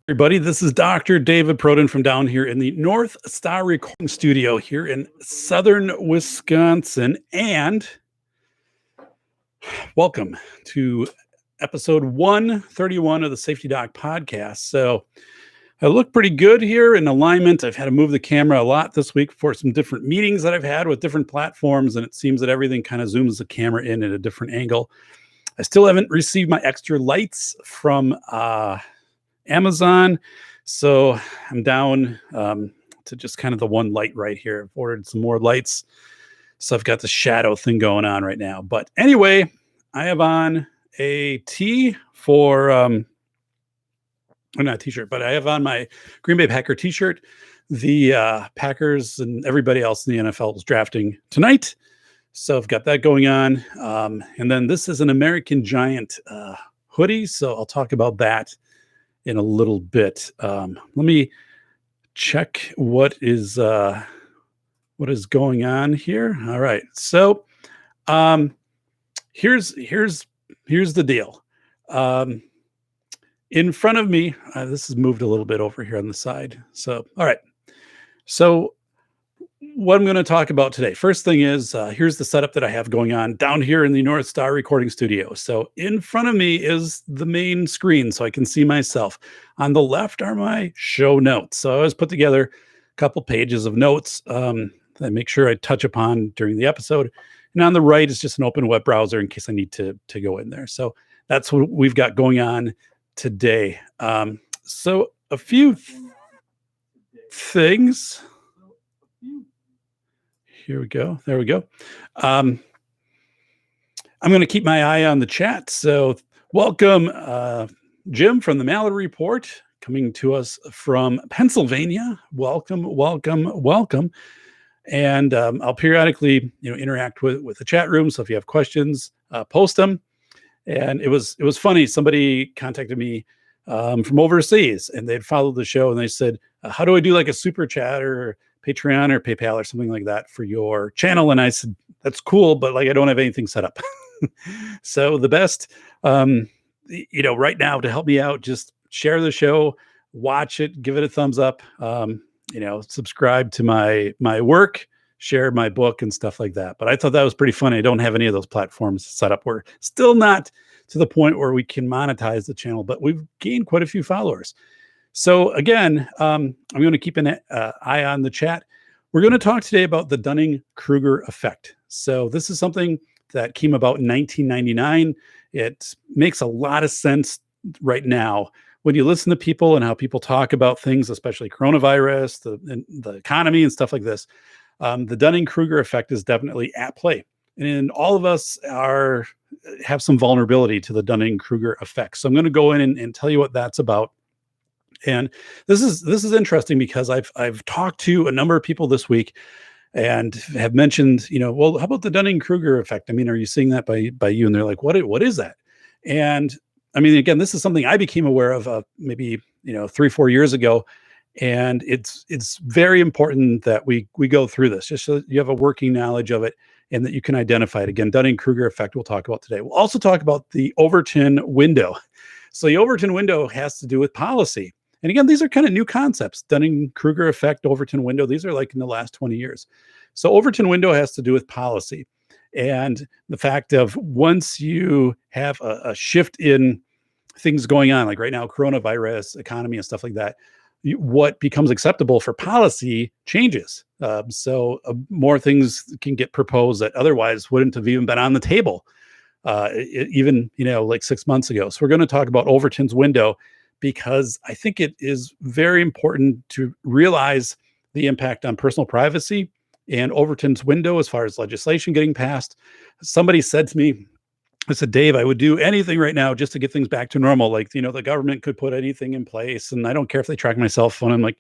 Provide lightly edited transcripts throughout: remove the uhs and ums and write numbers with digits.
Everybody, this is Dr. David Proden from down here in the North Star Recording Studio here in southern Wisconsin, and welcome to episode 131 of the Safety Doc podcast. So I look pretty good here in alignment. I've had to move the camera a lot this week for some different meetings that I've had with different platforms, and it seems that everything kind of zooms the camera in at a different angle. I still haven't received my extra lights from Amazon, so I'm down to just kind of the one light right here. I've ordered some more lights, so I've got the shadow thing going on right now. But anyway, I have on a tee for or not a t-shirt, but I have on my Green Bay Packer t-shirt. The Packers and everybody else in the NFL is drafting tonight, so I've got that going on. And then this is an American Giant hoodie, so I'll talk about that in a little bit. Let me check what is going on here. All right. So here's the deal. In front of me, this is moved a little bit over here on the side. So, all right. So what I'm going to talk about today. First thing is, here's the setup that I have going on down here in the North Star Recording Studio. So in front of me is the main screen so I can see myself. On the left are my show notes. So I always put together a couple pages of notes that I make sure I touch upon during the episode. And on the right is just an open web browser in case I need to go in there. So that's what we've got going on today. So a few things. Here we go. There we go. I'm going to keep my eye on the chat. So welcome, Jim from the Mallet Report, coming to us from Pennsylvania. Welcome, welcome, welcome. And I'll periodically, interact with the chat room. So if you have questions, post them. And it was funny. Somebody contacted me from overseas, and they'd followed the show, and they said, "How do I do like a super chat or Patreon or PayPal or something like that for your channel?" And I said, "That's cool, but like I don't have anything set up." So the best, right now to help me out, just share the show, watch it, give it a thumbs up, subscribe to my work, share my book and stuff like that. But I thought that was pretty funny. I don't have any of those platforms set up. We're still not to the point where we can monetize the channel, but we've gained quite a few followers. So again, I'm going to keep an eye on the chat. We're going to talk today about the Dunning-Kruger effect. So this is something that came about in 1999. It makes a lot of sense right now when you listen to people and how people talk about things, especially coronavirus, the economy and stuff like this. The Dunning-Kruger effect is definitely at play. And all of us have some vulnerability to the Dunning-Kruger effect. So I'm going to go in and tell you what that's about. And this is interesting because I've talked to a number of people this week and have mentioned, well, how about the Dunning-Kruger effect? I mean, are you seeing that by you? And they're like, what is that? And I mean, again, this is something I became aware of maybe 3-4 years ago. And it's very important that we go through this just so you have a working knowledge of it and that you can identify it. Again, Dunning-Kruger effect we'll talk about today. We'll also talk about the Overton window. So the Overton window has to do with policy. And again, these are kind of new concepts. Dunning-Kruger effect, Overton window, these are like in the last 20 years. So Overton window has to do with policy. And the fact of once you have a shift in things going on, like right now, coronavirus, economy and stuff like that, what becomes acceptable for policy changes. So more things can get proposed that otherwise wouldn't have even been on the table, even, like 6 months ago. So we're going to talk about Overton's window because I think it is very important to realize the impact on personal privacy and Overton's window as far as legislation getting passed. Somebody said to me, I said, "Dave, I would do anything right now just to get things back to normal. Like, the government could put anything in place and I don't care if they track my cell phone." I'm like,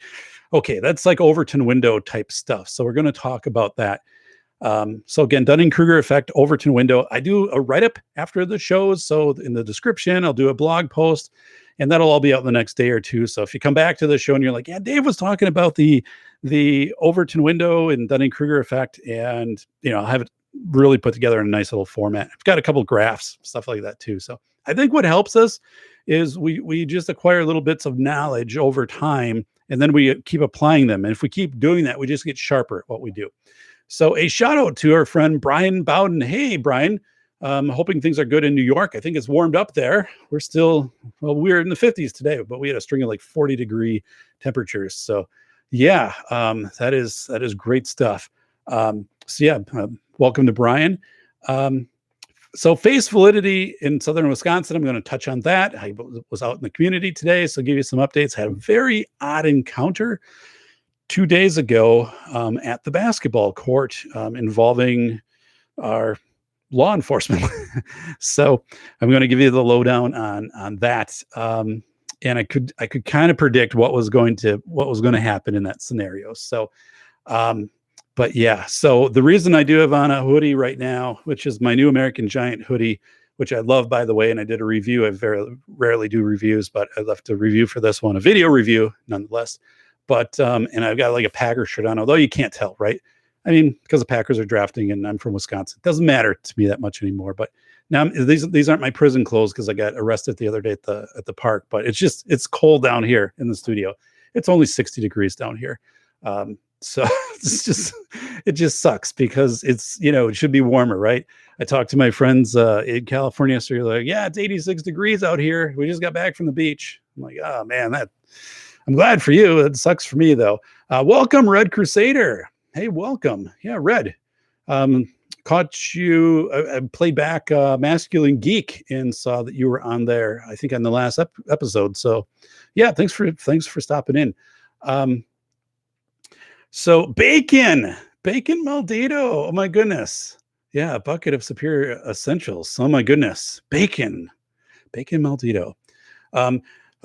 okay, that's like Overton window type stuff. So we're going to talk about that. So again, Dunning-Kruger effect, Overton window. I do a write-up after the shows. So in the description, I'll do a blog post and that'll all be out in the next day or two. So if you come back to the show and you're like, "Yeah, Dave was talking about the Overton window and Dunning-Kruger effect," and I'll have it really put together in a nice little format. I've got a couple graphs, stuff like that too. So I think what helps us is we just acquire little bits of knowledge over time, and then we keep applying them. And if we keep doing that, we just get sharper at what we do. So a shout out to our friend Brian Bowden. Hey, Brian. Hoping things are good in New York. I think it's warmed up there. We're still, well, we're in the 50s today, but we had a string of like 40-degree temperatures. So yeah, that is great stuff. Welcome to Brian. So face validity in Southern Wisconsin, I'm going to touch on that. I was out in the community today, so I'll give you some updates. Had a very odd encounter 2 days ago at the basketball court involving our law enforcement. So I'm going to give you the lowdown on that. And I could kind of predict what was going to happen in that scenario. So, but yeah, so the reason I do have on a hoodie right now, which is my new American Giant hoodie, which I love, by the way, and I did a review. I very rarely do reviews, but I left a review for this one, a video review nonetheless. But, and I've got like a Packer shirt on, although you can't tell, right? I mean, because the Packers are drafting and I'm from Wisconsin. It doesn't matter to me that much anymore. But now these aren't my prison clothes because I got arrested the other day at the park. But it's cold down here in the studio. It's only 60 degrees down here. So it just sucks because it's, it should be warmer, right? I talked to my friends in California. So you're like, yeah, it's 86 degrees out here. We just got back from the beach. I'm like, oh man, I'm glad for you. It sucks for me though. Welcome, Red Crusader. Hey, welcome. Yeah, Red. Caught you. I played back Masculine Geek and saw that you were on there, I think on the last episode. So yeah, thanks for stopping in. So bacon Maldito. Oh my goodness. Yeah, a bucket of superior essentials. Oh my goodness. Bacon Maldito.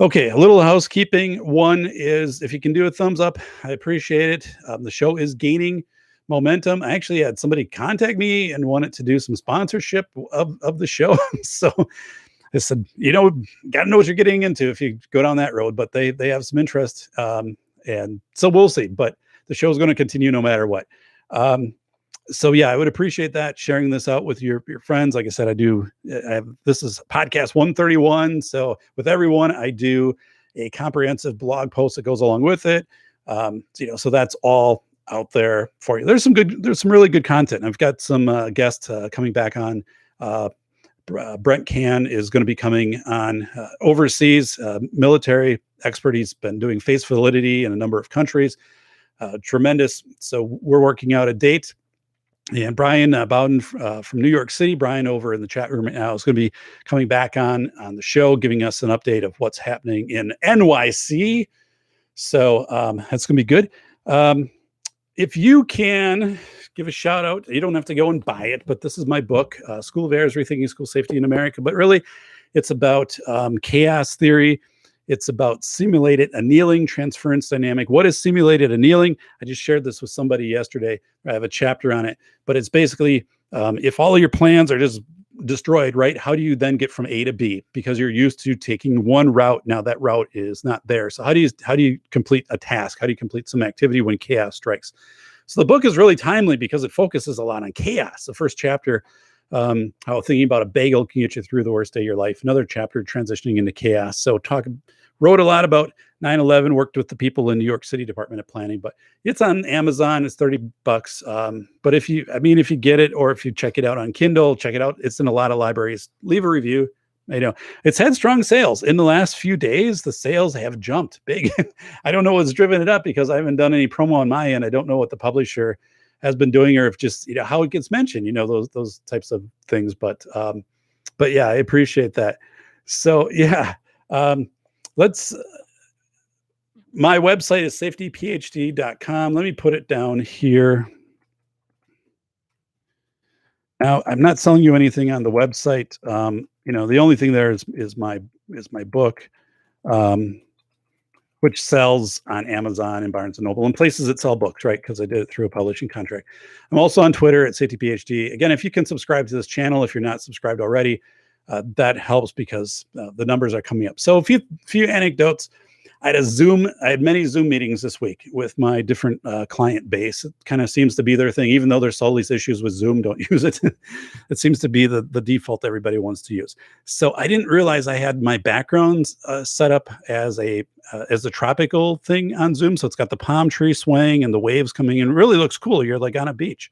Okay, a little housekeeping. One is, if you can do a thumbs up, I appreciate it. The show is gaining momentum. I actually had somebody contact me and wanted to do some sponsorship of the show. So I said, got to know what you're getting into if you go down that road. But they have some interest, and so we'll see. But the show is going to continue no matter what. So yeah, I would appreciate that, sharing this out with your friends. Like I said, this is podcast 131. So with everyone, I do a comprehensive blog post that goes along with it. So that's all out there for you. There's some really good content. I've got some guests coming back on. Brent Can is going to be coming on, overseas military expert. He's been doing face validity in a number of countries. Tremendous. So we're working out a date. And Brian Bowden from New York City, Brian over in the chat room right now, is going to be coming back on the show, giving us an update of what's happening in NYC. So that's going to be good. If you can give a shout out, you don't have to go and buy it, but this is my book, School of Errors, Rethinking School Safety in America. But really, it's about chaos theory. It's about simulated annealing, transference dynamic. What is simulated annealing? I just shared this with somebody yesterday. I have a chapter on it, but it's basically if all of your plans are just destroyed, right? How do you then get from A to B? Because you're used to taking one route. Now that route is not there. So how do you complete a task? How do you complete some activity when chaos strikes? So the book is really timely because it focuses a lot on chaos. The first chapter, how thinking about a bagel can get you through the worst day of your life. Another chapter, transitioning into chaos. So wrote a lot about 9/11, worked with the people in New York City Department of Planning, but it's on Amazon. It's $30. But if you get it, or if you check it out on Kindle, check it out. It's in a lot of libraries. Leave a review. It's had strong sales in the last few days. The sales have jumped big. I don't know what's driven it up because I haven't done any promo on my end. I don't know what the publisher has been doing, or if just, how it gets mentioned, those types of things. But yeah, I appreciate that. So yeah, my website is safetyphd.com. Let me put it down here. Now, I'm not selling you anything on the website. The only thing there is my book, which sells on Amazon and Barnes & Noble and places that sell books, right? Because I did it through a publishing contract. I'm also on Twitter at safetyphd. Again, if you can subscribe to this channel, if you're not subscribed already, that helps because the numbers are coming up. So a few anecdotes. I had many Zoom meetings this week with my different client base. It kind of seems to be their thing, even though there's all these issues with Zoom. Don't use it. It seems to be the default everybody wants to use. So I didn't realize I had my backgrounds set up as a tropical thing on Zoom. So it's got the palm tree swaying and the waves coming in. It really looks cool. You're like on a beach.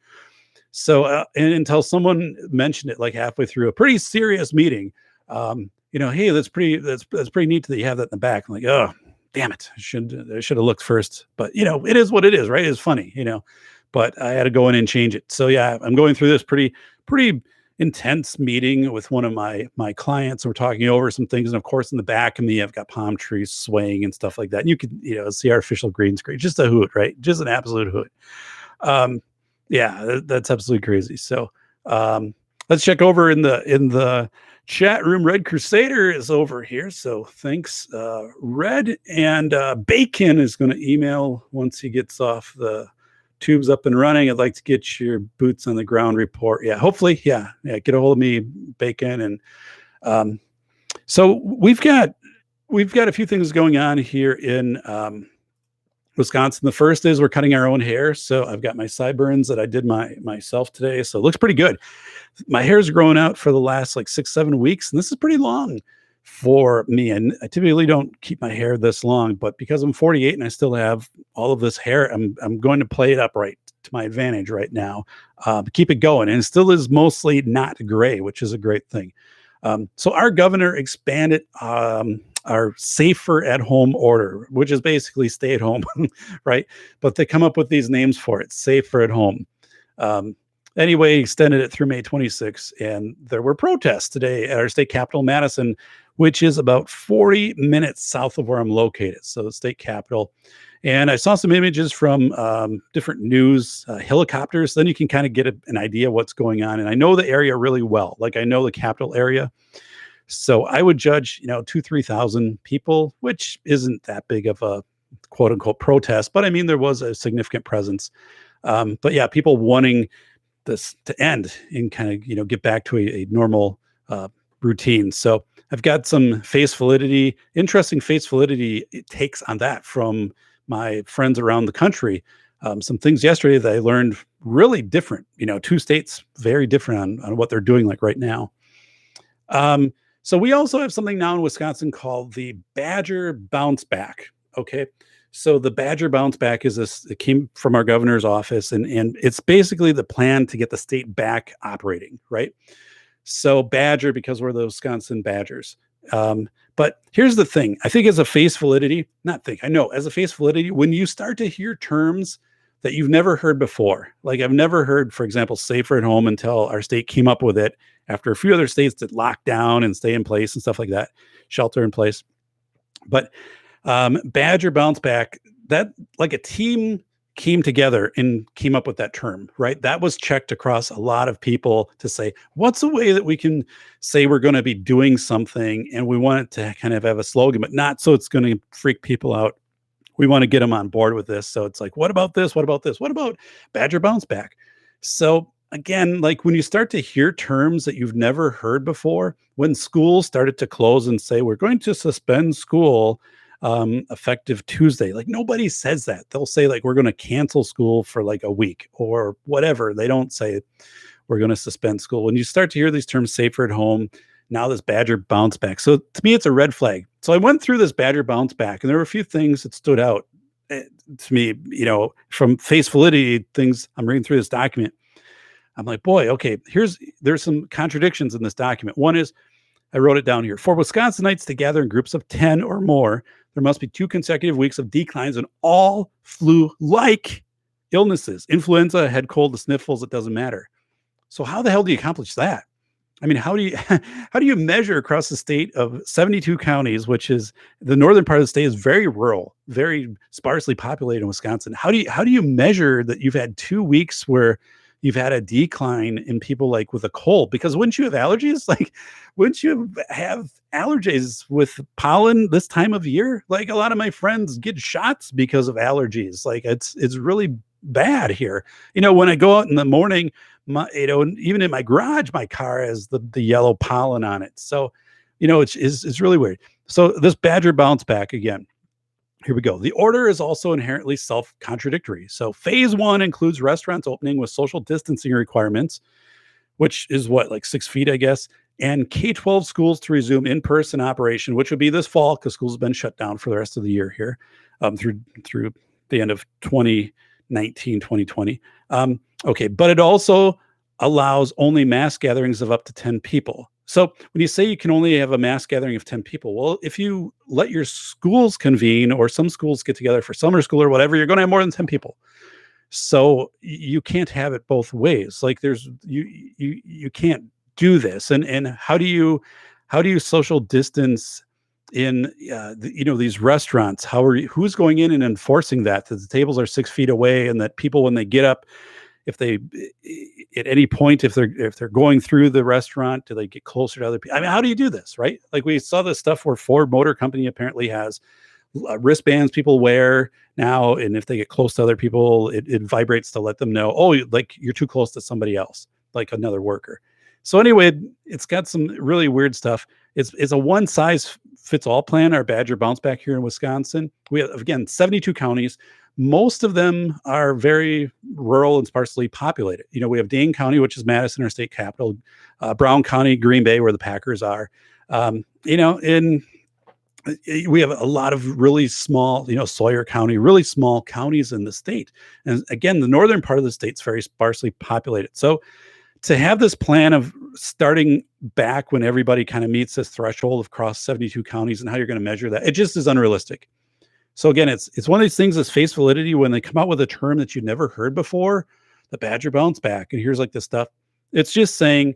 So and until someone mentioned it like halfway through a pretty serious meeting, hey, that's pretty neat that you have that in the back. I'm like, oh, damn it. I should have looked first, but it is what it is, right? It's funny, but I had to go in and change it. So yeah, I'm going through this pretty intense meeting with one of my clients. We're talking over some things. And of course, in the back of me, I've got palm trees swaying and stuff like that. And you can, see our official green screen, just a hoot, right? Just an absolute hoot. Yeah, that's absolutely crazy. So, let's check over in the chat room. Red Crusader is over here. So thanks, Red. And Bacon is going to email once he gets off the tubes up and running. I'd like to get your boots on the ground report. Yeah, hopefully. Yeah. Get a hold of me, Bacon. And so we've got a few things going on here in Wisconsin. The first is we're cutting our own hair. So I've got my sideburns that I did myself today. So it looks pretty good. My hair's growing out for the last like 6-7 weeks. And this is pretty long for me. And I typically don't keep my hair this long, but because I'm 48 and I still have all of this hair, I'm going to play it up right to my advantage right now. Keep it going. And it still is mostly not gray, which is a great thing. So our governor expanded our safer at home order, which is basically stay at home, right? But they come up with these names for it, safer at home. Anyway, extended it through May 26th, and there were protests today at our state capitol, Madison, which is about 40 minutes south of where I'm located. So the state capitol. And I saw some images from different news helicopters. Then you can kind of get an idea what's going on. And I know the area really well. Like I know the Capitol area. So I would judge, 2,000-3,000 people, which isn't that big of a quote unquote protest. But I mean, there was a significant presence. But yeah, people wanting this to end and kind of, get back to a normal routine. So I've got some interesting face validity takes on that from my friends around the country. Some things yesterday that I learned really different, 2 states very different on what they're doing like right now. So we also have something now in Wisconsin called the Badger Bounce Back. Okay. So the Badger Bounce Back it came from our governor's office, and it's basically the plan to get the state back operating, right? So Badger, because we're the Wisconsin Badgers. But here's the thing. I think as a face validity, as a face validity, when you start to hear terms that you've never heard before, like I've never heard, for example, safer at home until our state came up with it after a few other states that locked down and stay in place and stuff like that, shelter in place. But Badger Bounce Back, that like a team came together and came up with that term, right? That was checked across a lot of people to say, what's a way that we can say we're going to be doing something and we want it to kind of have a slogan, but not so it's going to freak people out. We want to get them on board with this. So it's like, what about this? What about this? What about Badger Bounce Back? So again, like when you start to hear terms that you've never heard before, when schools started to close and say, we're going to suspend school effective Tuesday. Like nobody says that. They'll say like, we're going to cancel school for like a week or whatever. They don't say we're going to suspend school. When you start to hear these terms, safer at home, now this Badger Bounce Back. So to me, it's a red flag. So I went through this Badger Bounce Back and there were a few things that stood out to me, from face validity things. I'm reading through this document. I'm like, boy, okay, there's some contradictions in this document. One is, I wrote it down here. For Wisconsinites to gather in groups of 10 or more, there must be 2 consecutive weeks of declines in all flu-like illnesses. Influenza, head cold, the sniffles, it doesn't matter. So how the hell do you accomplish that? I mean, how do you measure across the state of 72 counties, which is the northern part of the state is very rural, very sparsely populated in Wisconsin. How do you measure that you've had 2 weeks where you've had a decline in people like with a cold? Because wouldn't you have allergies? Like, wouldn't you have allergies with pollen this time of year? Like a lot of my friends get shots because of allergies. Like it's really bad here. When I go out in the morning, even in my garage, my car has the yellow pollen on it. So, it's really weird. So this Badger Bounce Back again. Here we go. The order is also inherently self-contradictory. So phase 1 includes restaurants opening with social distancing requirements, which is what, like 6 feet, I guess, and K-12 schools to resume in-person operation, which would be this fall because schools have been shut down for the rest of the year here, through the end of 2019, 2020. Okay, but it also allows only mass gatherings of up to 10 people. So when you say you can only have a mass gathering of 10 people, well, if you let your schools convene or some schools get together for summer school or whatever, you're going to have more than 10 people. So you can't have it both ways. Like you can't do this. And how do you social distance in these restaurants? Who's going in and enforcing that the tables are 6 feet away and that people, when they get up, if they at any point, if they're going through the restaurant, do they get closer to other people? I mean, how do you do this, right? Like we saw this stuff where Ford Motor Company apparently has wristbands people wear now, and if they get close to other people, it vibrates to let them know, oh, like you're too close to somebody else, like another worker. So anyway, it's got some really weird stuff. It's a one size fits all plan. Our Badger bounce back here in Wisconsin. We have, again, 72 counties. Most of them are very rural and sparsely populated. We have Dane County, which is Madison, our state capital, Brown County, Green Bay, where the Packers are. And we have a lot of really small, Sawyer County, really small counties in the state. And again, the northern part of the state's very sparsely populated. So to have this plan of starting back when everybody kind of meets this threshold across 72 counties and how you're going to measure that, it just is unrealistic. So again, it's one of these things that's face validity when they come out with a term that you've never heard before, the Badger bounce back. And here's like this stuff. It's just saying,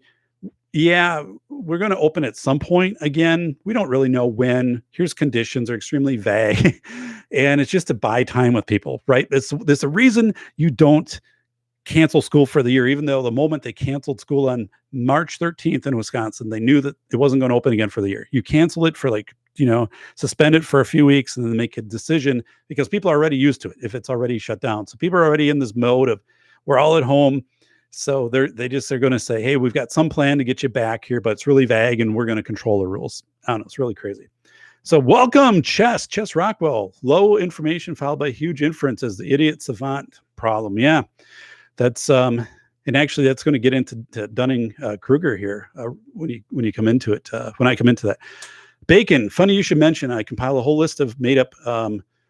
yeah, we're going to open at some point again. We don't really know when. Here's conditions are extremely vague. And it's just to buy time with people, right? There's a reason you don't cancel school for the year, even though the moment they canceled school on March 13th in Wisconsin, they knew that it wasn't going to open again for the year. You cancel it for suspend it for a few weeks and then make a decision because people are already used to it if it's already shut down. So people are already in this mode of we're all at home. So they're going to say, hey, we've got some plan to get you back here, but it's really vague and we're going to control the rules. I don't know. It's really crazy. So welcome, Chess Rockwell. Low information followed by huge inferences, the idiot savant problem. Yeah, that's and actually that's going to get into Dunning-Kruger here when you come into it. When I come into that. Bacon, funny you should mention, I compile a whole list of made up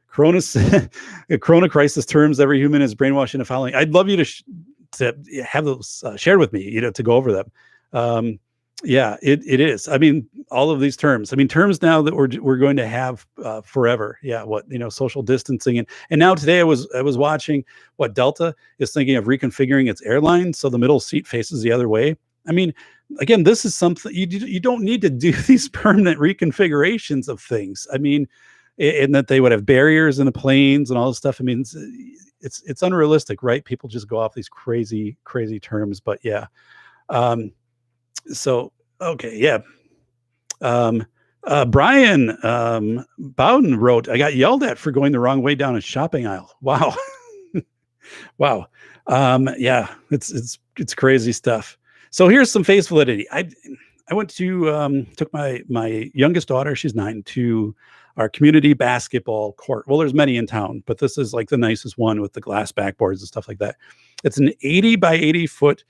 Corona crisis terms every human is brainwashed into following. I'd love you to have those shared with me, to go over them. Yeah, it is. I mean, all of these terms. I mean, terms now that we're going to have forever. Yeah, social distancing and now today I was watching what Delta is thinking of reconfiguring its airline so the middle seat faces the other way. I mean, again, this is something you don't need to do these permanent reconfigurations of things. I mean, and that they would have barriers in the planes and all this stuff. I mean, it's unrealistic, right? People just go off these crazy terms, but yeah. So, okay. Yeah. Brian, Bowden wrote, I got yelled at for going the wrong way down a shopping aisle. Wow. Wow. Yeah, it's crazy stuff. So here's some face validity. I went to took my youngest daughter, she's 9, to our community basketball court. Well, there's many in town, but this is like the nicest one with the glass backboards and stuff like that. It's an 80 by 80 foot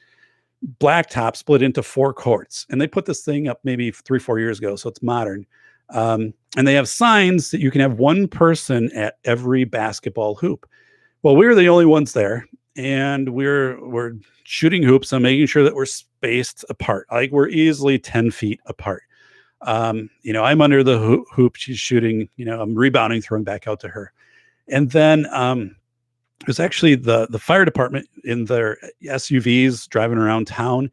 blacktop split into 4 courts. And they put this thing up maybe 3-4 years ago, so it's modern. And they have signs that you can have one person at every basketball hoop. Well, we were the only ones there. And we're shooting hoops and making sure that we're spaced apart. Like we're easily 10 feet apart. I'm under the hoop. She's shooting, I'm rebounding, throwing back out to her. And then it was actually the fire department in their SUVs driving around town.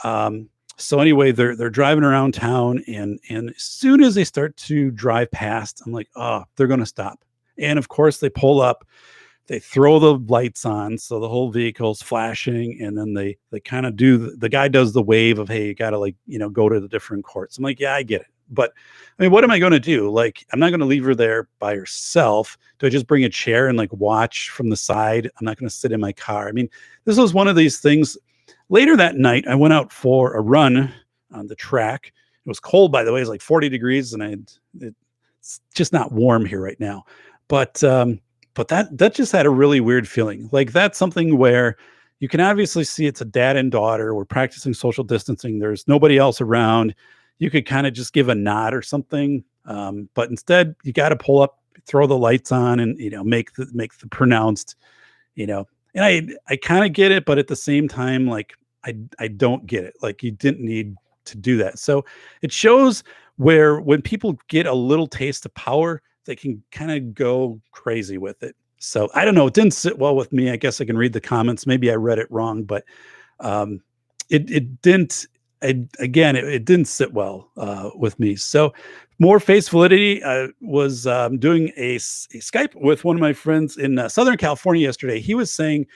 So anyway, they're driving around town and as soon as they start to drive past, I'm like, oh, they're going to stop. And of course they pull up. They throw the lights on, so the whole vehicle's flashing, and then they kind of the guy does the wave of, hey, you got to go to the different courts. I'm like, yeah, I get it. But I mean, what am I going to do? Like, I'm not going to leave her there by herself. Do I just bring a chair and watch from the side? I'm not going to sit in my car. I mean, this was one of these things. Later that night, I went out for a run on the track. It was cold, by the way. It was like 40 degrees, and it's just not warm here right now. but that just had a really weird feeling. Like that's something where you can obviously see it's a dad and daughter. We're practicing social distancing. There's nobody else around. You could kind of just give a nod or something. But instead, you got to pull up, throw the lights on, and make the pronounced, And I kind of get it, but at the same time, like I don't get it. Like you didn't need to do that. So it shows where when people get a little taste of power, they can kind of go crazy with it. So I don't know. It didn't sit well with me. I guess I can read the comments. Maybe I read it wrong, but um, it didn't. It didn't sit well with me. So more face validity. I was doing a Skype with one of my friends in Southern California yesterday. He was saying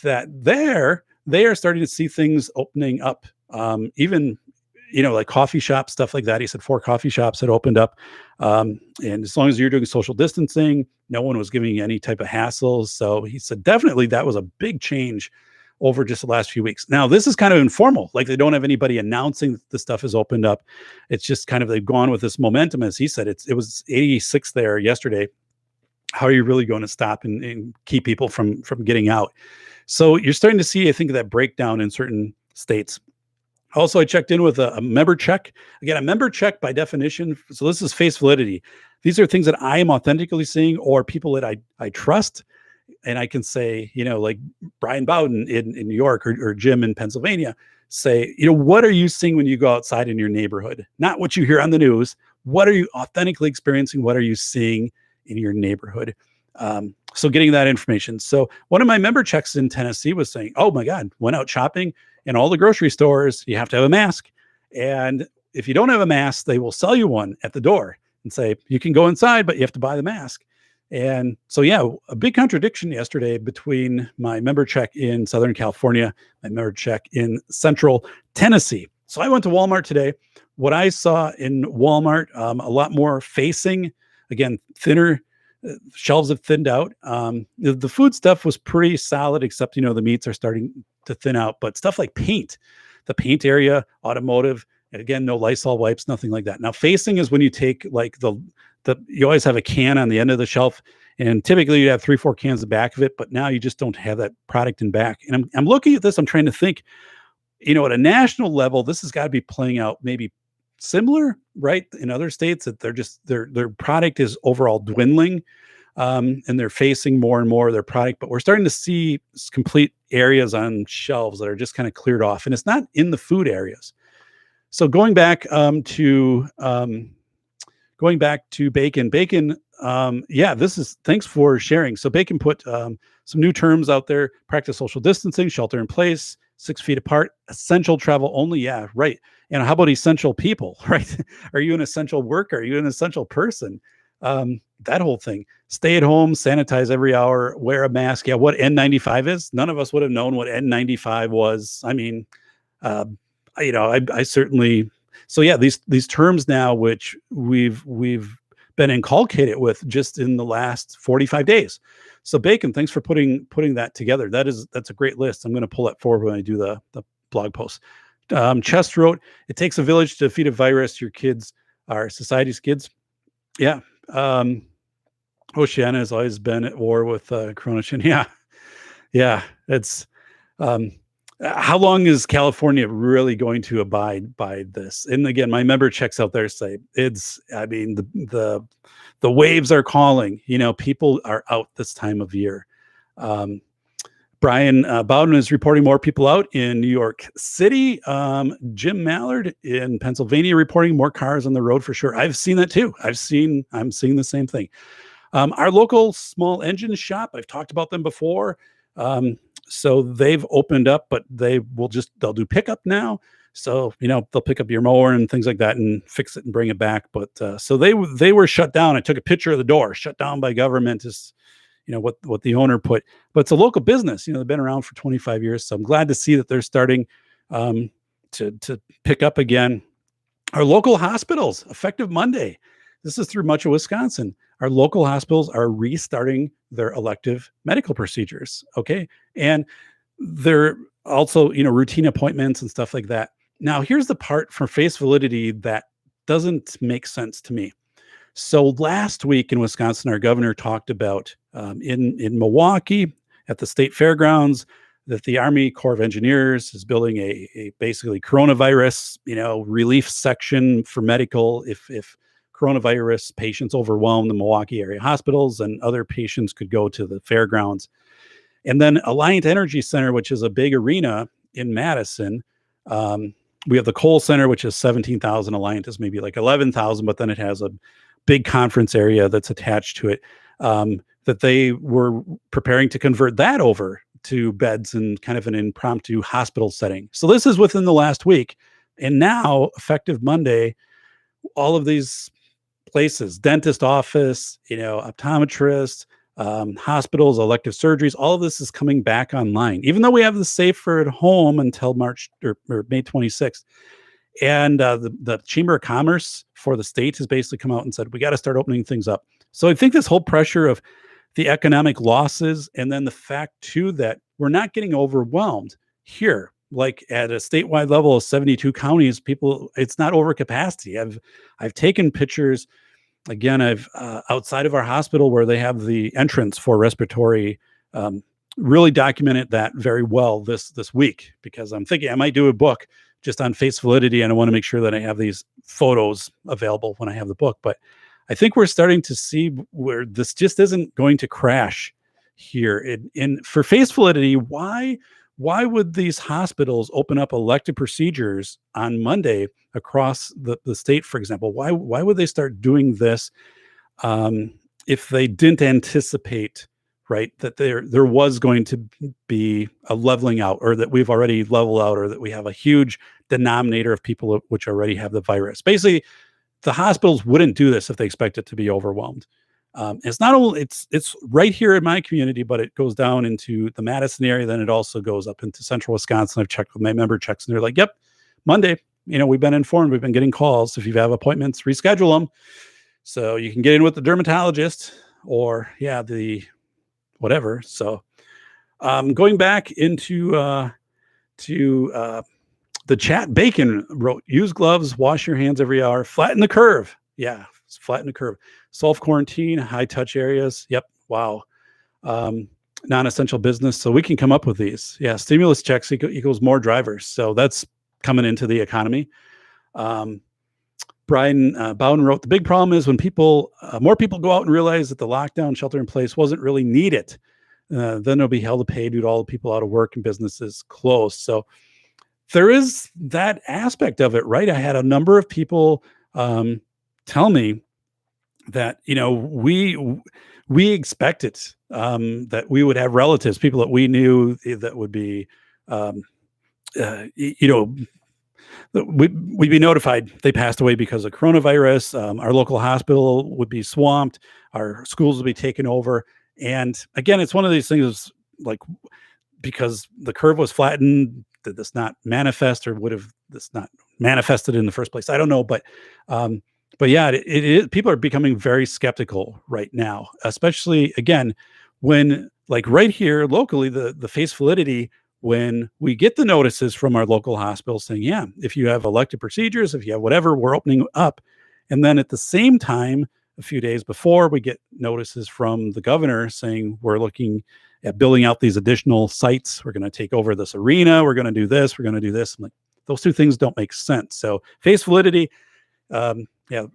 that they are starting to see things opening up. Even like coffee shops, stuff like that. He said 4 coffee shops had opened up. And as long as you're doing social distancing, no one was giving you any type of hassles. So he said, definitely that was a big change over just the last few weeks. Now, this is kind of informal. Like they don't have anybody announcing that the stuff has opened up. It's just kind of, they've gone with this momentum. As he said, it was 86 there yesterday. How are you really going to stop and keep people from getting out? So you're starting to see, I think, that breakdown in certain states. Also, I checked in with a member check. Again, a member check by definition. So this is face validity. These are things that I am authentically seeing or people that I trust. And I can say, like Brian Bowden in New York or Jim in Pennsylvania, say, what are you seeing when you go outside in your neighborhood? Not what you hear on the news. What are you authentically experiencing? What are you seeing in your neighborhood? So getting that information. So one of my member checks in Tennessee was saying, oh my God, went out shopping in all the grocery stores, you have to have a mask. And if you don't have a mask, they will sell you one at the door and say, you can go inside, but you have to buy the mask. And so, yeah, a big contradiction yesterday between my member check in Southern California, my member check in Central Tennessee. So I went to Walmart today. What I saw in Walmart, a lot more facing, again, thinner. Shelves have thinned out. The food stuff was pretty solid, except, the meats are starting to thin out. But stuff like paint, the paint area, automotive, and again, no Lysol wipes, nothing like that. Now, facing is when you take like you always have a can on the end of the shelf, and typically you have 3-4 cans in the back of it. But now you just don't have that product in back. And I'm looking at this. I'm trying to think, at a national level, this has got to be playing out maybe similar, right? In other states that their product is overall dwindling, and they're facing more and more of their product, but we're starting to see complete areas on shelves that are just kind of cleared off, and it's not in the food areas. So going back to Bacon, thanks for sharing. So Bacon put some new terms out there: practice social distancing, shelter in place, 6 feet apart, essential travel only. Yeah, right. And how about essential people, right? Are you an essential worker? Are you an essential person? That whole thing. Stay at home, sanitize every hour, wear a mask. Yeah, what N95 is? None of us would have known what N95 was. I mean, I certainly. So yeah, these terms now, which we've been inculcated with just in the last 45 days. So Bacon, thanks for putting that together. That's a great list. I'm going to pull that forward when I do the blog post. Chest wrote, it takes a village to defeat a virus. Your kids are society's kids. Yeah. Oceana has always been at war with Corona. Yeah. It's how long is California really going to abide by this? And again, my member checks out there say the waves are calling. People are out this time of year. Brian Bowden is reporting more people out in New York City. Jim Mallard in Pennsylvania reporting more cars on the road for sure. I've seen that too. I'm seeing the same thing. Our local small engine shop, I've talked about them before. So they've opened up, but they'll do pickup now. So, they'll pick up your mower and things like that and fix it and bring it back. But so they were shut down. I took a picture of the door, shut down by government. Is what the owner put, but it's a local business. They've been around for 25 years. So I'm glad to see that they're starting to pick up again. Our local hospitals, effective Monday. This is through much of Wisconsin. Our local hospitals are restarting their elective medical procedures. Okay. And they're also, routine appointments and stuff like that. Now, here's the part for face validity that doesn't make sense to me. So last week in Wisconsin, our governor talked about in Milwaukee at the state fairgrounds that the Army Corps of Engineers is building a basically coronavirus, relief section for medical if coronavirus patients overwhelm the Milwaukee area hospitals, and other patients could go to the fairgrounds. And then Alliant Energy Center, which is a big arena in Madison. We have the Cole Center, which is 17,000. Alliant is maybe like 11,000, but then it has a big conference area that's attached to it, that they were preparing to convert that over to beds in kind of an impromptu hospital setting. So this is within the last week. And now, effective Monday, all of these places, dentist office, optometrist, hospitals, elective surgeries, all of this is coming back online, even though we have the safer at home until March or May 26th. And the Chamber of Commerce for the state has basically come out and said, we got to start opening things up. So I think this whole pressure of the economic losses, and then the fact too that we're not getting overwhelmed here, like at a statewide level of 72 counties, it's not over capacity. I've taken pictures. Again, I've outside of our hospital where they have the entrance for respiratory, really documented that very well this week, because I'm thinking I might do a book just on face validity, and I want to make sure that I have these photos available when I have the book. But I think we're starting to see where this just isn't going to crash here. For face validity, why would these hospitals open up elective procedures on Monday across the state, for example? Why would they start doing this if they didn't anticipate, right, that there was going to be a leveling out, or that we've already leveled out, or that we have a huge denominator of people which already have the virus? Basically, the hospitals wouldn't do this if they expect it to be overwhelmed. It's not only it's right here in my community, but it goes down into the Madison area. Then it also goes up into central Wisconsin. I've checked with my member checks, and they're like, "Yep, Monday. We've been informed. We've been getting calls. If you have appointments, reschedule them so you can get in with the dermatologist or the whatever." So, going back into to the chat, Bacon wrote, "Use gloves, wash your hands every hour, flatten the curve." Yeah, flatten the curve. Self-quarantine, high-touch areas. Yep. Wow. Non-essential business. So we can come up with these. Yeah, stimulus checks equals more drivers. So that's coming into the economy. Brian Bowden wrote, "The big problem is when more people go out and realize that the lockdown shelter in place wasn't really needed. Then they'll be held to pay due to all the people out of work and businesses closed." So there is that aspect of it, right? I had a number of people tell me that we expected that we would have relatives, people that we knew that would be we'd be notified they passed away because of coronavirus. Our local hospital would be swamped. Our schools would be taken over. And again, it's one of these things, like, because the curve was flattened, did this not manifest, or would have this not manifested in the first place? I don't know. But yeah, it is. People are becoming very skeptical right now, especially again, when, like, right here locally, the face validity, when we get the notices from our local hospitals saying, yeah, if you have elective procedures, if you have whatever, we're opening up. And then at the same time, a few days before, we get notices from the governor saying we're looking at building out these additional sites. We're going to take over this arena. We're going to do this. We're going to do this. I'm like, those two things don't make sense. So face validity,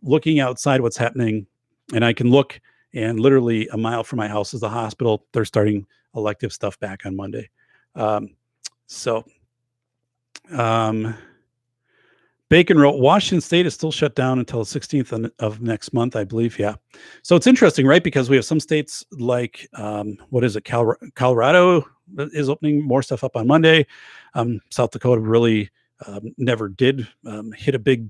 looking outside what's happening. And I can look, and literally a mile from my house is the hospital. They're starting elective stuff back on Monday. Bacon wrote, "Washington State is still shut down until the 16th of next month, I believe." Yeah. So it's interesting, right? Because we have some states like, Colorado is opening more stuff up on Monday. South Dakota really never did hit a big,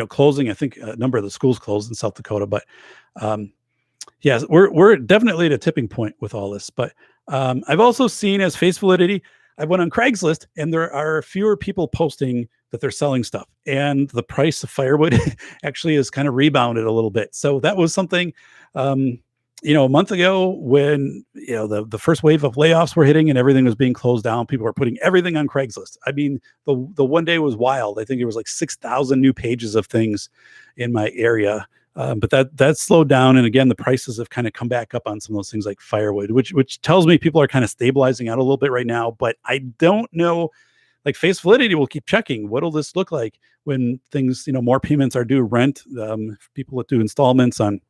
closing. I think a number of the schools closed in South Dakota, but yeah, we're definitely at a tipping point with all this. But I've also seen, as face validity, I went on Craigslist, and there are fewer people posting that they're selling stuff, and the price of firewood actually has kind of rebounded a little bit. So that was something, a month ago when, the first wave of layoffs were hitting and everything was being closed down. People were putting everything on Craigslist. I mean, the one day was wild. I think there was like 6,000 new pages of things in my area But that slowed down, and again, the prices have kind of come back up on some of those things like firewood, which tells me people are kind of stabilizing out a little bit right now. But I don't know, like face validity, we'll keep checking. What'll this look like when things, more payments are due, rent, people that do installments on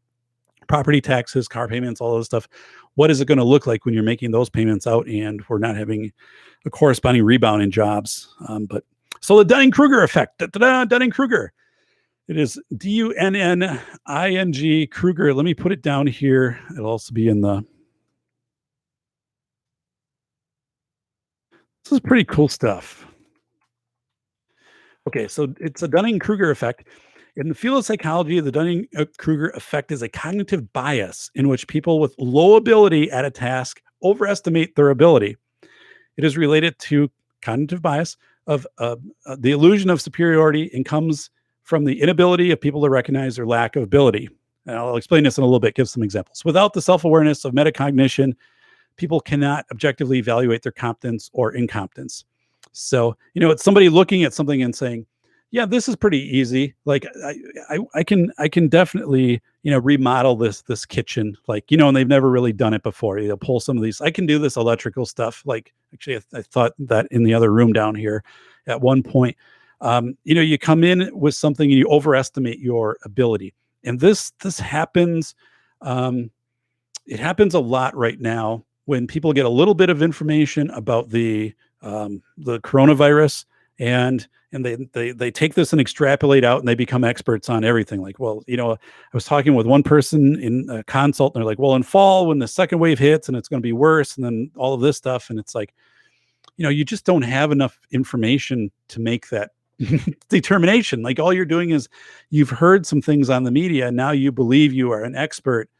property taxes, car payments, all those stuff. What is it going to look like when you're making those payments out and we're not having a corresponding rebound in jobs? But so the Dunning-Kruger effect, Dunning-Kruger. It is Dunning Kruger. Let me put it down here. It'll also be in the. This is pretty cool stuff. Okay, so it's a Dunning-Kruger effect. In the field of psychology, the Dunning-Kruger effect is a cognitive bias in which people with low ability at a task overestimate their ability. It is related to cognitive bias of the illusion of superiority and comes from the inability of people to recognize their lack of ability. And I'll explain this in a little bit, give some examples. Without the self-awareness of metacognition, people cannot objectively evaluate their competence or incompetence. So, it's somebody looking at something and saying, yeah, this is pretty easy. Like I can definitely, remodel this kitchen, like, and they've never really done it before. Pull some of these. I can do this electrical stuff. Like actually, I thought that in the other room down here at one point, you come in with something and you overestimate your ability. And this happens. It happens a lot right now when people get a little bit of information about the coronavirus and they take this and extrapolate out and they become experts on everything. Like, well, I was talking with one person in a consult and they're like, well, in fall when the second wave hits and it's going to be worse and then all of this stuff. And it's like, you just don't have enough information to make that determination. Like all you're doing is you've heard some things on the media and now you believe you are an expert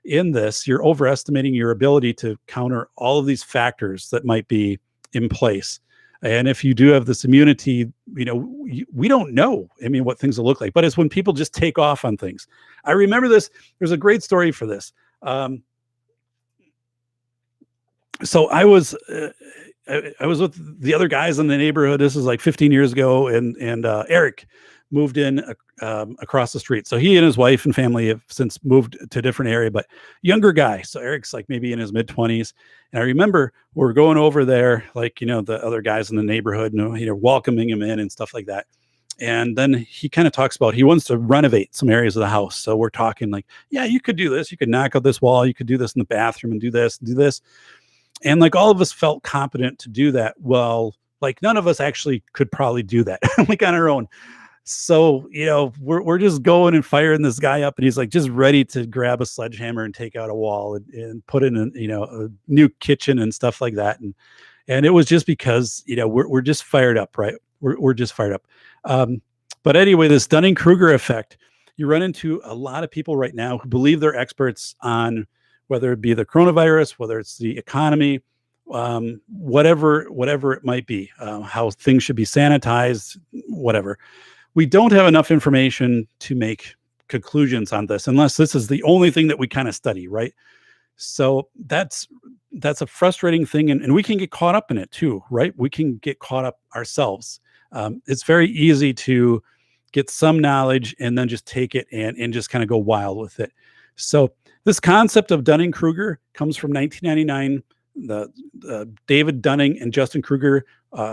in this. You're overestimating your ability to counter all of these factors that might be in place. And if you do have this immunity, we don't know, what things will look like. But it's when people just take off on things. I remember this. There's a great story for this. So I was with the other guys in the neighborhood. This is like 15 years ago, and Eric moved in across the street. So he and his wife and family have since moved to a different area, but younger guy. So Eric's like maybe in his mid-20s. And I remember we're going over there, like, the other guys in the neighborhood, welcoming him in and stuff like that. And then he kind of talks about he wants to renovate some areas of the house. So we're talking like, yeah, you could do this. You could knock out this wall. You could do this in the bathroom and do this and do this. And like all of us felt competent to do that. Well, like none of us actually could probably do that like on our own. So, we're just going and firing this guy up and he's like just ready to grab a sledgehammer and take out a wall and put in a new kitchen and stuff like that. And it was just because, we're just fired up, right? We're just fired up. But anyway, this Dunning-Kruger effect, you run into a lot of people right now who believe they're experts on whether it be the coronavirus, whether it's the economy, whatever it might be, how things should be sanitized, whatever. We don't have enough information to make conclusions on this unless this is the only thing that we kind of study, right? So that's a frustrating thing, and we can get caught up in it too, right? We can get caught up ourselves. It's very easy to get some knowledge and then just take it and just kind of go wild with it. So this concept of Dunning-Kruger comes from 1999. The David Dunning and Justin Kruger,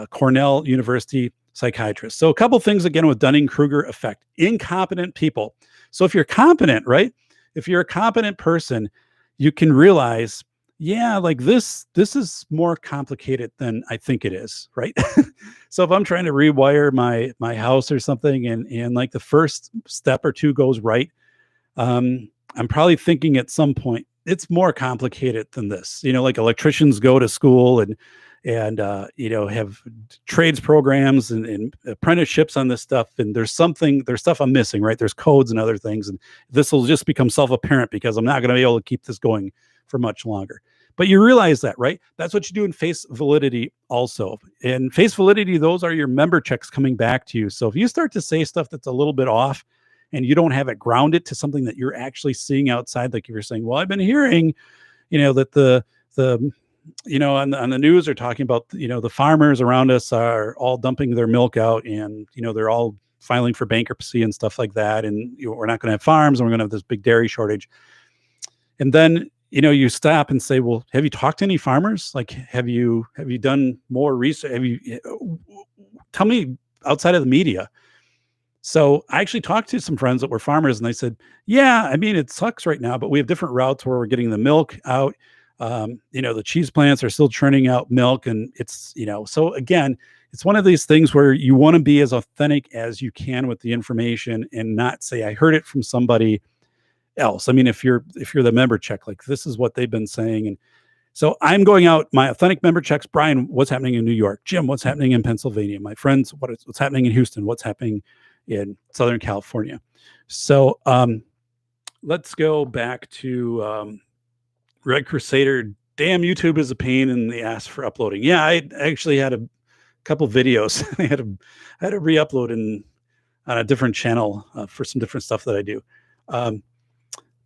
Cornell University psychiatrists. So a couple things again with Dunning-Kruger effect. Incompetent people. So if you're competent, right? If you're a competent person, you can realize, yeah, like this is more complicated than I think it is, right? So if I'm trying to rewire my house or something and like the first step or two goes right, I'm probably thinking at some point it's more complicated than this. Like electricians go to school and have trades programs and apprenticeships on this stuff. And there's stuff I'm missing, right? There's codes and other things. And this will just become self-apparent because I'm not going to be able to keep this going for much longer. But you realize that, right? That's what you do in face validity also. In face validity, those are your member checks coming back to you. So if you start to say stuff that's a little bit off and you don't have it grounded to something that you're actually seeing outside, like if you're saying, well, I've been hearing, that the on the news are talking about, the farmers around us are all dumping their milk out and, they're all filing for bankruptcy and stuff like that. And we're not going to have farms, and we're going to have this big dairy shortage. And then, you stop and say, well, have you talked to any farmers? Like, have you done more research? Tell me outside of the media. So I actually talked to some friends that were farmers, and they said, yeah, I mean, it sucks right now, but we have different routes where we're getting the milk out. The cheese plants are still churning out milk, and it's, so again, it's one of these things where you want to be as authentic as you can with the information and not say, I heard it from somebody else. I mean, if you're the member check, like, this is what they've been saying. And so I'm going out, my authentic member checks. Brian, what's happening in New York? Jim, what's happening in Pennsylvania? My friends, what's happening in Houston? What's happening in Southern California? So let's go back to Red Crusader. Damn, YouTube is a pain in the ass for uploading. Yeah, I actually had a couple videos. I had to re-upload on a different channel for some different stuff that I do.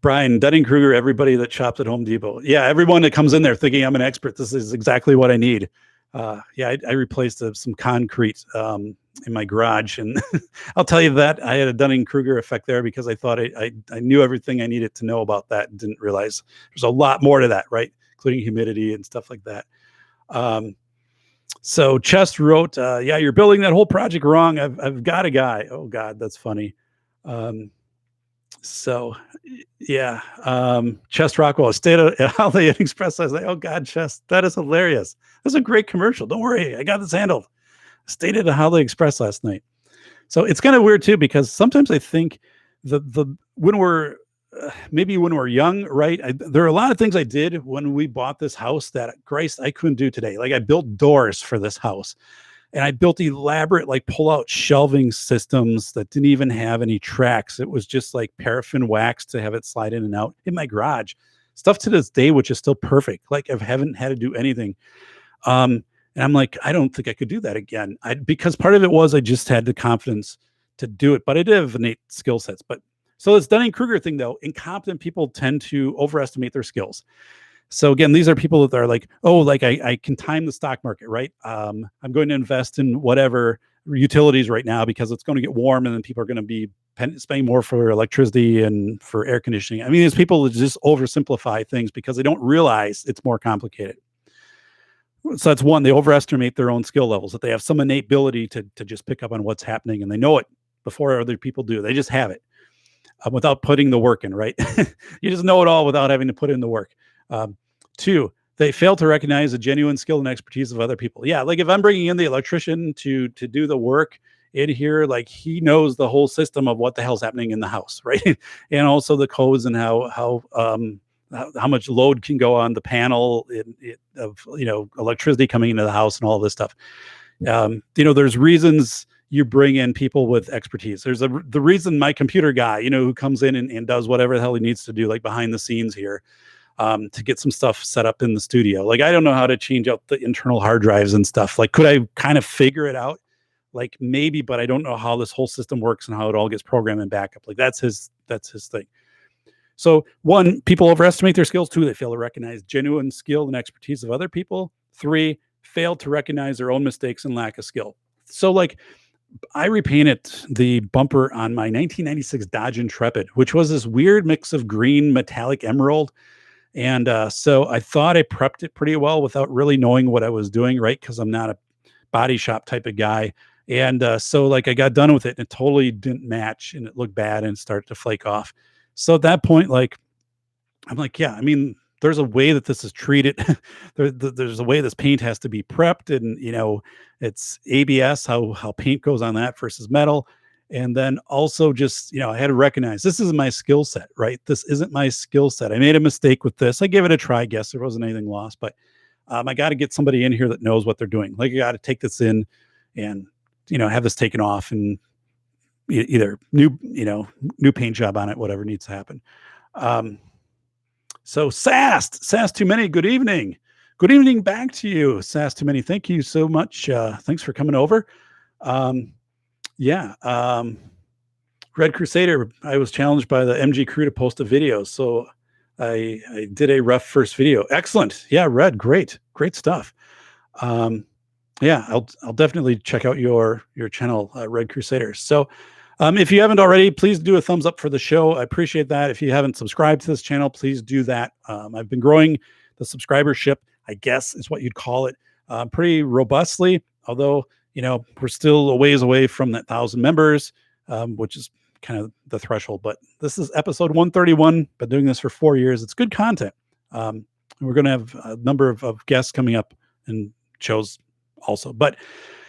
Brian, Dunning-Kruger, everybody that shops at Home Depot. Yeah, everyone that comes in there thinking I'm an expert, this is exactly what I need. I replaced some concrete in my garage, and I'll tell you that I had a Dunning-Kruger effect there because I thought I knew everything I needed to know about that and didn't realize there's a lot more to that, right? Including humidity and stuff like that. So Chest wrote, yeah, you're building that whole project wrong. I've got a guy. Oh God, that's funny. So yeah, Chest Rockwell stayed at Holiday Inn Express. I was like, oh God, Chest, that is hilarious. That's a great commercial. Don't worry, I got this handled. Stayed at a Holiday Express last night. So it's kind of weird too, because sometimes I think when we're maybe when we're young, right? There are a lot of things I did when we bought this house that, Christ, I couldn't do today. Like, I built doors for this house, and I built elaborate, like, pull-out shelving systems that didn't even have any tracks. It was just like paraffin wax to have it slide in and out in my garage. Stuff to this day, which is still perfect. Like, I haven't had to do anything. And I'm like, I don't think I could do that again. Because part of it was I just had the confidence to do it, but I did have innate skill sets. But so this Dunning-Kruger thing, though, incompetent people tend to overestimate their skills. So again, these are people that are like, oh, like I can time the stock market, right? I'm going to invest in whatever utilities right now because it's going to get warm, and then people are going to be spending more for electricity and for air conditioning. I mean, there's people that just oversimplify things because they don't realize it's more complicated. So that's one, they overestimate their own skill levels, that they have some innate ability to just pick up on what's happening, and they know it before other people do. They just have it without putting the work in, right? You just know it all without having to put in the work. Two, they fail to recognize the genuine skill and expertise of other people. Yeah, like if I'm bringing in the electrician to do the work in here, like he knows the whole system of what the hell's happening in the house, right? And also the codes and how much load can go on the panel of electricity coming into the house and all this stuff. There's reasons you bring in people with expertise. There's the reason my computer guy, who comes in and does whatever the hell he needs to do, like behind the scenes here, to get some stuff set up in the studio. Like, I don't know how to change out the internal hard drives and stuff. Like, could I kind of figure it out? Like, maybe, but I don't know how this whole system works and how it all gets programmed and backup. Like, that's his thing. So one, people overestimate their skills. Two, they fail to recognize genuine skill and expertise of other people. Three, fail to recognize their own mistakes and lack of skill. So like, I repainted the bumper on my 1996 Dodge Intrepid, which was this weird mix of green metallic emerald. And so I thought I prepped it pretty well without really knowing what I was doing, right? Because I'm not a body shop type of guy. And so like I got done with it and it totally didn't match and it looked bad and started to flake off. So at that point, like, I'm like, yeah, I mean, there's a way that this is treated. There's a way this paint has to be prepped, and it's ABS, how paint goes on that versus metal. And then also just, I had to recognize this isn't my skill set, right? This isn't my skill set. I made a mistake with this. I gave it a try. I guess there wasn't anything lost, but I got to get somebody in here that knows what they're doing. Like, I got to take this in and, have this taken off and either new paint job on it, whatever needs to happen. So Sass Too Many, good evening. Good evening back to you, Sass Too Many. Thank you so much. Thanks for coming over. Red Crusader, I was challenged by the MG crew to post a video. So I did a rough first video. Excellent. Yeah, Red, great stuff. And Yeah, I'll definitely check out your channel, Red Crusaders. So, if you haven't already, please do a thumbs up for the show. I appreciate that. If you haven't subscribed to this channel, please do that. I've been growing the subscribership, I guess is what you'd call it, pretty robustly. Although we're still a ways away from that 1,000 members, which is kind of the threshold. But this is episode 131. Been doing this for 4 years. It's good content. We're going to have a number of guests coming up and shows also. But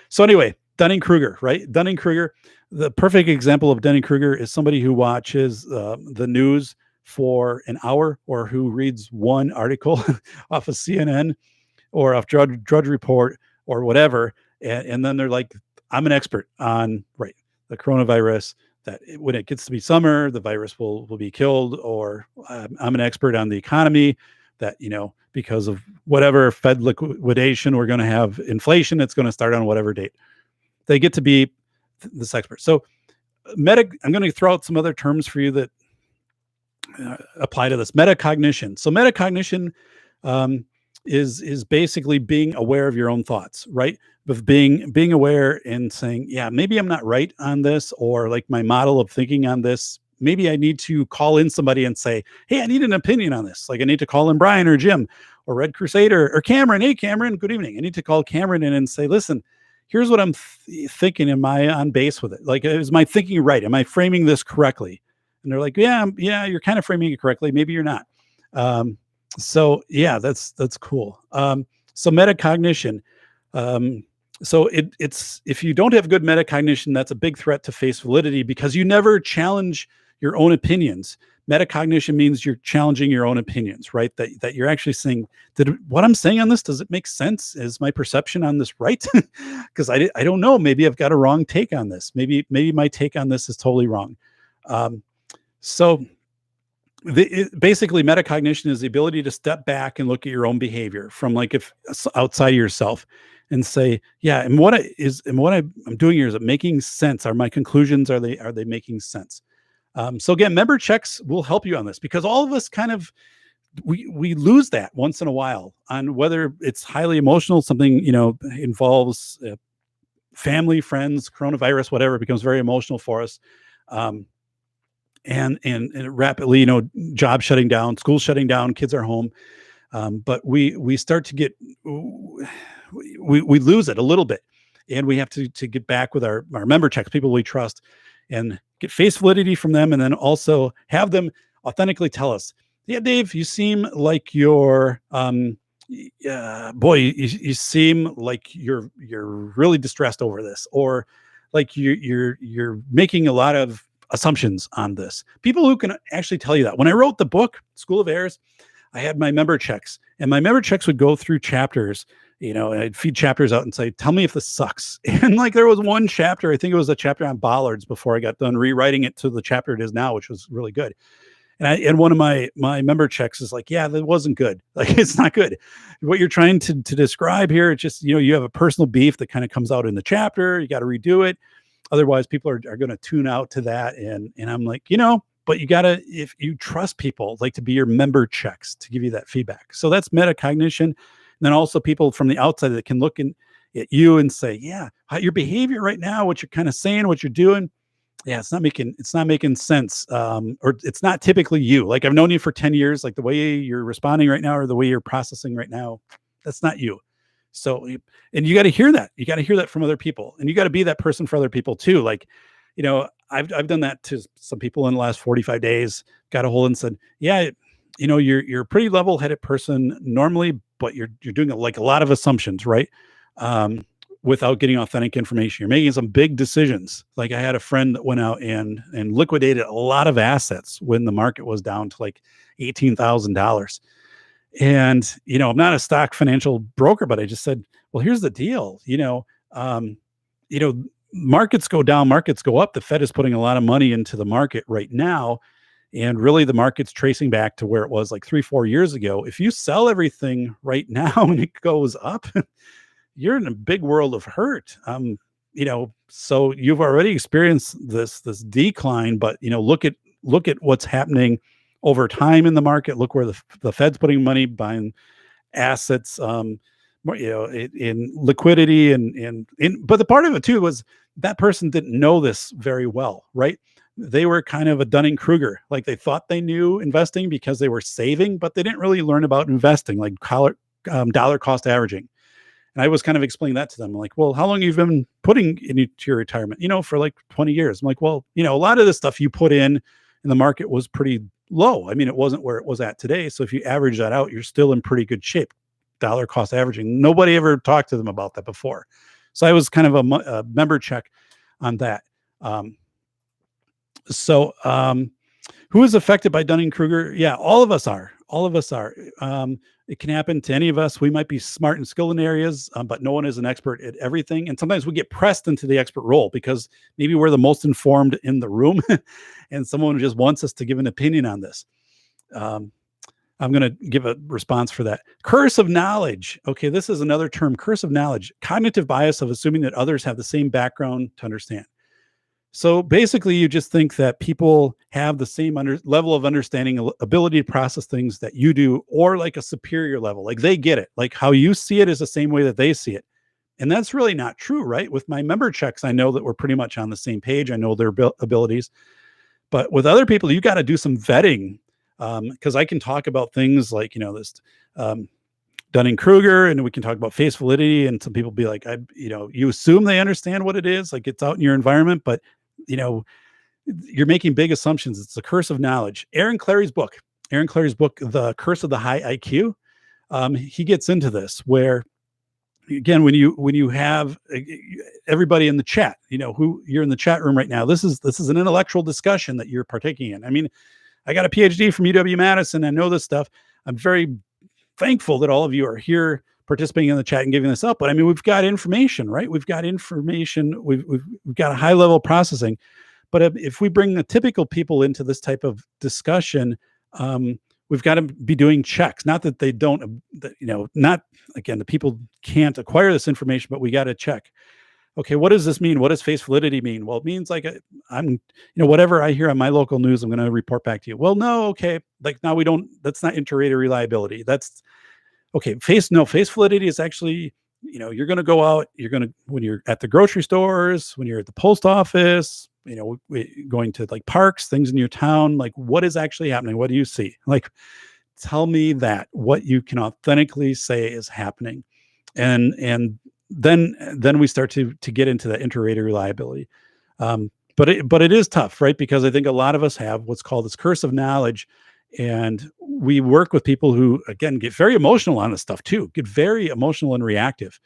so anyway, Dunning-Kruger, right? Dunning-Kruger, the perfect example of Dunning-Kruger is somebody who watches the news for an hour, or who reads one article off of CNN or off Drudge Report or whatever. And then they're like, I'm an expert on the coronavirus, that when it gets to be summer, the virus will be killed, or I'm an expert on the economy, that because of whatever Fed liquidation, we're going to have inflation. It's going to start on whatever date. They get to be this expert. So I'm going to throw out some other terms for you that apply to this. Metacognition. So metacognition is basically being aware of your own thoughts, right? Of being aware and saying, yeah, maybe I'm not right on this, or like my model of thinking on this. Maybe I need to call in somebody and say, hey, I need an opinion on this. Like I need to call in Brian or Jim or Red Crusader or Cameron. Hey, Cameron, good evening. I need to call Cameron in and say, listen, here's what I'm thinking. Am I on base with it? Like, is my thinking right? Am I framing this correctly? And they're like, yeah, you're kind of framing it correctly. Maybe you're not. So yeah, that's cool. So metacognition. So it's if you don't have good metacognition, that's a big threat to face validity, because you never challenge your own opinions. Metacognition means you're challenging your own opinions, right? That you're actually saying, what I'm saying on this, does it make sense? Is my perception on this right? Because I don't know. Maybe I've got a wrong take on this. Maybe my take on this is totally wrong. So basically metacognition is the ability to step back and look at your own behavior from if outside of yourself, and say, yeah, and what I'm doing here, is it making sense? Are my conclusions, are they making sense? So again, member checks will help you on this, because all of us kind of, we lose that once in a while on whether it's highly emotional, something, involves family, friends, coronavirus, whatever. It becomes very emotional for us. And rapidly, job shutting down, school shutting down, kids are home. But we start to get, we lose it a little bit, and we have to get back with our member checks, people we trust, and get face validity from them. And then also have them authentically tell us, yeah, Dave, you seem like you're, boy, you seem like you're really distressed over this, or like you're making a lot of assumptions on this. People who can actually tell you that. When I wrote the book, School of Errors, I had my member checks, and my member checks would go through chapters, and I'd feed chapters out and say, tell me if this sucks. And there was one chapter, I think it was a chapter on bollards, before I got done rewriting it to the chapter it is now, which was really good. And one of my member checks is like, yeah, that wasn't good. It's not good. What you're trying to describe here, it's just, you have a personal beef that kind of comes out in the chapter. You got to redo it. Otherwise, people are going to tune out to that. And I'm like, but you got to, if you trust people, to be your member checks to give you that feedback. So that's metacognition. And then also people from the outside that can look at you and say, yeah, your behavior right now, what you're kind of saying, what you're doing, yeah, it's not making sense. Or it's not typically you. I've known you for 10 years, the way you're responding right now, or the way you're processing right now, that's not you. So, and you got to hear that. You got to hear that from other people, and you got to be that person for other people too. I've done that to some people in the last 45 days, got a hold and said, yeah, you're a pretty level-headed person normally, but you're doing a lot of assumptions, right? Without getting authentic information. You're making some big decisions. I had a friend that went out and liquidated a lot of assets when the market was down to $18,000. And, I'm not a stock financial broker, but I just said, well, here's the deal. Markets go down, markets go up. The Fed is putting a lot of money into the market right now. And really the market's tracing back to where it was 3-4 years ago. If you sell everything right now and it goes up, you're in a big world of hurt. So you've already experienced this decline, but look at what's happening over time in the market. Look where the Fed's putting money, buying assets, in liquidity but the part of it too was that person didn't know this very well, right? They were kind of a Dunning-Kruger, like they thought they knew investing because they were saving, but they didn't really learn about investing, like dollar cost averaging. And I was kind of explaining that to them. I'm like, well, how long have you been putting into your retirement? For like 20 years. I'm like, well, a lot of the stuff you put in the market was pretty low. I mean, it wasn't where it was at today. So if you average that out, you're still in pretty good shape. Dollar cost averaging. Nobody ever talked to them about that before. So I was kind of a member check on that. Who is affected by Dunning-Kruger? Yeah, all of us are. All of us are. It can happen to any of us. We might be smart and skilled in areas, but no one is an expert at everything. And sometimes we get pressed into the expert role because maybe we're the most informed in the room and someone just wants us to give an opinion on this. I'm going to give a response for that. Curse of knowledge. Okay, this is another term, curse of knowledge. Cognitive bias of assuming that others have the same background to understand. So basically, you just think that people have the same level of understanding, ability to process things that you do, or like a superior level. Like they get it. Like how you see it is the same way that they see it. And that's really not true, right? With my member checks, I know that we're pretty much on the same page. I know their abilities. But with other people, you got to do some vetting. Because I can talk about things like, this Dunning-Kruger, and we can talk about face validity, and some people be like, you assume they understand what it is, like it's out in your environment, but you're making big assumptions. It's the curse of knowledge. Aaron Clary's book, The Curse of the High IQ. He gets into this where, again, when you have everybody in the chat, who you're in the chat room right now, this is an intellectual discussion that you're partaking in. I mean, I got a PhD from UW-Madison. I know this stuff. I'm very thankful that all of you are here participating in the chat and giving this up. But I mean, we've got information, right? We've got information. We've got a high level of processing. But if we bring the typical people into this type of discussion, we've got to be doing checks. Not that they don't, not, again, the people can't acquire this information, but we got to check. Okay, what does this mean? What does face validity mean? Well, it means like I'm, whatever I hear on my local news, I'm going to report back to you. Well, no, okay, like now that's not inter-rater reliability. That's okay. Face validity is actually, you're going to go out, when you're at the grocery stores, when you're at the post office, going to like parks, things in your town, like what is actually happening? What do you see? Like, tell me that what you can authentically say is happening. And then we start to get into that inter-rater reliability. But it is tough, right? Because I think a lot of us have what's called this curse of knowledge, and we work with people who, again, get very emotional on this stuff too, get very emotional and reactive,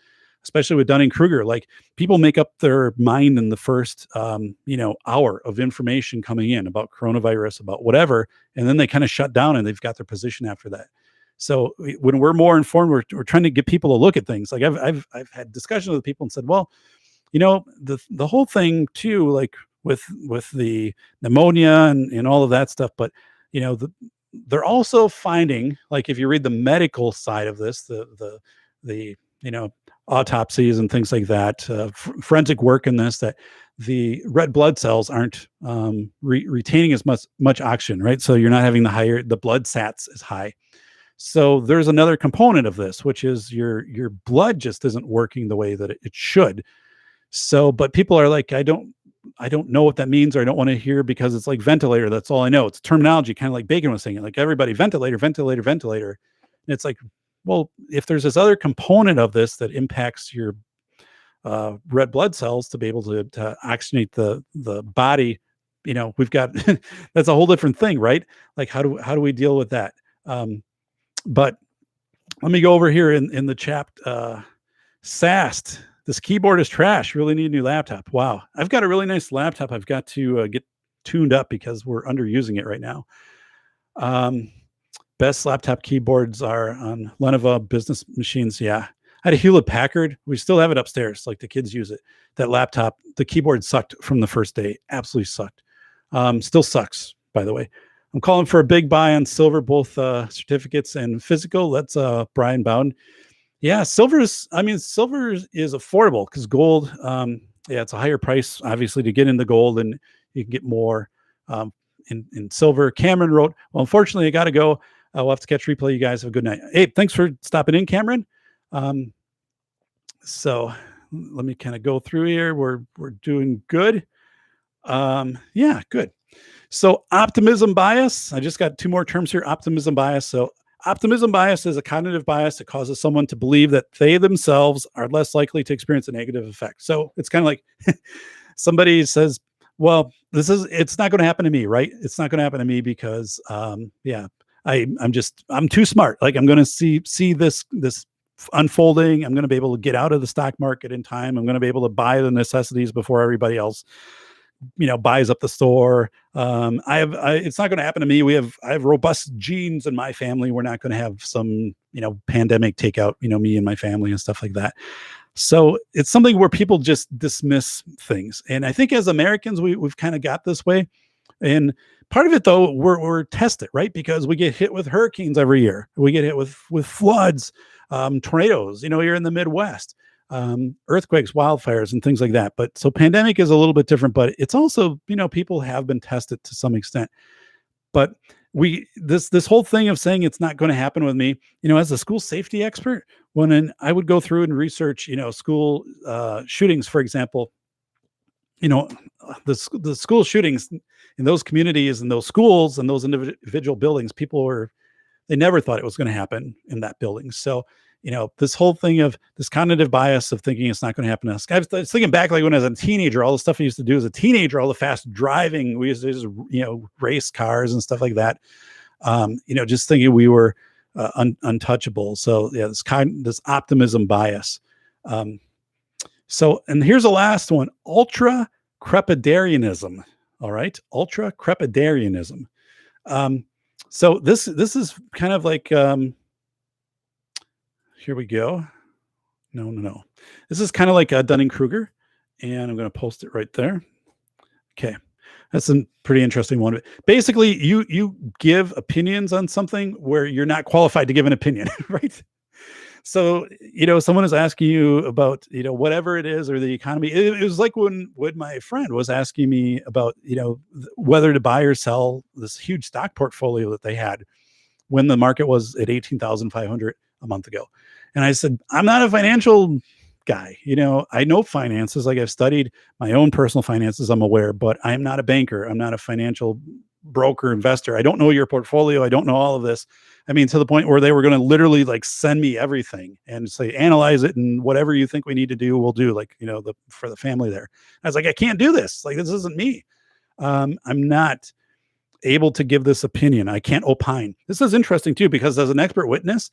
especially with Dunning-Kruger. Like people make up their mind in the first, hour of information coming in about coronavirus, about whatever, and then they kind of shut down and they've got their position after that. So when we're more informed, we're trying to get people to look at things. Like I've had discussions with people and said, well, the whole thing too, like with the pneumonia and all of that stuff. But they're also finding, like if you read the medical side of this, the autopsies and things like that, forensic work in this, that the red blood cells aren't retaining as much oxygen, right? So you're not having the blood sats is high. So there's another component of this, which is your blood just isn't working the way that it should. So, but people are like, I don't know what that means, or I don't want to hear, because it's like ventilator. That's all I know. It's terminology, kind of like Bacon was saying, like everybody ventilator. And it's like, well, if there's this other component of this that impacts your red blood cells to be able to oxygenate the body, we've got, that's a whole different thing, right? Like how do we deal with that? But let me go over here in the chat. SAST, this keyboard is trash. Really need a new laptop. Wow. I've got a really nice laptop. I've got to get tuned up because we're underusing it right now. Best laptop keyboards are on Lenovo business machines. Yeah. I had a Hewlett Packard. We still have it upstairs. Like the kids use it. That laptop, the keyboard sucked from the first day. Absolutely sucked. Still sucks, by the way. I'm calling for a big buy on silver, both certificates and physical. That's Brian Bowden. Yeah, silver is affordable because gold, it's a higher price, obviously, to get into gold, and you can get more in silver. Cameron wrote, well, unfortunately, I got to go. We'll have to catch replay. You guys have a good night. Hey, thanks for stopping in, Cameron. So let me kind of go through here. We're doing good. Yeah, good. So optimism bias, I just got two more terms here. Optimism bias. So optimism bias is a cognitive bias that causes someone to believe that they themselves are less likely to experience a negative effect. So it's kind of like somebody says, well, it's not going to happen to me, right? It's not going to happen to me because, yeah, I'm too smart. Like I'm going to see this unfolding. I'm going to be able to get out of the stock market in time. I'm going to be able to buy the necessities before everybody else, buys up the store. It's not going to happen to me. I have robust genes in my family. We're not going to have some, pandemic take out, me and my family and stuff like that. So it's something where people just dismiss things. And I think as Americans, we've kind of got this way. And part of it though, we're tested, right? Because we get hit with hurricanes every year. We get hit with floods, tornadoes, here in the Midwest, earthquakes, wildfires, and things like that. But so pandemic is a little bit different, but it's also, people have been tested to some extent. But this whole thing of saying it's not going to happen with me, as a school safety expert, when I would go through and research, school shootings, for example, the school shootings in those communities and those schools and those individual buildings, they never thought it was going to happen in that building. So, this whole thing of this cognitive bias of thinking it's not going to happen to us. I was thinking back, like when I was a teenager, all the stuff I used to do as a teenager, all the fast driving, we used to just, race cars and stuff like that. Just thinking we were untouchable. So yeah, this optimism bias. And here's the last one: ultra crepidarianism. All right, ultra crepidarianism. So this is kind of like, here we go. No. This is kind of like a Dunning-Kruger, and I'm going to post it right there. Okay. That's a pretty interesting one. Basically, you give opinions on something where you're not qualified to give an opinion, right? So, someone is asking you about, whatever it is, or the economy. It was like when my friend was asking me about, whether to buy or sell this huge stock portfolio that they had when the market was at 18,500 a month ago. And I said, I'm not a financial guy. I know finances, like I've studied my own personal finances, I'm aware, but I'm not a banker. I'm not a financial broker, investor. I don't know your portfolio. I don't know all of this. I mean, to the point where they were going to literally like send me everything and say, analyze it, and whatever you think we need to do, we'll do, like, for the family there. I was like, I can't do this. Like, this isn't me. I'm not able to give this opinion. I can't opine. This is interesting too, because as an expert witness,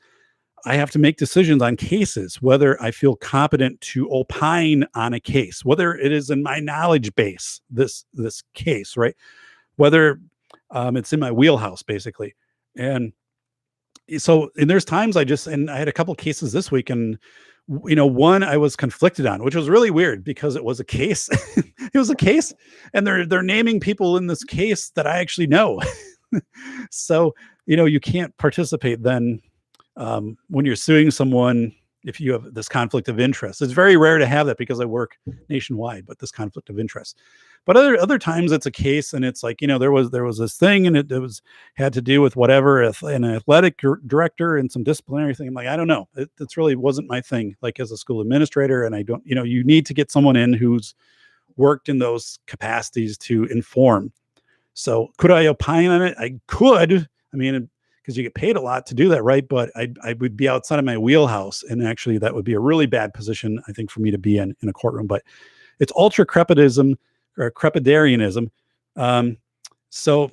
I have to make decisions on cases, whether I feel competent to opine on a case, whether it is in my knowledge base, this case, right? Whether it's in my wheelhouse, basically. And so, and there's times I had a couple of cases this week, and one I was conflicted on, which was really weird because it was a case. It was a case, and they're naming people in this case that I actually know. So, you can't participate then when you're suing someone if you have this conflict of interest. It's very rare to have that because I work nationwide, but this conflict of interest. But other times it's a case, and it's like, there was this thing, and it had to do with whatever, an athletic director and some disciplinary thing. I'm like, I don't know. It's really wasn't my thing, like as a school administrator. And I don't, you need to get someone in who's worked in those capacities to inform. So could I opine on it? I could. I mean, because you get paid a lot to do that, right? But I would be outside of my wheelhouse, and actually that would be a really bad position, I think, for me to be in a courtroom. But it's ultra crepidism or crepidarianism. So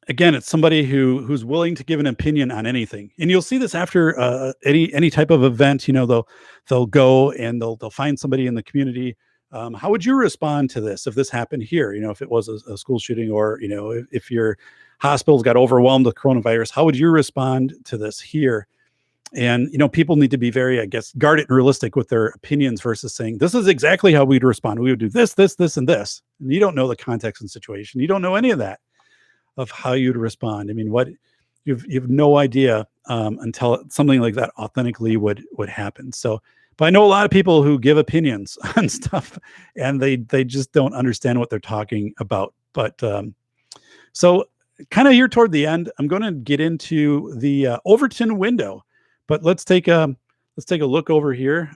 again, it's somebody who's willing to give an opinion on anything, and you'll see this after any type of event. They'll go and they'll find somebody in the community. How would you respond to this if this happened here? If it was a school shooting, or if your hospitals got overwhelmed with coronavirus, how would you respond to this here? And people need to be very, I guess, guarded and realistic with their opinions versus saying this is exactly how we'd respond. We would do this, this, this, and this. And you don't know the context and situation. You don't know any of that of how you'd respond. I mean, you've no idea until something like that authentically would happen. So. But I know a lot of people who give opinions on stuff, and they just don't understand what they're talking about. But so kind of here toward the end, I'm going to get into the Overton window. But let's take a let's take a look over here.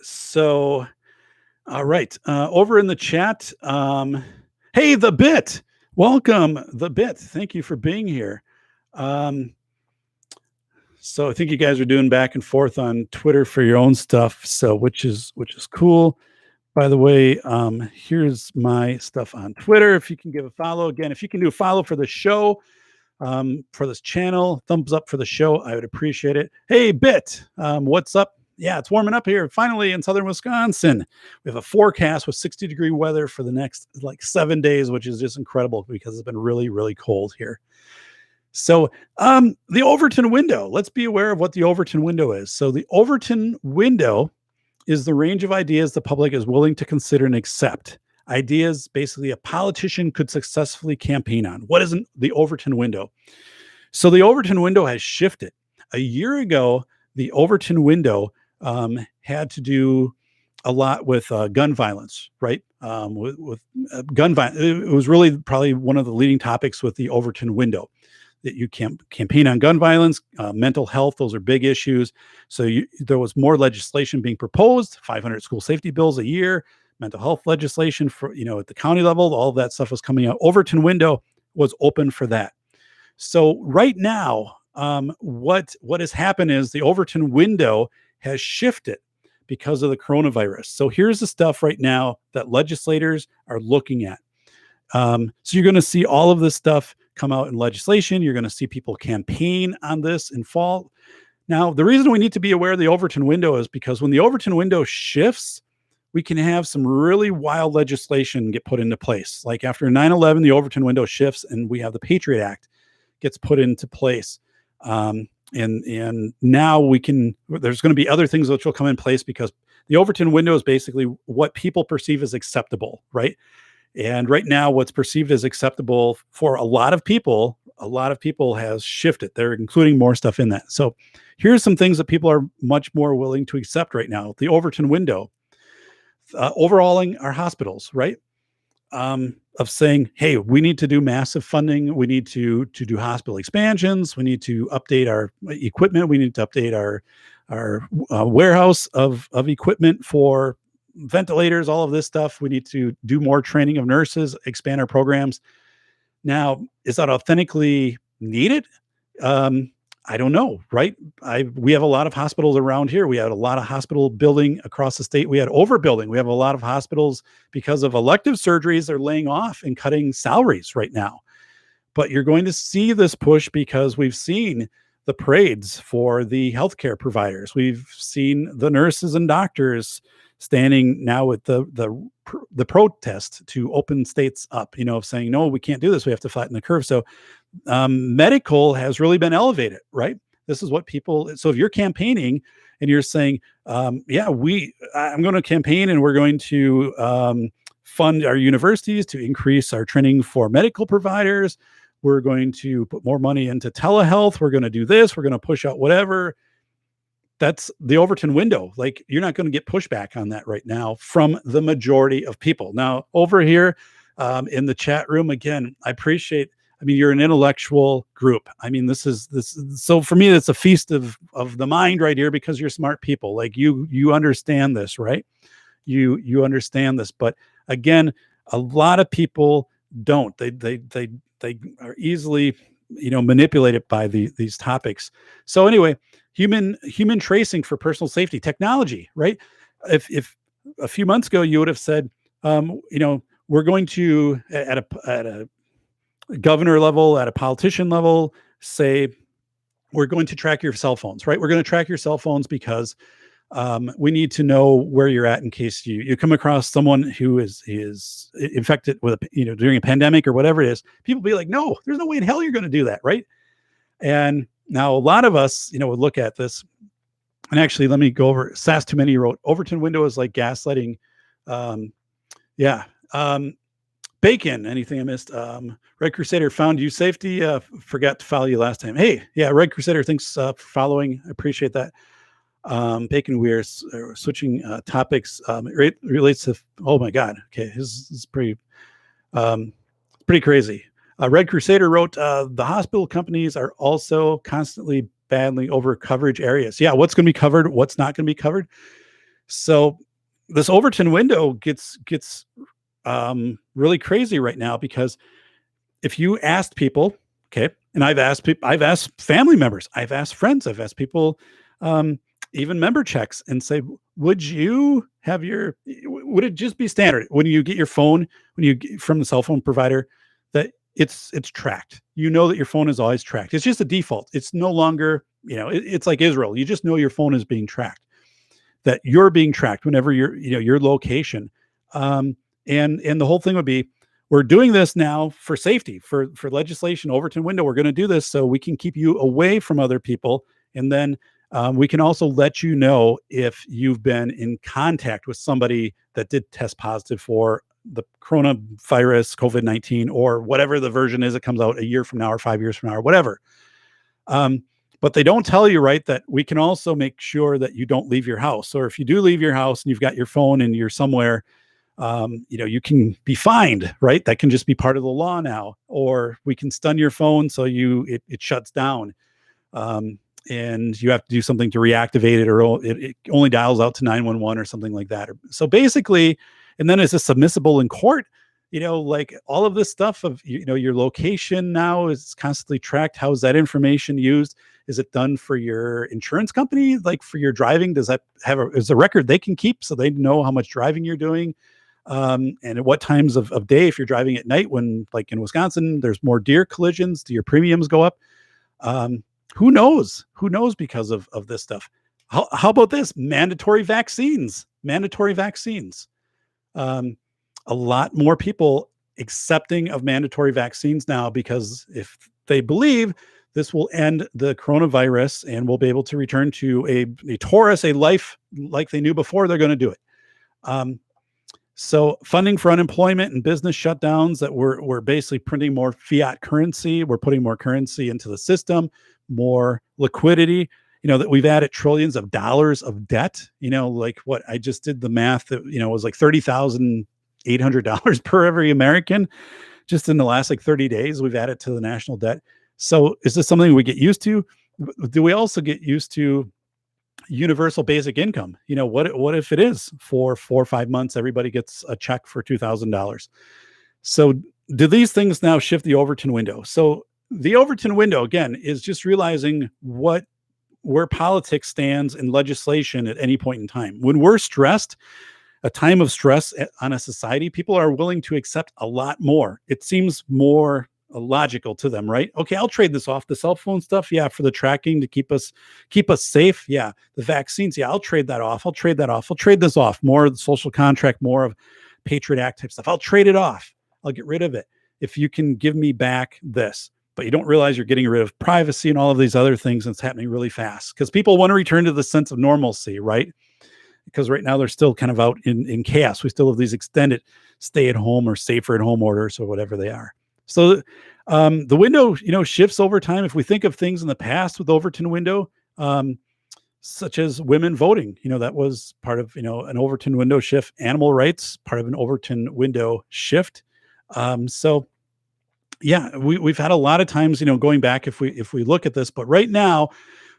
So, all right, over in the chat, hey, the bit, welcome, the bit. Thank you for being here. So I think you guys are doing back and forth on Twitter for your own stuff, so which is cool. By the way, here's my stuff on Twitter. If you can give a follow, again, if you can do a follow for the show, for this channel, thumbs up for the show, I would appreciate it. Hey, Bit, what's up? Yeah, it's warming up here finally in southern Wisconsin. We have a forecast with 60-degree weather for the next like 7 days, which is just incredible because it's been really, really cold here. So the Overton window, let's be aware of what the Overton window is. So the Overton window is the range of ideas the public is willing to consider and accept. Ideas basically a politician could successfully campaign on. What is the Overton window? So the Overton window has shifted. A year ago, the Overton window had to do a lot with gun violence, right? With gun violence. It was really probably one of the leading topics with the Overton window. That you campaign on gun violence, mental health, those are big issues. So there was more legislation being proposed, 500 school safety bills a year, mental health legislation for, at the county level, all of that stuff was coming out. Overton window was open for that. So right now, what has happened is the Overton window has shifted because of the coronavirus. So here's the stuff right now that legislators are looking at. So you're going to see all of this stuff come out in legislation. You're going to see people campaign on this in fall. Now, the reason we need to be aware of the Overton window is because when the Overton window shifts, we can have some really wild legislation get put into place. Like after 9/11, the Overton window shifts and we have the Patriot Act gets put into place. And now there's going to be other things which will come in place because the Overton window is basically what people perceive as acceptable, right? And right now, what's perceived as acceptable for a lot of people has shifted. They're including more stuff in that. So here's some things that people are much more willing to accept right now. The Overton window, overhauling our hospitals, right? Of saying, hey, we need to do massive funding. We need to do hospital expansions. We need to update our equipment. We need to update our warehouse of equipment for ventilators, all of this stuff. We need to do more training of nurses, expand our programs. Now, is that authentically needed? I don't know, right? We have a lot of hospitals around here. We had a lot of hospital building across the state. We had overbuilding. We have a lot of hospitals because of elective surgeries. They're laying off and cutting salaries right now. But you're going to see this push because we've seen the parades for the healthcare providers. We've seen the nurses and doctors standing now with the protest to open states up, saying, no, we can't do this. We have to flatten the curve. So medical has really been elevated, right? This is what so if you're campaigning and you're saying, I'm going to campaign and we're going to fund our universities to increase our training for medical providers. We're going to put more money into telehealth. We're going to do this. We're going to push out whatever. That's the Overton window. Like, you're not going to get pushback on that right now from the majority of people. Now, over here in the chat room, again, you're an intellectual group. This is so for me, it's a feast of the mind right here because you're smart people. Like you understand this, right? You understand this. But again, a lot of people don't. They are easily, manipulated by these topics. So anyway, human tracing for personal safety technology, right? If a few months ago you would have said, we're going to at a governor level, at a politician level, say we're going to track your cell phones, right? We're going to track your cell phones because we need to know where you're at in case you come across someone who is infected with during a pandemic or whatever it is. People be like, no, there's no way in hell you're going to do that, right? And now a lot of us, would look at this. And actually, let me go over. Sass Too Many wrote, Overton window is like gaslighting. Bacon, anything I missed? Red Crusader found you safety. Forgot to follow you last time. Hey, yeah, Red Crusader, thanks for following. I appreciate that. Bacon, we are switching topics. It relates to, oh my God. Okay, this is pretty crazy. Red Crusader wrote, the hospital companies are also constantly badly over coverage areas. Yeah, what's going to be covered, what's not going to be covered. So this Overton window gets really crazy right now, because if you asked people, okay, and I've asked people, I've asked family members, I've asked friends, I've asked people, um, even member checks, and say, would you have would it just be standard when you get your phone, when you get from the cell phone provider, that it's tracked? You know that your phone is always tracked. It's just a default. It's no longer, it's like Israel. You just know your phone is being tracked, that you're being tracked whenever your location. And the whole thing would be, we're doing this now for safety, for legislation. Overton window, we're going to do this so we can keep you away from other people, and then we can also let you know if you've been in contact with somebody that did test positive for the coronavirus, COVID-19, or whatever the version is that comes out a year from now or 5 years from now or whatever. But they don't tell you, right, that we can also make sure that you don't leave your house. Or if you do leave your house and you've got your phone and you're somewhere, you can be fined, right? That can just be part of the law now. Or we can stun your phone so it shuts down. And you have to do something to reactivate it, or it only dials out to 911 or something like that. So basically, and then is this submissible in court? Like all of this stuff of, your location now is constantly tracked. How is that information used? Is it done for your insurance company? Like for your driving, does that is a record they can keep so they know how much driving you're doing? And at what times of day, if you're driving at night, when like in Wisconsin, there's more deer collisions, do your premiums go up? Who knows because of this stuff? How about this? Mandatory vaccines. A lot more people accepting of mandatory vaccines now, because if they believe this will end the coronavirus and we'll be able to return to a life like they knew before, they're going to do it. So funding for unemployment and business shutdowns, that we're basically printing more fiat currency. We're putting more currency into the system, more liquidity, that we've added trillions of dollars of debt, like what I just did the math that, was like $30,800 per every American just in the last like 30 days. We've added to the national debt. So is this something we get used to? Do we also get used to universal basic income? What if it is for 4 or 5 months, everybody gets a check for $2,000? So do these things now shift the Overton window? So the Overton window, again, is just realizing where politics stands in legislation at any point in time. When we're stressed, a time of stress on a society, people are willing to accept a lot more. It seems more logical to them, right? Okay, I'll trade this off. The cell phone stuff, yeah, for the tracking to keep us safe. Yeah, the vaccines, yeah, I'll trade that off. I'll trade this off. More of the social contract, more of Patriot Act type stuff. I'll trade it off. I'll get rid of it if you can give me back this. But you don't realize you're getting rid of privacy and all of these other things. And it's happening really fast because people want to return to the sense of normalcy, right? Because right now they're still kind of out in chaos. We still have these extended stay at home or safer at home orders or whatever they are. So the window, shifts over time. If we think of things in the past with Overton window, such as women voting, that was part of, an Overton window shift. Animal rights, part of an Overton window shift. So yeah, we've had a lot of times, going back, if we look at this, but right now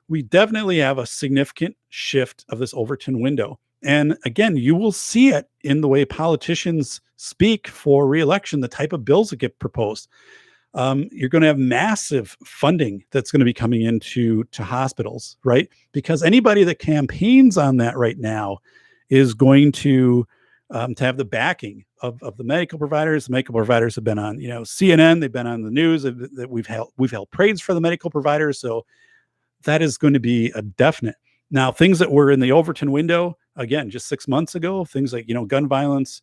we definitely have a significant shift of this Overton window. And again, you will see it in the way politicians speak for re-election, the type of bills that get proposed. You're going to have massive funding that's going to be coming into hospitals, right? Because anybody that campaigns on that right now is going to have the backing of the medical providers. The medical providers have been on, CNN. They've been on the news. That we've held praise for the medical providers. So that is going to be a definite. Now, things that were in the Overton window, again, just 6 months ago, things like, gun violence,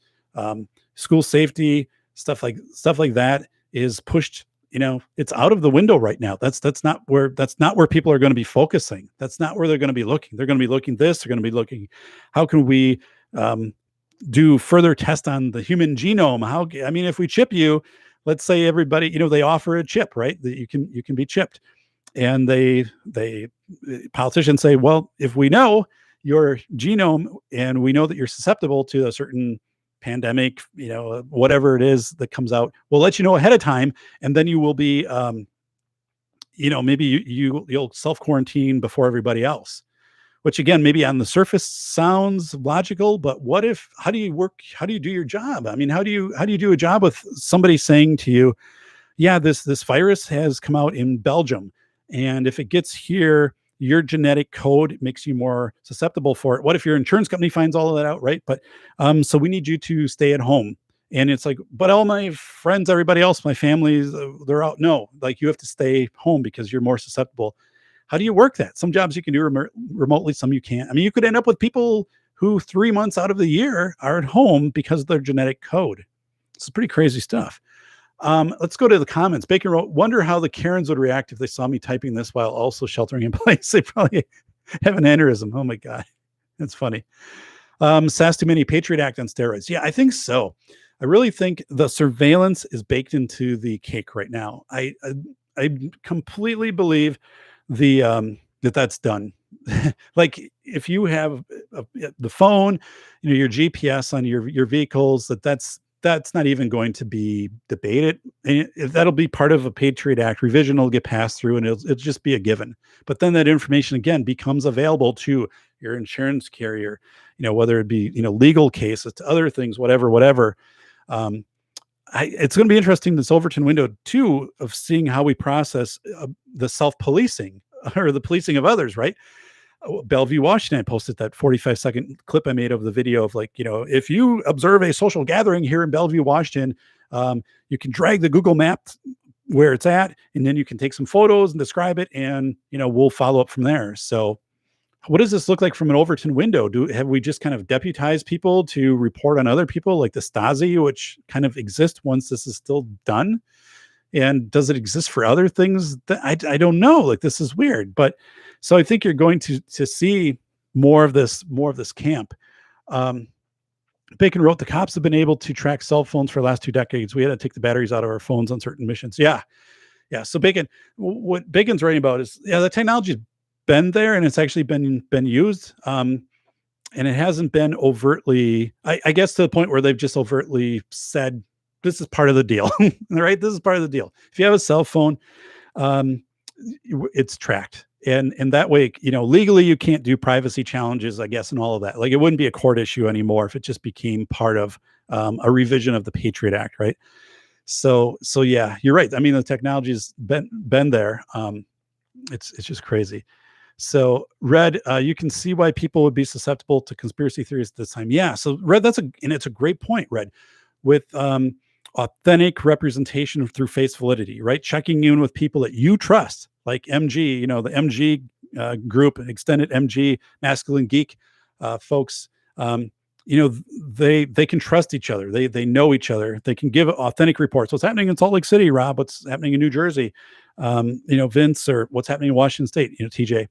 school safety, stuff like that is pushed, it's out of the window right now. That's not where people are going to be focusing. That's not where they're going to be looking. They're going to be looking they're going to be looking, how can we do further tests on the human genome? If we chip you, let's say everybody, they offer a chip, right? That you can be chipped. And politicians say, well, if we know your genome and we know that you're susceptible to a certain pandemic, whatever it is that comes out, we'll let you know ahead of time, and then you will be maybe you'll self-quarantine before everybody else, which again, maybe on the surface sounds logical, but how do you work? How do you do your job? I mean, how do you do a job with somebody saying to you, yeah, this virus has come out in Belgium, and if it gets here, your genetic code makes you more susceptible for it. What if your insurance company finds all of that out, right? But so we need you to stay at home. And it's like, but all my friends, everybody else, my family, they're out. No, like you have to stay home because you're more susceptible. How do you work that? Some jobs you can do remotely, some you can't. I mean, you could end up with people who 3 months out of the year are at home because of their genetic code. It's pretty crazy stuff. Let's go to the comments. Bacon wrote, wonder how the Karens would react if they saw me typing this while also sheltering in place. They probably have an aneurysm. Oh my God. That's funny. Sass too many, Patriot Act on steroids. Yeah, I think so. I really think the surveillance is baked into the cake right now. I completely believe that's done. Like if you have the phone, your GPS on your vehicles, that's not even going to be debated. And that'll be part of a Patriot Act revision. It'll get passed through, and it'll just be a given. But then that information again becomes available to your insurance carrier. Whether it be legal cases to other things, whatever. It's going to be interesting, this Overton window too, of seeing how we process the self-policing or the policing of others, right? Bellevue, Washington, I posted that 45-second clip I made of the video of if you observe a social gathering here in Bellevue, Washington, you can drag the Google map where it's at, and then you can take some photos and describe it, and we'll follow up from there. So what does this look like from an Overton window? Have we just kind of deputized people to report on other people, like the Stasi, which kind of exists once this is still done? And does it exist for other things? I don't know. Like, this is weird. But so I think you're going to see more of this camp. Bacon wrote, the cops have been able to track cell phones for the last 2 decades. We had to take the batteries out of our phones on certain missions. Yeah. So Bacon, what Bacon's writing about is, the technology's been there and it's actually been used. And it hasn't been overtly, I guess, to the point where they've just overtly said, this is part of the deal, right? This is part of the deal. If you have a cell phone, it's tracked. And that way, legally you can't do privacy challenges, I guess, and all of that. Like, it wouldn't be a court issue anymore if it just became part of a revision of the Patriot Act, right? So yeah, you're right. I mean, the technology's been there. It's just crazy. So Red, you can see why people would be susceptible to conspiracy theories at this time. Yeah. So Red, it's a great point, Red, with authentic representation through face validity, right? Checking in with people that you trust, like MG, the MG group, extended MG, masculine geek folks. They can trust each other. They know each other. They can give authentic reports. What's happening in Salt Lake City, Rob? What's happening in New Jersey? Vince, or what's happening in Washington State? TJ.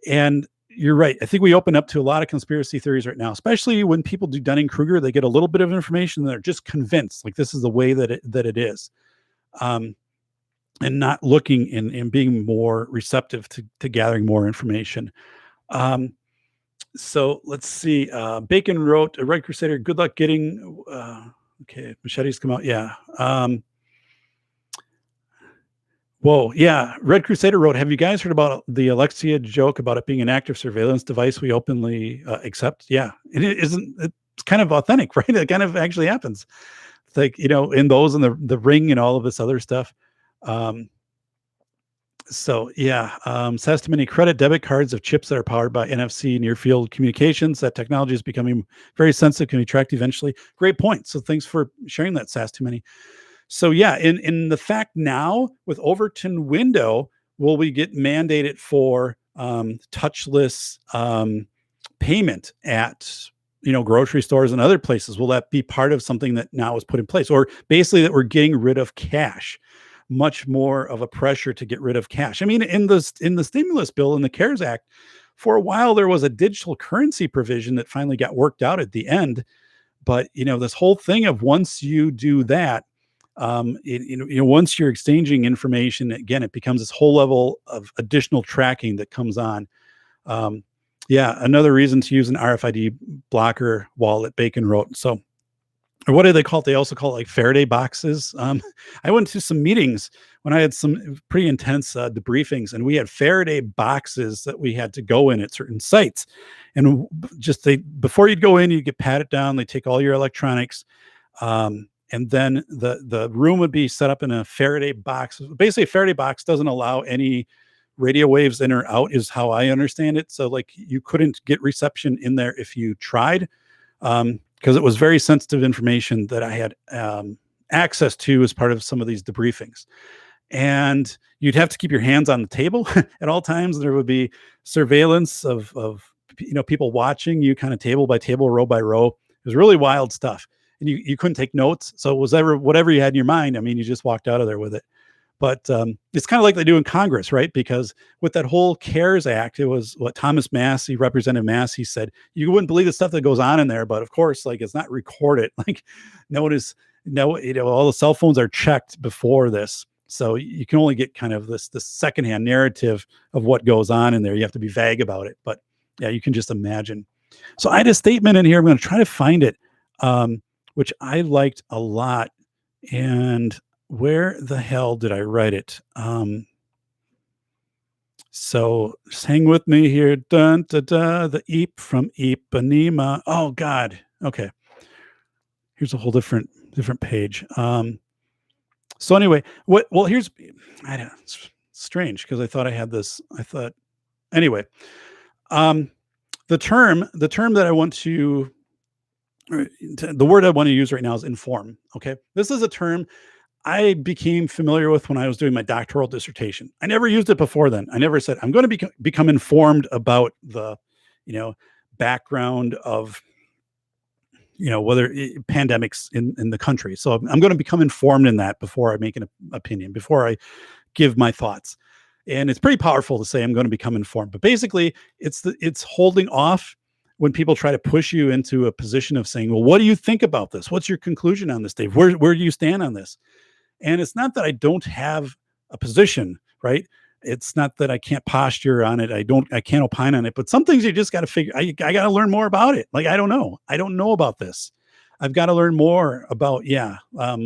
And you're right. I think we open up to a lot of conspiracy theories right now, especially when people do Dunning-Kruger. They get a little bit of information and they're just convinced, like, this is the way that it is, and not looking and being more receptive to gathering more information. So let's see. Bacon wrote, a Red Crusader, good luck getting, okay, machetes come out. Yeah. Whoa. Yeah. Red Crusader wrote, have you guys heard about the Alexia joke about it being an active surveillance device we openly accept? Yeah. And it's kind of authentic, right? It kind of actually happens. It's like, in those and the Ring and all of this other stuff. So yeah, says too many credit debit cards of chips that are powered by NFC near field communications. That technology is becoming very sensitive, can be tracked eventually. Great point. So thanks for sharing that, Sass too many. So yeah, in the fact now with Overton window, will we get mandated for touchless payment at grocery stores and other places? Will that be part of something that now is put in place, or basically that we're getting rid of cash? Much more of a pressure to get rid of cash. I mean, in the stimulus bill, in the CARES Act, for a while there was a digital currency provision that finally got worked out at the end. But this whole thing of, once you do that, once you're exchanging information, again, it becomes this whole level of additional tracking that comes on. Yeah, another reason to use an RFID blocker wallet, Bacon wrote. So, or what do they call it? They also call it like Faraday boxes. I went to some meetings when I had some pretty intense debriefings, and we had Faraday boxes that we had to go in at certain sites. And before you'd go in, you'd get patted down. They take all your electronics. And then the room would be set up in a Faraday box. Basically, a Faraday box doesn't allow any radio waves in or out, is how I understand it. So like you couldn't get reception in there if you tried, because it was very sensitive information that I had access to as part of some of these debriefings. And you'd have to keep your hands on the table at all times. There would be surveillance of people watching you kind of table by table, row by row. It was really wild stuff. And you couldn't take notes. So it was whatever you had in your mind. I mean, you just walked out of there with it. But it's kind of like they do in Congress, right? Because with that whole CARES Act, it was what Thomas Massey, Representative Massey, said, you wouldn't believe the stuff that goes on in there. But of course, like, it's not recorded. Like, all the cell phones are checked before this. So you can only get kind of this secondhand narrative of what goes on in there. You have to be vague about it. But yeah, you can just imagine. So I had a statement in here. I'm going to try to find it, which I liked a lot. And where the hell did I write it? So just hang with me here. Dun, da, da, the Eep from Ipanema. Oh God. Okay. Here's a whole different page. So anyway, it's strange because I thought I had this. Anyway, the term that I want to, the word I want to use right now is inform. Okay. This is a term I became familiar with when I was doing my doctoral dissertation. I never used it before then. I never said, I'm going to become informed about the, background of, whether pandemics in the country. So I'm going to become informed in that before I make an opinion, before I give my thoughts. And it's pretty powerful to say I'm going to become informed. But basically, it's holding off when people try to push you into a position of saying, well, what do you think about this? What's your conclusion on this, Dave? Where do you stand on this? And it's not that I don't have a position, right? It's not that I can't posture on it. I can't opine on it, but some things you just got to figure, I got to learn more about it. Like, I don't know about this. I've got to learn more about,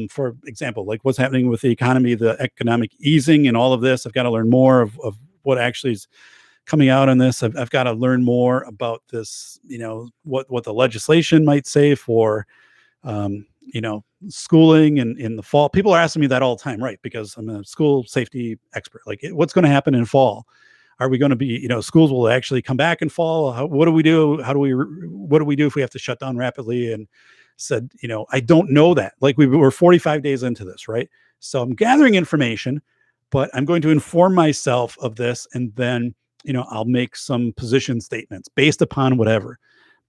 for example, like what's happening with the economy, the economic easing and all of this. I've got to learn more of what actually is coming out on this. I've got to learn more about this, what the legislation might say for, schooling in the fall. People are asking me that all the time, right? Because I'm a school safety expert. Like, what's going to happen in fall? Are we going to be, schools will actually come back in fall? What do we do? What do we do if we have to shut down rapidly? And said, I don't know that. Like, we're 45 days into this, right? So I'm gathering information, but I'm going to inform myself of this. And then, I'll make some position statements based upon whatever.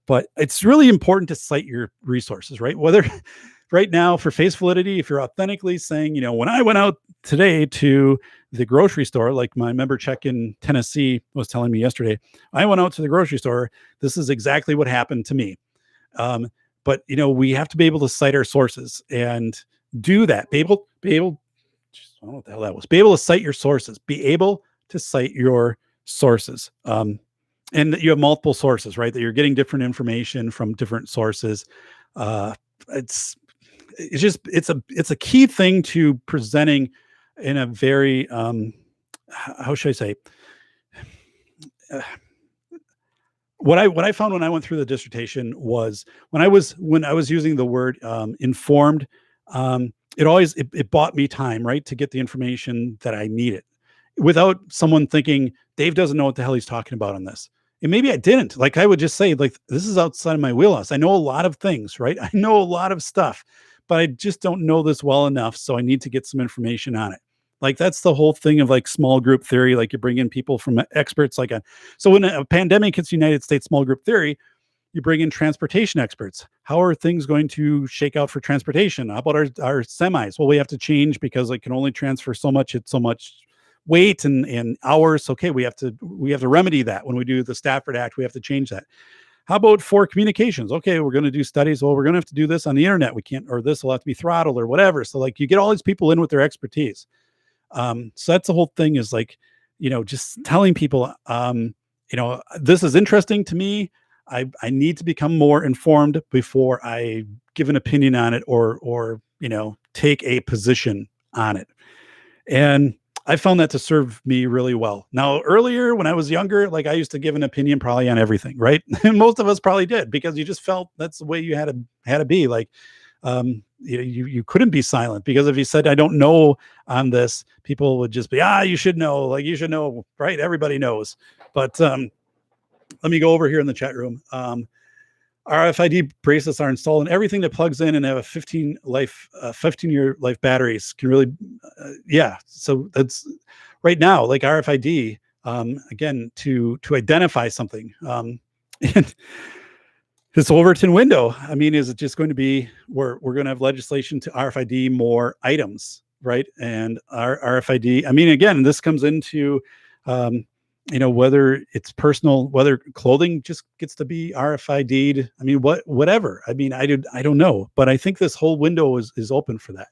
But it's really important to cite your resources, right? Whether right now for face validity, if you're authentically saying, when I went out today to the grocery store, like my member check in Tennessee was telling me yesterday, I went out to the grocery store. This is exactly what happened to me. But we have to be able to cite our sources and do that. Be able, I don't know what the hell that was. Be able to cite your sources. Be able to cite your sources. And that you have multiple sources, right? That you're getting different information from different sources. It's a key thing to presenting in a very how should I say? What I found when I went through the dissertation was when I was using the word informed, it bought me time, right, to get the information that I needed without someone thinking Dave doesn't know what the hell he's talking about on this. And maybe I didn't. Like, I would just say, like, this is outside of my wheelhouse. I know a lot of things, right? I know a lot of stuff, but I just don't know this well enough. So I need to get some information on it. Like, that's the whole thing of like small group theory. Like, you bring in people from experts. So when a pandemic hits United States, small group theory, you bring in transportation experts. How are things going to shake out for transportation? How about our semis? Well, we have to change because it can only transfer so much at so much weight and hours. Okay, we have to remedy that. When we do the Stafford Act, we have to change that. How about for communications? Okay, we're going to do studies. Well, we're going to have to do this on the internet. We can't, or this will have to be throttled or whatever. So like, you get all these people in with their expertise. So that's the whole thing, is like, just telling people, this is interesting to me. I need to become more informed before I give an opinion on it or take a position on it. And I found that to serve me really well. Now, earlier when I was younger, like I used to give an opinion probably on everything, right? And most of us probably did because you just felt that's the way you had to be. Like you couldn't be silent because if you said I don't know on this, people would just be you should know, like you should know, right? Everybody knows. But let me go over here in the chat room. RFID bracelets are installed in everything that plugs in and have a 15-year life batteries can really, yeah. So that's right now, like RFID, again, to identify something. And this Overton window, I mean, is it just going to be, we're going to have legislation to RFID more items, right? And our RFID, I mean, again, this comes into, whether it's personal, whether clothing just gets to be RFID'd. I mean, whatever. I mean, I don't know, but I think this whole window is open for that.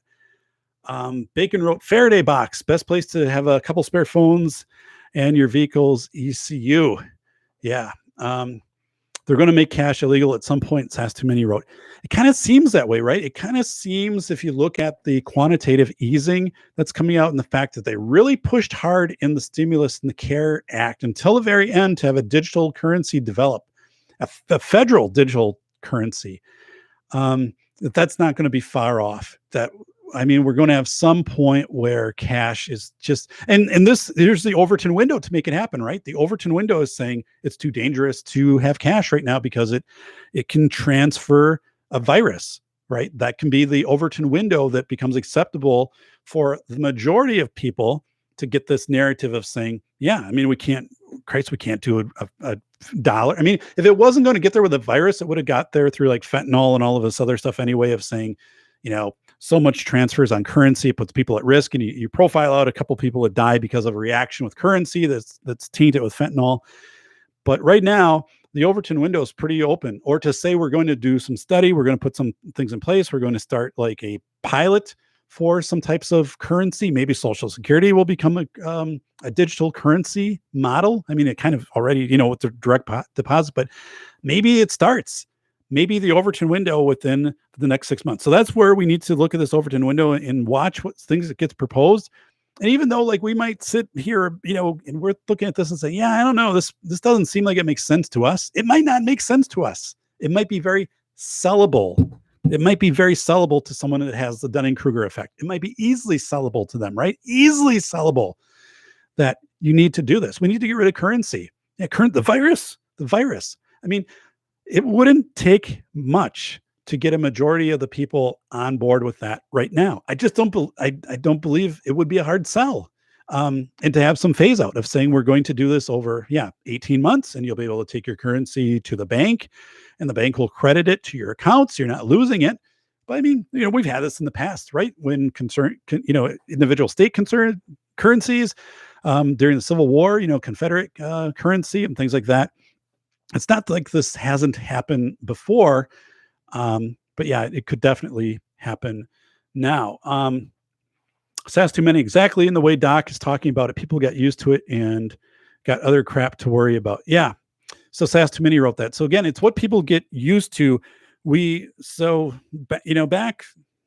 Bacon wrote Faraday box, best place to have a couple spare phones and your vehicle's ECU. Yeah. They're going to make cash illegal at some point. Sass Too Many wrote. It kind of seems that way, right? It kind of seems, if you look at the quantitative easing that's coming out and the fact that they really pushed hard in the stimulus and the CARE Act until the very end to have a digital currency develop, a federal digital currency, that's not going to be far off. I mean, we're going to have some point where cash is just, and here's the Overton window to make it happen, right? The Overton window is saying it's too dangerous to have cash right now because it can transfer a virus, right? That can be the Overton window that becomes acceptable for the majority of people to get this narrative of saying, yeah, I mean, we can't do a dollar. I mean, if it wasn't going to get there with a virus, it would have got there through like fentanyl and all of this other stuff anyway, of saying, so much transfers on currency, it puts people at risk, and you profile out a couple people that die because of a reaction with currency that's tainted with fentanyl. But right now, the Overton window is pretty open. Or to say we're going to do some study, we're going to put some things in place, we're going to start like a pilot for some types of currency. Maybe Social Security will become a digital currency model. I mean, it kind of already, with the direct deposit, but maybe it starts. Maybe the Overton window within the next 6 months. So that's where we need to look at this Overton window and watch what things that gets proposed. And even though like we might sit here, and we're looking at this and say, yeah, I don't know, this doesn't seem like it makes sense to us. It might not make sense to us. It might be very sellable. It might be very sellable to someone that has the Dunning-Kruger effect. It might be easily sellable to them, right? Easily sellable that you need to do this. We need to get rid of currency. Yeah, the virus. I mean, it wouldn't take much to get a majority of the people on board with that right now. I just don't. I don't believe it would be a hard sell, and to have some phase out of saying we're going to do this over 18 months, and you'll be able to take your currency to the bank, and the bank will credit it to your accounts. You're not losing it. But I mean, we've had this in the past, right? When individual state currencies during the Civil War, Confederate currency and things like that. It's not like this hasn't happened before, but yeah, it could definitely happen now. Sass Too Many, exactly in the way Doc is talking about it. People got used to it and got other crap to worry about. Yeah. So Sass Too Many wrote that. So again, it's what people get used to. Back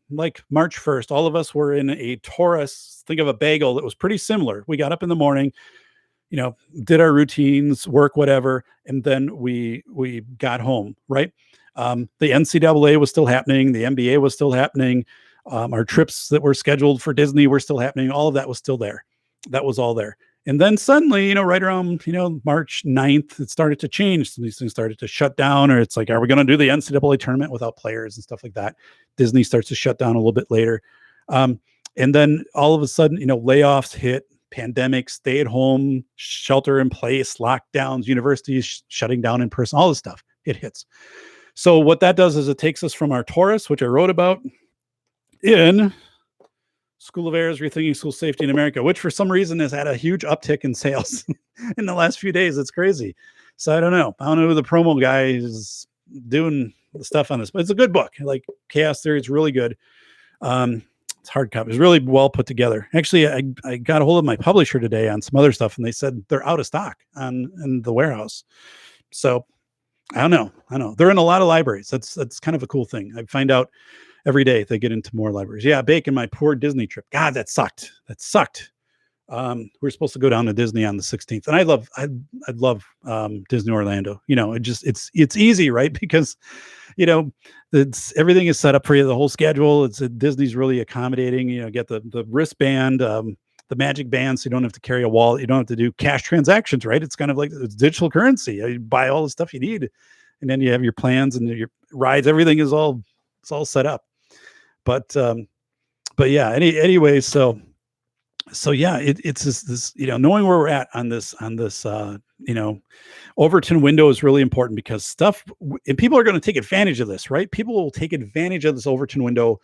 like March 1st, all of us were in a Taurus, think of a bagel that was pretty similar. We got up in the morning, did our routines, work, whatever. And then we got home, right? The NCAA was still happening. The NBA was still happening. Our trips that were scheduled for Disney were still happening. All of that was still there. That was all there. And then suddenly, right around, March 9th, it started to change. Some of these things started to shut down, or it's like, are we going to do the NCAA tournament without players and stuff like that? Disney starts to shut down a little bit later. And then all of a sudden, layoffs hit. Pandemic, stay at home, shelter in place, lockdowns, universities shutting down in person, all this stuff, it hits. So what that does is it takes us from our Taurus, which I wrote about in School of Errors, Rethinking School Safety in America, which for some reason has had a huge uptick in sales in the last few days. It's crazy. So I don't know who the promo guy is doing the stuff on this, but it's a good book. Like Chaos Theory, it's really good. It's hard copy. It's really well put together. Actually, I got a hold of my publisher today on some other stuff, and they said they're out of stock in the warehouse. So I don't know. They're in a lot of libraries. That's kind of a cool thing. I find out every day they get into more libraries. Yeah, Bacon, my poor Disney trip. God, that sucked. That sucked. We're supposed to go down to Disney on the 16th, and I'd love Disney Orlando. It's easy, right? Because everything is set up for you. The whole schedule. Disney's really accommodating. Get the wristband, the magic band, so you don't have to carry a wallet. You don't have to do cash transactions, right? It's kind of like it's digital currency. You buy all the stuff you need, and then you have your plans and your rides. Everything is all set up. But yeah. Anyway, so yeah, it's this knowing where we're at on this Overton window is really important, because and people are going to take advantage of this, right? People will take advantage of this Overton window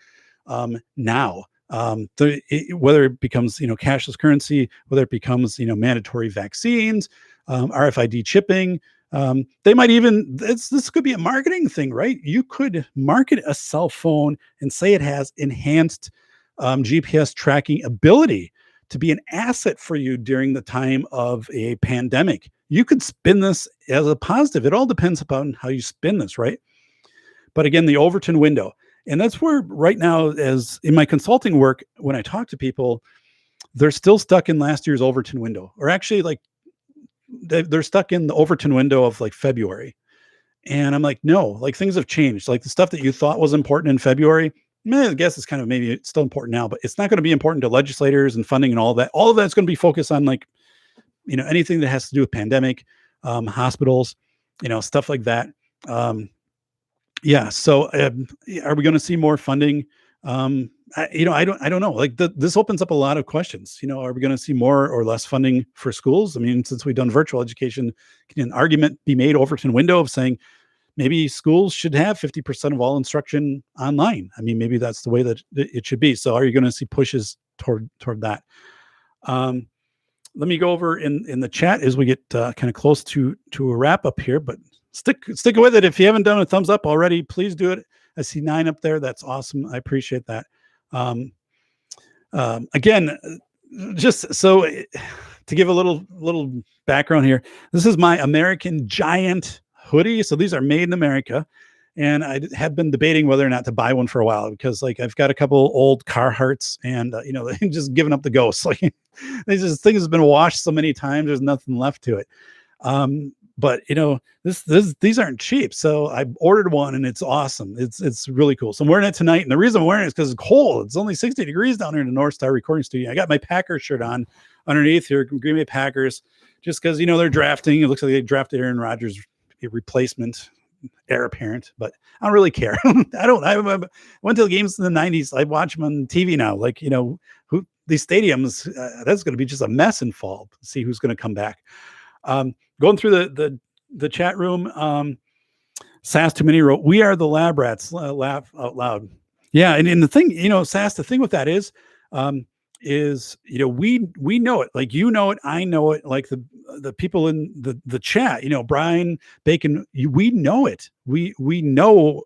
now. Whether it becomes cashless currency, whether it becomes mandatory vaccines, RFID chipping, they might even this could be a marketing thing, right? You could market a cell phone and say it has enhanced GPS tracking ability to be an asset for you during the time of a pandemic. You could spin this as a positive. It all depends upon how you spin this, right? But again, the Overton window. And that's where right now, as in my consulting work, when I talk to people, they're still stuck in last year's Overton window, or actually like they're stuck in the Overton window of like February. And I'm like, no, like things have changed. Like the stuff that you thought was important in February, I guess it's kind of maybe it's still important now, but it's not going to be important to legislators and funding and all that. All of that's going to be focused on like, anything that has to do with pandemic, hospitals, stuff like that. Yeah. So are we going to see more funding? I don't know. Like this opens up a lot of questions. Are we going to see more or less funding for schools? I mean, since we've done virtual education, can an argument be made Overton window of saying maybe schools should have 50% of all instruction online? I mean, maybe that's the way that it should be. So are you going to see pushes toward that? Let me go over in the chat as we get kind of close to a wrap up here, but stick with it. If you haven't done a thumbs up already, please do it. I see 9 up there. That's awesome. I appreciate that. Again, just so to give a little background here, this is my American Giant hoodie. So these are made in America, and I have been debating whether or not to buy one for a while, because like I've got a couple old Carhartts, and they've just given up the ghost. Like these things has been washed so many times, there's nothing left to it. But these aren't cheap. So I ordered one, and it's awesome. It's really cool. So I'm wearing it tonight. And the reason I'm wearing it is because it's cold. It's only 60 degrees down here in the North Star recording studio. I got my Packers shirt on underneath here, Green Bay Packers, just because, they're drafting. It looks like they drafted Aaron Rodgers, a replacement heir apparent, but I don't really care. I went to the games in the 90s. I watch them on TV now. Like, who these stadiums, that's going to be just a mess in fall. See who's going to come back. Going through the chat room, Sass Too Many wrote, "We are the lab rats." Laugh out loud. Yeah, and the thing, Sass, the thing with that is we know it. Like it, I know it. Like the people in the chat, Brian Bacon, we know it. We know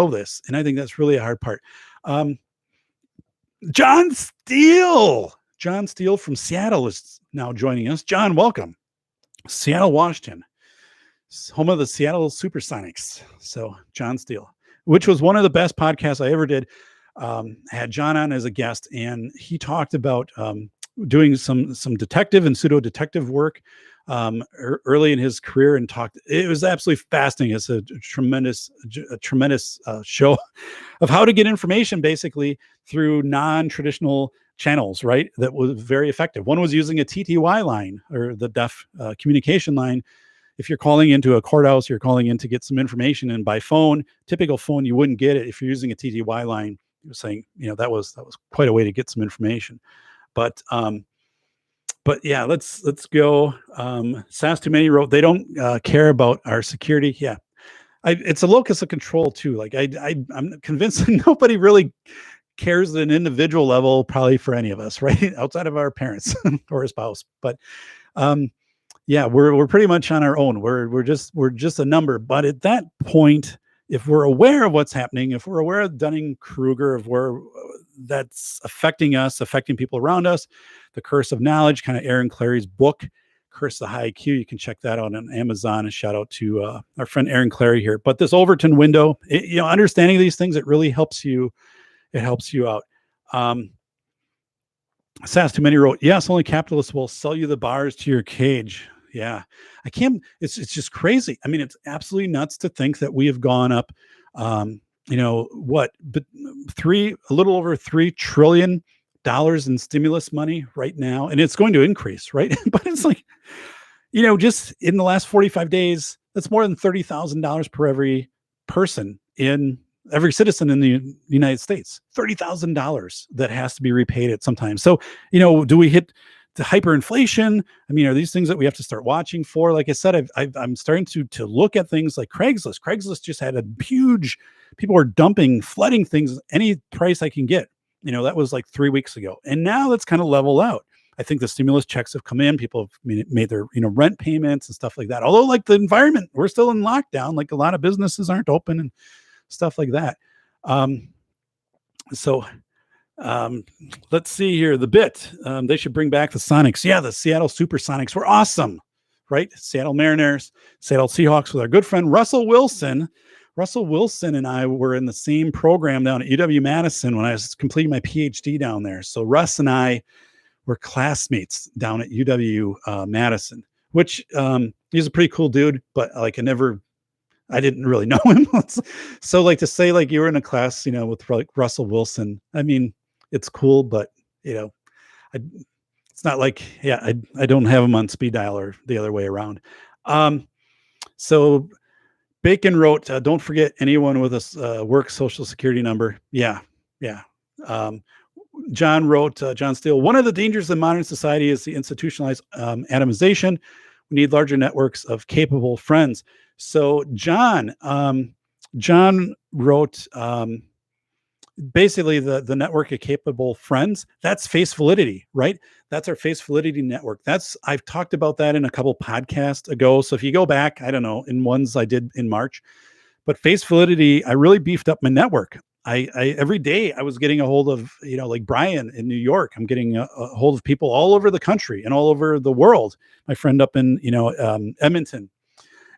this, and I think that's really a hard part. John Steele from Seattle is now joining us. John, welcome. Seattle, Washington, home of the Seattle Supersonics. So John Steele, which was one of the best podcasts I ever did. I had John on as a guest, and he talked about doing some detective and pseudo detective work early in his career, and it was absolutely fascinating. It's a tremendous show of how to get information basically through non-traditional channels, right? That was very effective. One was using a TTY line, or the deaf communication line. If you're calling into a courthouse, you're calling in to get some information, and by phone, typical phone, you wouldn't get it. If you're using a TTY line, you're saying, that was quite a way to get some information. But yeah, let's go. Sass Too Many wrote, "They don't care about our security." Yeah, it's a locus of control too. Like I'm convinced that nobody really cares at an individual level, probably, for any of us, right? Outside of our parents or a spouse. But yeah, we're pretty much on our own. We're just a number. But at that point, if we're aware of what's happening, if we're aware of Dunning-Kruger, of where that's affecting us, affecting people around us, the curse of knowledge, kind of Aaron Clary's book, Curse the High IQ. You can check that out on Amazon. And shout out to our friend Aaron Clary here. But this Overton window, understanding these things, it really helps you. It helps you out. Sass Too Many wrote, yes, only capitalists will sell you the bars to your cage. Yeah, I can't. It's just crazy. I mean, it's absolutely nuts to think that we have gone up. But a little over $3 trillion in stimulus money right now, and it's going to increase, right? But it's like, just in the last 45 days, that's more than $30,000 per every person every citizen in the United States. $30,000 that has to be repaid at some time. So, do we hit the hyperinflation? I mean, are these things that we have to start watching for? Like I said, I'm starting to look at things like Craigslist. Craigslist just had a huge, people are flooding things, any price I can get. That was like 3 weeks ago. And now that's kind of leveled out. I think the stimulus checks have come in. People have made their, rent payments and stuff like that. Although like the environment, we're still in lockdown. Like a lot of businesses aren't open and stuff like that. Let's see here. The bit, they should bring back the Sonics. Yeah, the Seattle Supersonics were awesome, right? Seattle Mariners, Seattle Seahawks with our good friend Russell Wilson. Russell Wilson and I were in the same program down at UW-Madison when I was completing my PhD down there. So Russ and I were classmates down at UW-Madison, which he's a pretty cool dude, but like I didn't really know him. So like to say like you were in a class, with like Russell Wilson, I mean, it's cool, but it's not like, I don't have him on speed dial or the other way around. So Bacon wrote, don't forget anyone with a work social security number. Yeah. John wrote, John Steele, one of the dangers in modern society is the institutionalized atomization. We need larger networks of capable friends. So John wrote, basically the network of capable friends, that's Face Validity, right? That's our Face Validity network. I've talked about that in a couple podcasts ago. So if you go back, I don't know, in ones I did in March, but Face Validity, I really beefed up my network. I every day I was getting a hold of, like Brian in New York. I'm getting a hold of people all over the country and all over the world. My friend up in, Edmonton.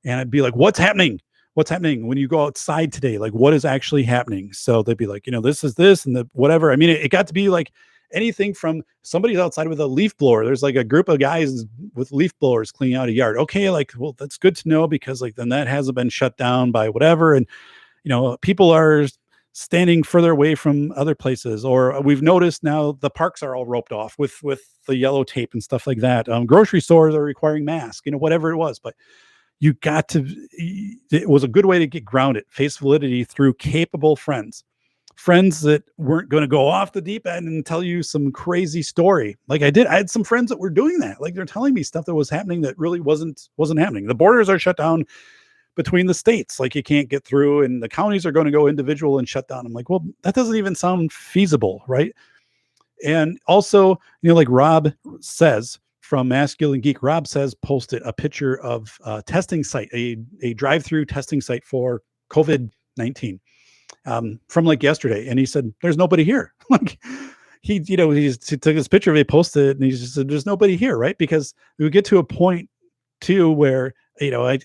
And I'd be like, what's happening? What's happening when you go outside today? Like, what is actually happening? So they'd be like, this is this and the whatever. I mean, it got to be like anything from somebody's outside with a leaf blower. There's like a group of guys with leaf blowers cleaning out a yard. Okay, like, well, that's good to know because like then that hasn't been shut down by whatever. And, people are standing further away from other places. Or we've noticed now the parks are all roped off with the yellow tape and stuff like that. Grocery stores are requiring masks, whatever it was. But it was a good way to get grounded, Face Validity, through capable friends that weren't going to go off the deep end and tell you some crazy story. Like I had some friends that were doing that. Like they're telling me stuff that was happening that really wasn't happening. The borders are shut down between the states. Like you can't get through and the counties are going to go individual and shut down. I'm like, well, that doesn't even sound feasible. Right. And also, like Rob says, from Masculine Geek, Rob says, posted a picture of a testing site, a drive-through testing site for COVID-19 from like yesterday. And he said, there's nobody here. Like he took this picture, he posted it and he just said, there's nobody here. Right. Because we get to a point too, where, I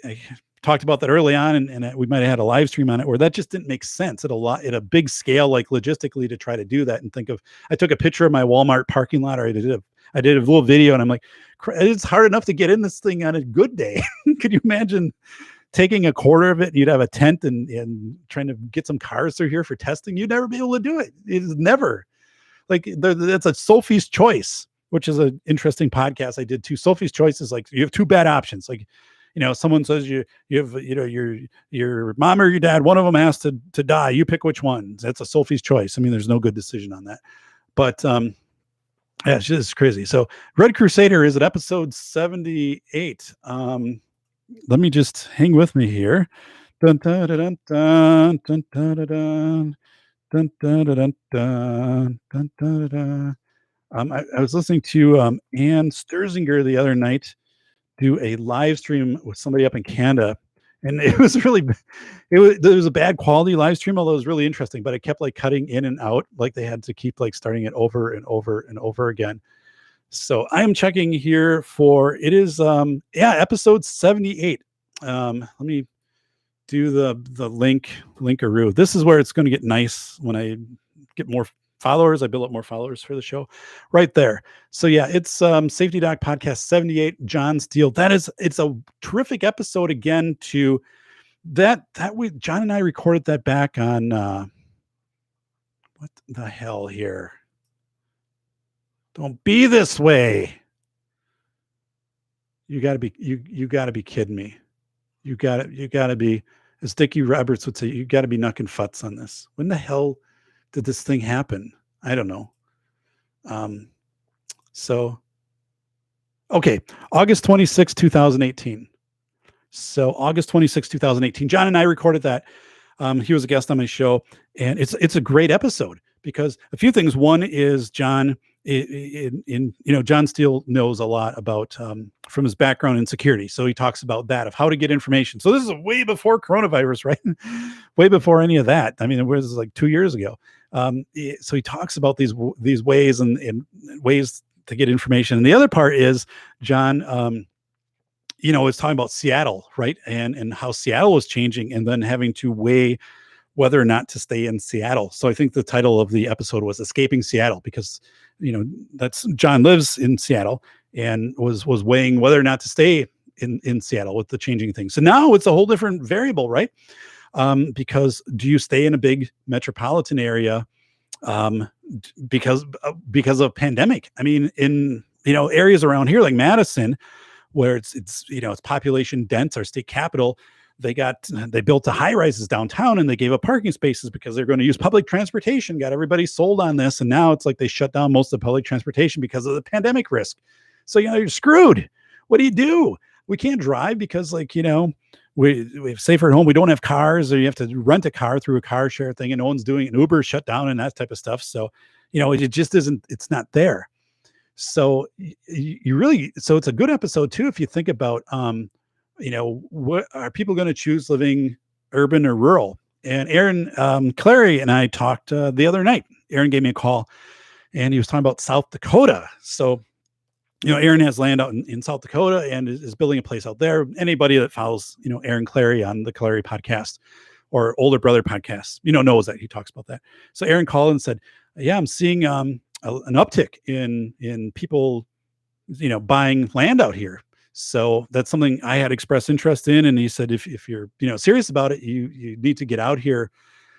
talked about that early on and we might've had a live stream on it where that just didn't make sense at a big scale, like logistically to try to do that and I took a picture of my Walmart parking lot, or I did a little video and I'm like, it's hard enough to get in this thing on a good day. Could you imagine taking a quarter of it? You'd have a tent and trying to get some cars through here for testing. You'd never be able to do it. It is never like that's a Sophie's Choice, which is an interesting podcast I did too. Sophie's Choice is like, you have two bad options. Like, someone says you have, your mom or your dad, one of them has to die. You pick which one. That's a Sophie's Choice. I mean, there's no good decision on that, but, yeah, it's just crazy. So Red Crusader is at episode 78. Let me just hang with me here. Dun, dun, dun, dun, dun, dun, dun, dun, dun, dun, dun, dun, dun, dun, dun. I was listening to Ann Sturzinger the other night do a live stream with somebody up in Canada. And it was it was a bad quality live stream, although it was really interesting, but it kept like cutting in and out. Like they had to keep like starting it over and over and over again. So I am checking here for it is episode 78. Let me do the linkaroo. This is where it's going to get nice when I get more followers. I build up more followers for the show right there. So yeah, it's Safety Doc Podcast 78, John Steele. It's a terrific episode again to that we John and I recorded that back on what the hell here. Don't be this way. You gotta be kidding me. You gotta be, as Dickie Roberts would say, you gotta be knucking futs on this. When the hell did this thing happen? I don't know. So okay, August 26, 2018. So August 26, 2018. John and I recorded that. He was a guest on my show, and it's a great episode because a few things. One is John John Steele knows a lot about from his background in security. So he talks about that, of how to get information. So this is way before coronavirus, right? Way before any of that. I mean, it was like 2 years ago. So he talks about these ways and ways to get information. And the other part is John, is talking about Seattle, right? And how Seattle was changing and then having to weigh whether or not to stay in Seattle. So I think the title of the episode was Escaping Seattle, because, that's John lives in Seattle and was weighing whether or not to stay in Seattle with the changing things. So now it's a whole different variable, right? Because do you stay in a big metropolitan area because of pandemic? I mean, in, areas around here like Madison, where it's population dense, our state capital, they built the high rises downtown and they gave up parking spaces because they're going to use public transportation, got everybody sold on this. And now it's like they shut down most of the public transportation because of the pandemic risk. So, you're screwed. What do you do? We can't drive because we have safer at home. We don't have cars, or you have to rent a car through a car share thing, and no one's doing it. Uber shut down and that type of stuff. So, it just isn't, it's not there. So so it's a good episode too, if you think about, what are people going to choose, living urban or rural? And Aaron Clary and I talked the other night. Aaron gave me a call and he was talking about South Dakota. So, Aaron has land out in South Dakota and is building a place out there. Anybody that follows, Aaron Clary on the Clary podcast or Older Brother podcast, knows that he talks about that. So Aaron called and said, yeah, I'm seeing an uptick in people, buying land out here. So that's something I had expressed interest in. And he said, if you're, serious about it, you need to get out here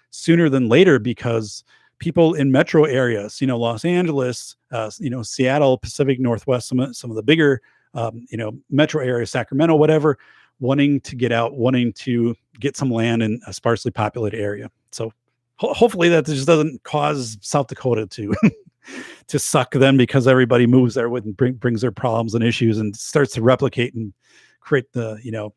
sooner than later, because people in metro areas, Los Angeles, Seattle, Pacific Northwest, some of the bigger, metro areas, Sacramento, whatever, wanting to get out, wanting to get some land in a sparsely populated area. So hopefully that just doesn't cause South Dakota to to suck then, because everybody moves there with and brings their problems and issues and starts to replicate and create the,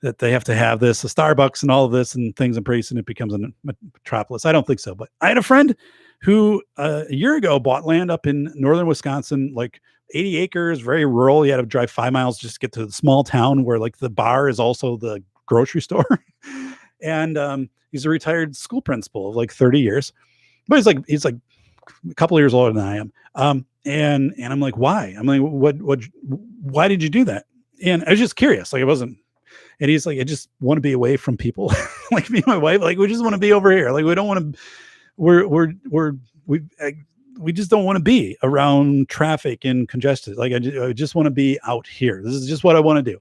that they have to have this, a Starbucks and all of this and things, and pretty soon it becomes a metropolis. I don't think so. But I had a friend who a year ago bought land up in northern Wisconsin, like 80 acres, very rural. He had to drive 5 miles just to get to the small town where like the bar is also the grocery store. And he's a retired school principal of like 30 years. But he's like a couple of years older than I am. And I'm like, why? I'm like, why did you do that? And I was just curious. Like, it wasn't. And he's like, I just want to be away from people. Like me and my wife, like, we just want to be over here. Like, we don't want to, we just don't want to be around traffic and congested. Like, I just want to be out here. This is just what I want to do.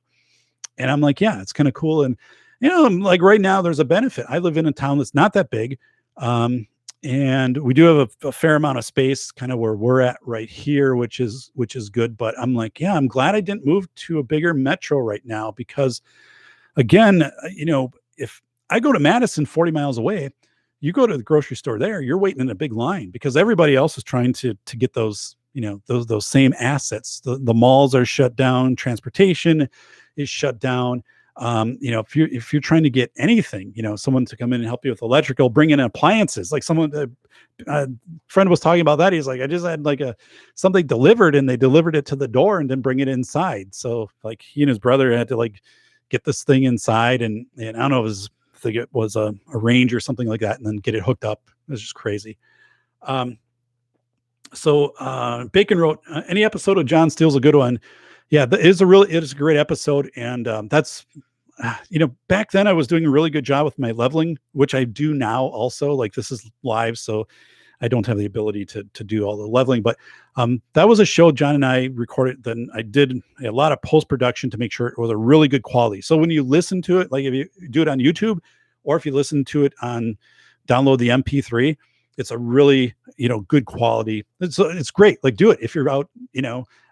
And I'm like, yeah, it's kind of cool. And, like right now there's a benefit. I live in a town that's not that big. And we do have a fair amount of space kind of where we're at right here, which is good. But I'm like, yeah, I'm glad I didn't move to a bigger metro right now, because again, if I go to Madison 40 miles away, you go to the grocery store there, you're waiting in a big line because everybody else is trying to get those, those same assets. The malls are shut down. Transportation is shut down. If you're trying to get anything, someone to come in and help you with electrical, bring in appliances, like a friend was talking about that. He's like, I just had like something delivered and they delivered it to the door and then bring it inside. So like he and his brother had to like get this thing inside and I don't know, I think it was a range or something like that, and then get it hooked up. It was just crazy. Bacon wrote, any episode of John Steele's a good one. Yeah, it is a great episode. And that's, back then I was doing a really good job with my leveling, which I do now also. Like, this is live, so I don't have the ability to do all the leveling, but that was a show John and I recorded. Then I did a lot of post-production to make sure it was a really good quality. So when you listen to it, like if you do it on YouTube, or if you listen to it download the MP3, it's a really, good quality. It's great. Like, do it if you're out,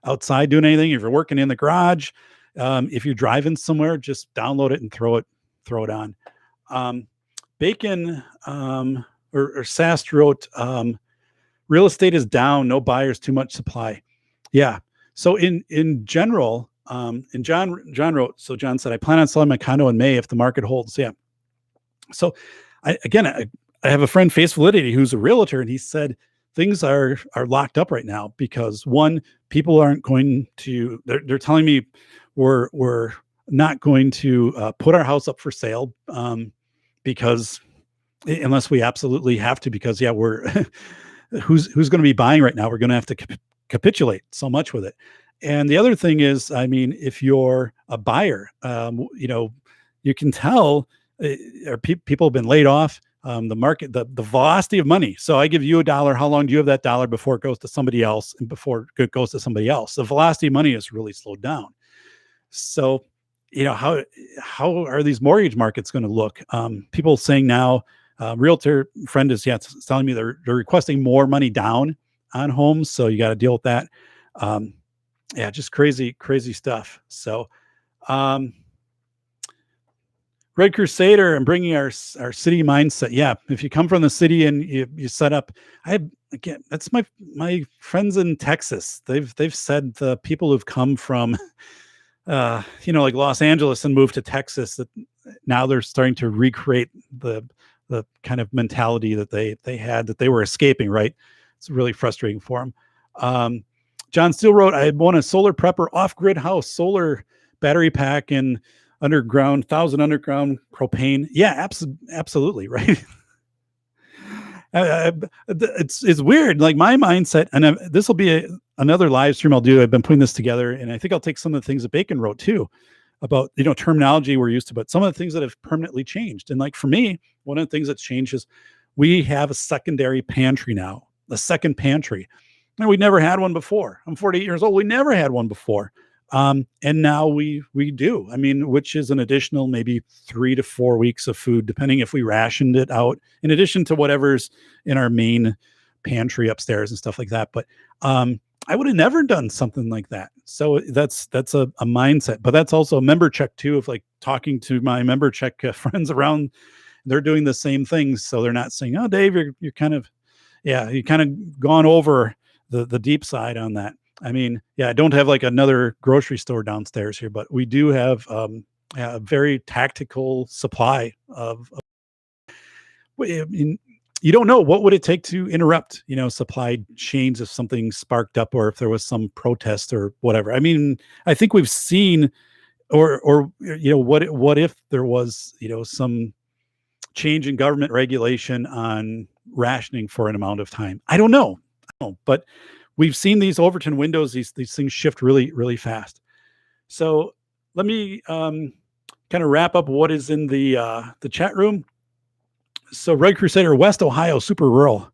outside doing anything, if you're working in the garage, if you're driving somewhere, just download it and throw it on. Bacon, or Sast wrote, real estate is down, no buyers, too much supply. Yeah. So in general, and John wrote, so John said, I plan on selling my condo in May if the market holds. Yeah. So I have a friend, Face Validity, who's a realtor, and he said things are locked up right now because, one, people aren't going to, they're telling me we're not going to put our house up for sale, because unless we absolutely have to, because we're who's going to be buying right now? We're going to have to capitulate so much with it. And the other thing is, I mean, if you're a buyer, you can tell people have been laid off. The market, the velocity of money. So I give you $1. How long do you have that dollar before it goes to somebody else, and before it goes to somebody else? The velocity of money is really slowed down. So, how are these mortgage markets going to look? People saying now, realtor friend is telling me they're requesting more money down on homes. So you got to deal with that. Just crazy stuff. So, Red Crusader and bringing our city mindset. Yeah. If you come from the city and you set up, that's my friends in Texas. They've said the people who've come from, like Los Angeles and moved to Texas, that now they're starting to recreate the kind of mentality that they had, that they were escaping, right? It's really frustrating for them. John Steele wrote, I had won a solar prepper off-grid house, solar battery pack, and underground, 1,000 underground propane. Yeah, absolutely. Right. It's weird. Like, my mindset, and this will be another live stream I'll do. I've been putting this together, and I think I'll take some of the things that Bacon wrote too about, terminology we're used to, but some of the things that have permanently changed. And like, for me, one of the things that's changed is we have a secondary pantry now, a second pantry. And we never had one before. I'm 48 years old. We never had one before. And now we do. I mean, which is an additional maybe 3 to 4 weeks of food, depending if we rationed it out, in addition to whatever's in our main pantry upstairs and stuff like that. But I would have never done something like that. So that's a mindset, but that's also a member check too, of like talking to my member check friends around. They're doing the same things. So they're not saying, oh, Dave, you're kind of, you kind of gone over the deep side on that. I mean, I don't have like another grocery store downstairs here, but we do have a very tactical supply of I mean, you don't know what would it take to interrupt, supply chains if something sparked up, or if there was some protest or whatever. I mean, I think we've seen, or what if there was, some change in government regulation on rationing for an amount of time. I don't know, but we've seen these Overton windows, these things shift really, really fast. So let me kind of wrap up what is in the chat room. So Red Crusader, West Ohio, super rural.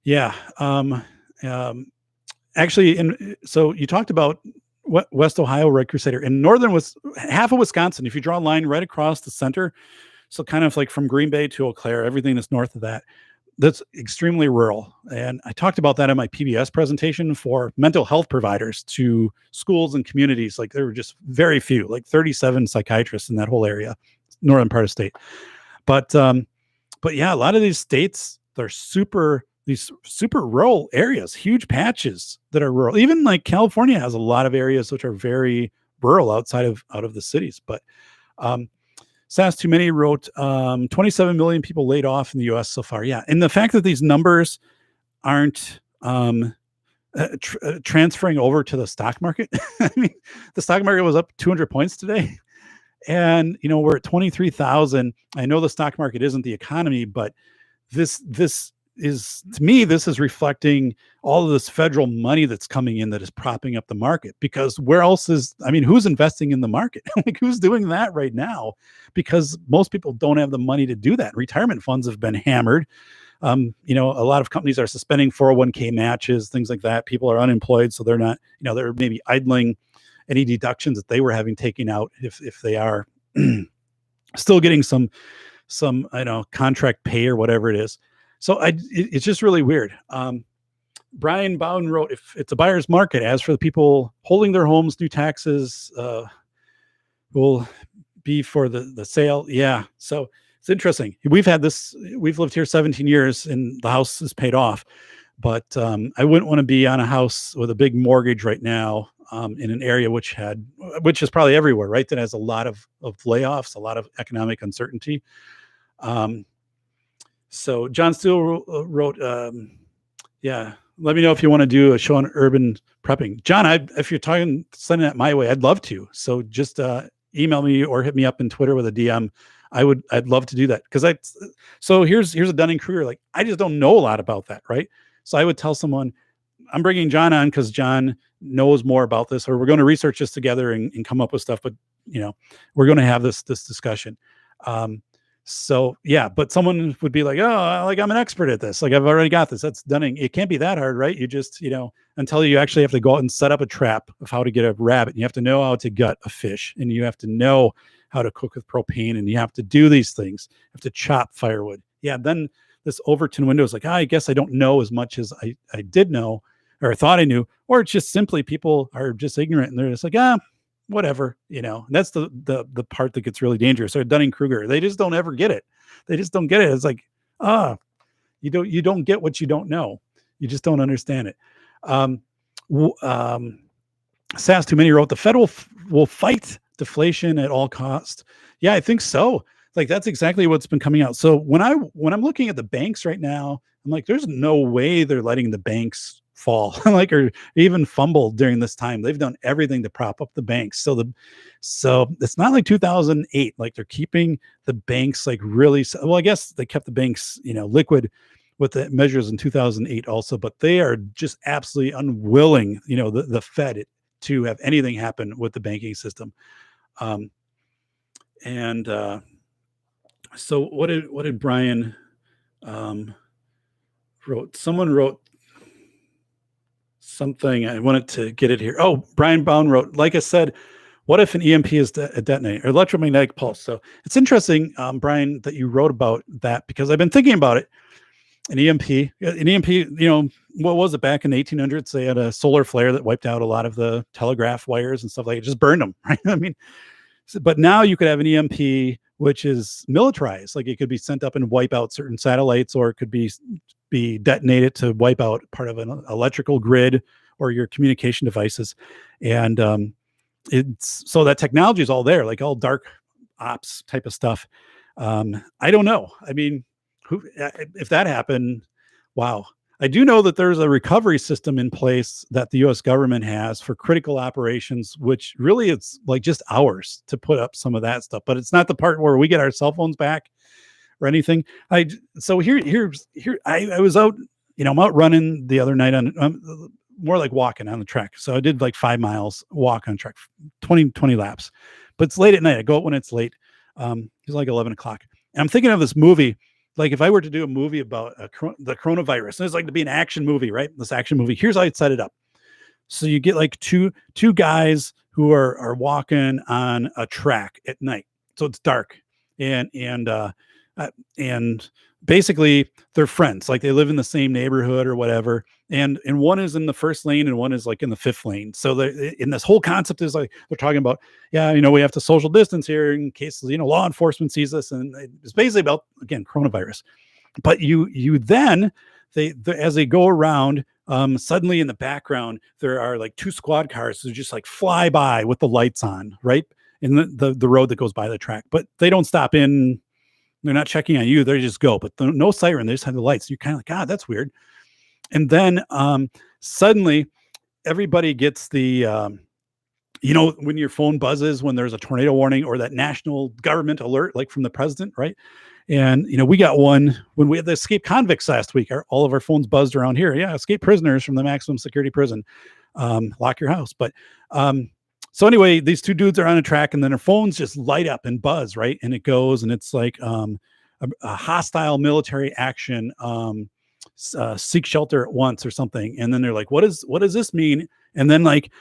Yeah. Actually, so you talked about West Ohio, Red Crusader. In northern was half of Wisconsin. If you draw a line right across the center, so kind of like from Green Bay to Eau Claire, everything that's north of that, that's extremely rural. And I talked about that in my PBS presentation for mental health providers to schools and communities. Like, there were just very few, like 37 psychiatrists in that whole area, northern part of the state. But yeah, a lot of these states, they're these super rural areas, huge patches that are rural. Even like California has a lot of areas which are very rural out of the cities. But SAS Too Many wrote 27 million people laid off in the US so far. Yeah. And the fact that these numbers aren't transferring over to the stock market. I mean, the stock market was up 200 points today. And, we're at 23,000. I know the stock market isn't the economy, but this is, to me, this is reflecting all of this federal money that's coming in that is propping up the market, because where else is, I mean, who's investing in the market? Like, who's doing that right now? Because most people don't have the money to do that. Retirement funds have been hammered. You know, a lot of companies are suspending 401k matches, things like that. People are unemployed, so they're not, you know, they're maybe idling any deductions that they were having taken out, if they are still getting some I know, contract pay or whatever it is. So it's just really weird. Brian Bowden wrote, if it's a buyer's market, as for the people holding their homes, new taxes will be for the sale. Yeah. So it's interesting. We've lived here 17 years and the house is paid off, but I wouldn't want to be on a house with a big mortgage right now, in an area which is probably everywhere, right? That has a lot of layoffs, a lot of economic uncertainty. So John Steele wrote, yeah, let me know if you want to do a show on urban prepping. John, if you're sending that my way, I'd love to. So just email me or hit me up in Twitter with a DM. I'd love to do that, because so here's a Dunning-Kruger. Like, I just don't know a lot about that, right? So I would tell someone, I'm bringing John on because John knows more about this, or we're going to research this together and come up with stuff. But, you know, we're going to have this discussion. So yeah, but someone would be like, oh, like, I'm an expert at this. Like, I've already got this. That's Dunning. It can't be that hard, right? You just, you know, until you actually have to go out and set up a trap of how to get a rabbit. You have to know how to gut a fish, and you have to know how to cook with propane, and you have to do these things. You have to chop firewood. Yeah. Then this Overton window is like, I guess I don't know as much as I did know, or I thought I knew, or it's just simply people are just ignorant and they're just like, whatever, you know. And that's the part that gets really dangerous. Or Dunning-Kruger, they just don't ever get it. They just don't get it. It's like, you don't get what you don't know. You just don't understand it. Sass Too Many wrote, the Fed will fight deflation at all costs. Yeah, I think so. Like, that's exactly what's been coming out. So when I'm looking at the banks right now, I'm like, there's no way they're letting the banks fall, like, or even fumble during this time. They've done everything to prop up the banks. So it's not like 2008. Like, they're keeping the banks like really, well, I guess they kept the banks, you know, liquid with the measures in 2008 also, but they are just absolutely unwilling, you know, the Fed, to have anything happen with the banking system. So what did Brian wrote? Someone wrote something. I wanted to get it here. Oh, Brian Bowden wrote, like I said, what if an EMP is a detonator, or electromagnetic pulse? So it's interesting, Brian, that you wrote about that, because I've been thinking about it. An EMP, you know, what was it back in the 1800s? They had a solar flare that wiped out a lot of the telegraph wires and stuff like it, just burned them, right? I mean, but now you could have an EMP, which is militarized. Like, it could be sent up and wipe out certain satellites, or it could be detonated to wipe out part of an electrical grid or your communication devices. And it's, so that technology is all there, like all dark ops type of stuff. I don't know. I mean, if that happened, wow. I do know that there's a recovery system in place that the U.S. government has for critical operations, which really it's like just hours to put up some of that stuff, but it's not the part where we get our cell phones back or anything. So here I was out, you know, I'm out running the other night on more like walking on the track. So I did like 5 miles walk on track, 20 laps, but it's late at night. I go out when it's late. It's like 11 o'clock. And I'm thinking of this movie. Like, if I were to do a movie about the coronavirus, and it's like to be an action movie, right? This action movie, here's how I'd set it up. So you get like two guys who are walking on a track at night. So it's dark, and basically they're friends. Like, they live in the same neighborhood or whatever. And one is in the first lane and one is like in the fifth lane. So in this whole concept is like, they're talking about, yeah, you know, we have to social distance here in case, you know, law enforcement sees this. And it's basically about, again, coronavirus. But you then, as they go around, suddenly in the background, there are like 2 squad cars who just like fly by with the lights on, right? In the road that goes by the track, but they don't stop in. They're not checking on you. They just go, but no siren. They just have the lights. You're kind of like, God, that's weird. And then suddenly everybody gets the, you know, when your phone buzzes when there's a tornado warning or that national government alert, like from the president, right? And, we got one when we had the escaped convicts last week. All of our phones buzzed around here. Yeah, escaped prisoners from the maximum security prison. Lock your house. But so anyway, these two dudes are on a track, and then their phones just light up and buzz, right? And it goes, and it's like a hostile military action, seek shelter at once or something. And then they're like, what does this mean? And then like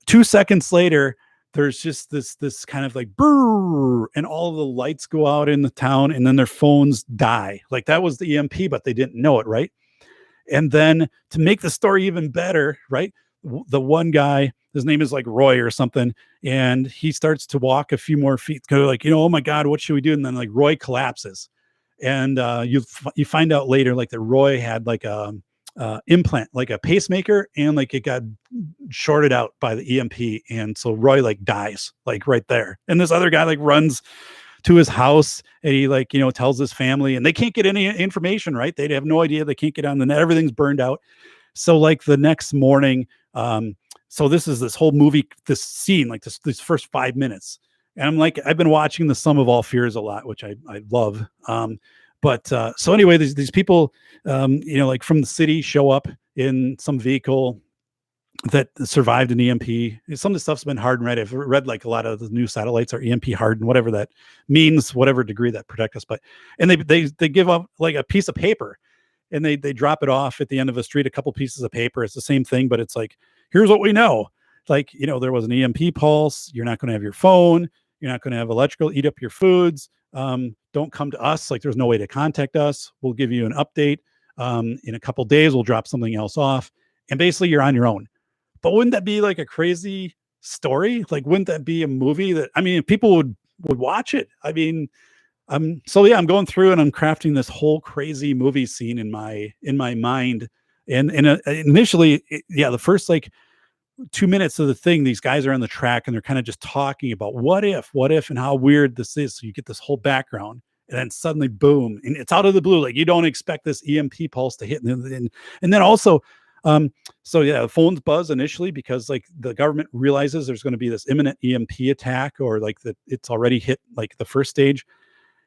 2 seconds later, there's just this kind of like brrr, and all of the lights go out in the town, and then their phones die. Like that was the EMP, but they didn't know it, right? And then to make the story even better, right? The one guy, his name is like Roy or something, and he starts to walk a few more feet, go like, oh my God, what should we do? And then like Roy collapses, and you find out later like that Roy had like a implant, like a pacemaker, and like it got shorted out by the EMP, and so Roy like dies like right there. And this other guy like runs to his house, and he like tells his family, and they can't get any information, right? They have no idea. They can't get on the net. Everything's burned out. So like the next morning, so this whole movie, this scene, like these first 5 minutes, and I'm like, I've been watching The Sum of All Fears a lot, which I love. But so anyway, these people, like from the city show up in some vehicle that survived an EMP. Some of the stuff's been hardened, right? I've read like a lot of the new satellites are EMP hardened, whatever that means, whatever degree that protect us. But, and they give up like a piece of paper, and they drop it off at the end of a street, a couple pieces of paper. It's the same thing, but it's like, here's what we know. Like, there was an EMP pulse. You're not going to have your phone. You're not going to have electrical eat up your foods. Don't come to us. Like there's no way to contact us. We'll give you an update. In a couple days, we'll drop something else off. And basically you're on your own. But wouldn't that be like a crazy story? Like, wouldn't that be a movie that, people would watch it? So yeah, I'm going through and I'm crafting this whole crazy movie scene in my mind. And initially, the first like 2 minutes of the thing, these guys are on the track and they're kind of just talking about what if, and how weird this is. So you get this whole background, and then suddenly, boom, and it's out of the blue. Like you don't expect this EMP pulse to hit. And then also, so yeah, the phones buzz initially because like the government realizes there's going to be this imminent EMP attack, or like that it's already hit like the first stage.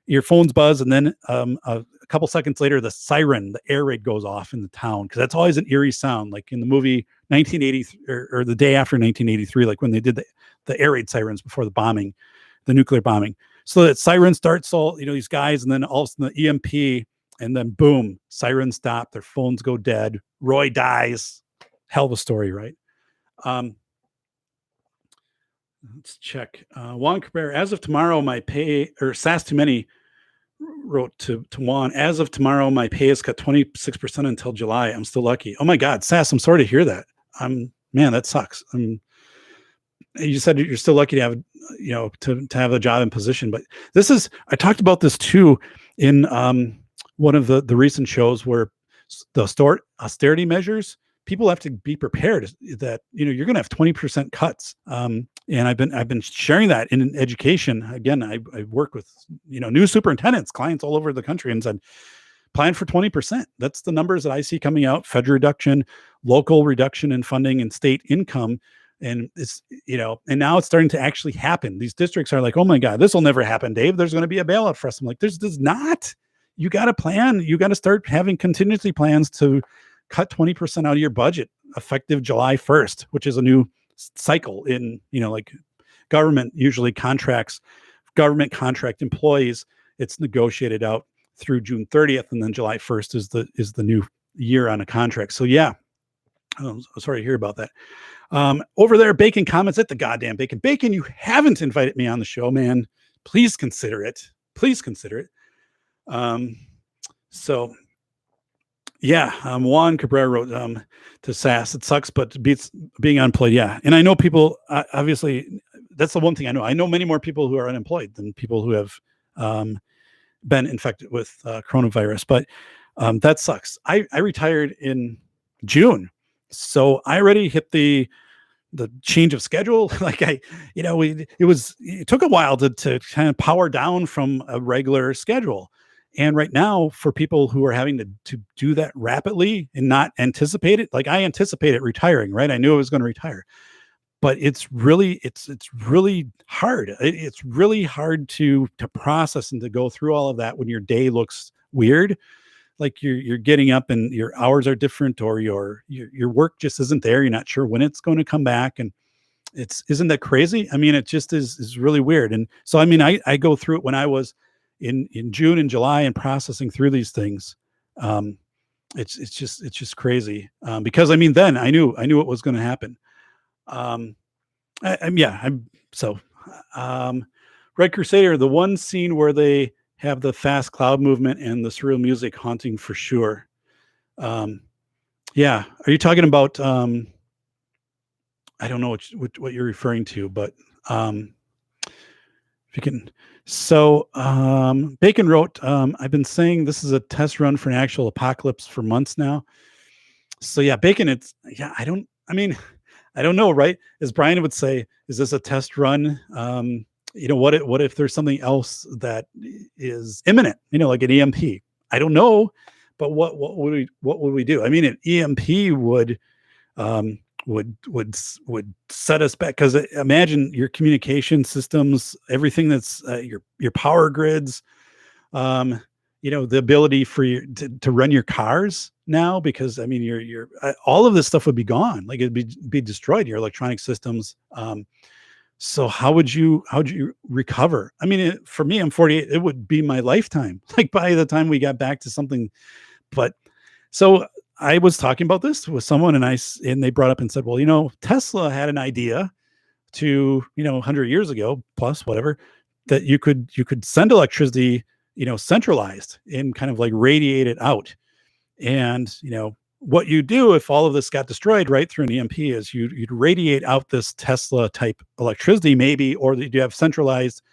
Your phones buzz, and then a couple seconds later, the siren, the air raid goes off in the town, because that's always an eerie sound. Like in the movie 1980 or the day after 1983, like when they did the air raid sirens before the bombing, the nuclear bombing. So that siren starts all these guys, and then all of a sudden the EMP, and then boom, sirens stop, their phones go dead. Roy dies. Hell of a story, right? Let's check. Juan Cabrera, as of tomorrow, my pay, or Sass Too Many wrote to Juan, as of tomorrow, my pay is cut 26% until July. I'm still lucky. Oh my God, Sass, I'm sorry to hear that. Man, that sucks. You said you're still lucky to have, to have a job and position, but I talked about this too in one of the recent shows where the austerity measures, people have to be prepared that, you're going to have 20% cuts. And I've been sharing that in education. Again, I work with, new superintendents, clients all over the country, and said, plan for 20%. That's the numbers that I see coming out. Federal reduction, local reduction in funding and state income. And it's, and now it's starting to actually happen. These districts are like, oh my God, this will never happen, Dave. There's going to be a bailout for us. I'm like, there's not. You got to plan. You got to start having contingency plans to cut 20% out of your budget effective July 1st, which is a new cycle in, like government usually government contract employees. It's negotiated out through June 30th, and then July 1st is the new year on a contract. So yeah, I'm sorry to hear about that. Over there, Bacon comments at the goddamn Bacon. Bacon, you haven't invited me on the show, man. Please consider it. So yeah, Juan Cabrera wrote to Sass, it sucks, but it beats being unemployed. Yeah. And I know people, obviously, that's the one thing I know. I know many more people who are unemployed than people who have been infected with coronavirus, but that sucks. I retired in June, so I already hit the change of schedule. Like it took a while to kind of power down from a regular schedule. And right now, for people who are having to do that rapidly and not anticipate it, like I anticipated retiring, right? I knew I was going to retire. but it's really hard. It's really hard to process and to go through all of that when your day looks weird, like you're getting up and your hours are different, or your work just isn't there. You're not sure when it's going to come back, and isn't that crazy? I mean, it just is really weird. And so, I mean, I go through it when I was in June and July and processing through these things. Um, it's just crazy, because I mean, then I knew it was going to happen. Um, yeah, so, um, Red Crusader, the one scene where they have the fast cloud movement and the surreal music haunting for sure. Yeah, are you talking about? I don't know what you're referring to, but if you can. So, Bacon wrote, I've been saying this is a test run for an actual apocalypse for months now. So yeah, Bacon, I mean, I don't know, right? As Brian would say, is this a test run? What if there's something else that is imminent, like an EMP? I don't know, but what would we do? I mean, an EMP um, would set us back, because imagine your communication systems, everything that's your power grids, the ability for you to run your cars now, because I mean, your all of this stuff would be gone. Like, it'd be destroyed, your electronic systems. So how'd you recover? I mean, for me, I'm 48. It would be my lifetime. Like, by the time we got back to something, but so I was talking about this with someone, and they brought up and said, well, Tesla had an idea to, 100 years ago plus whatever, that you could send electricity, centralized and kind of like radiate it out. And, what you do if all of this got destroyed right through an EMP is you'd radiate out this Tesla type electricity, maybe, or you'd have centralized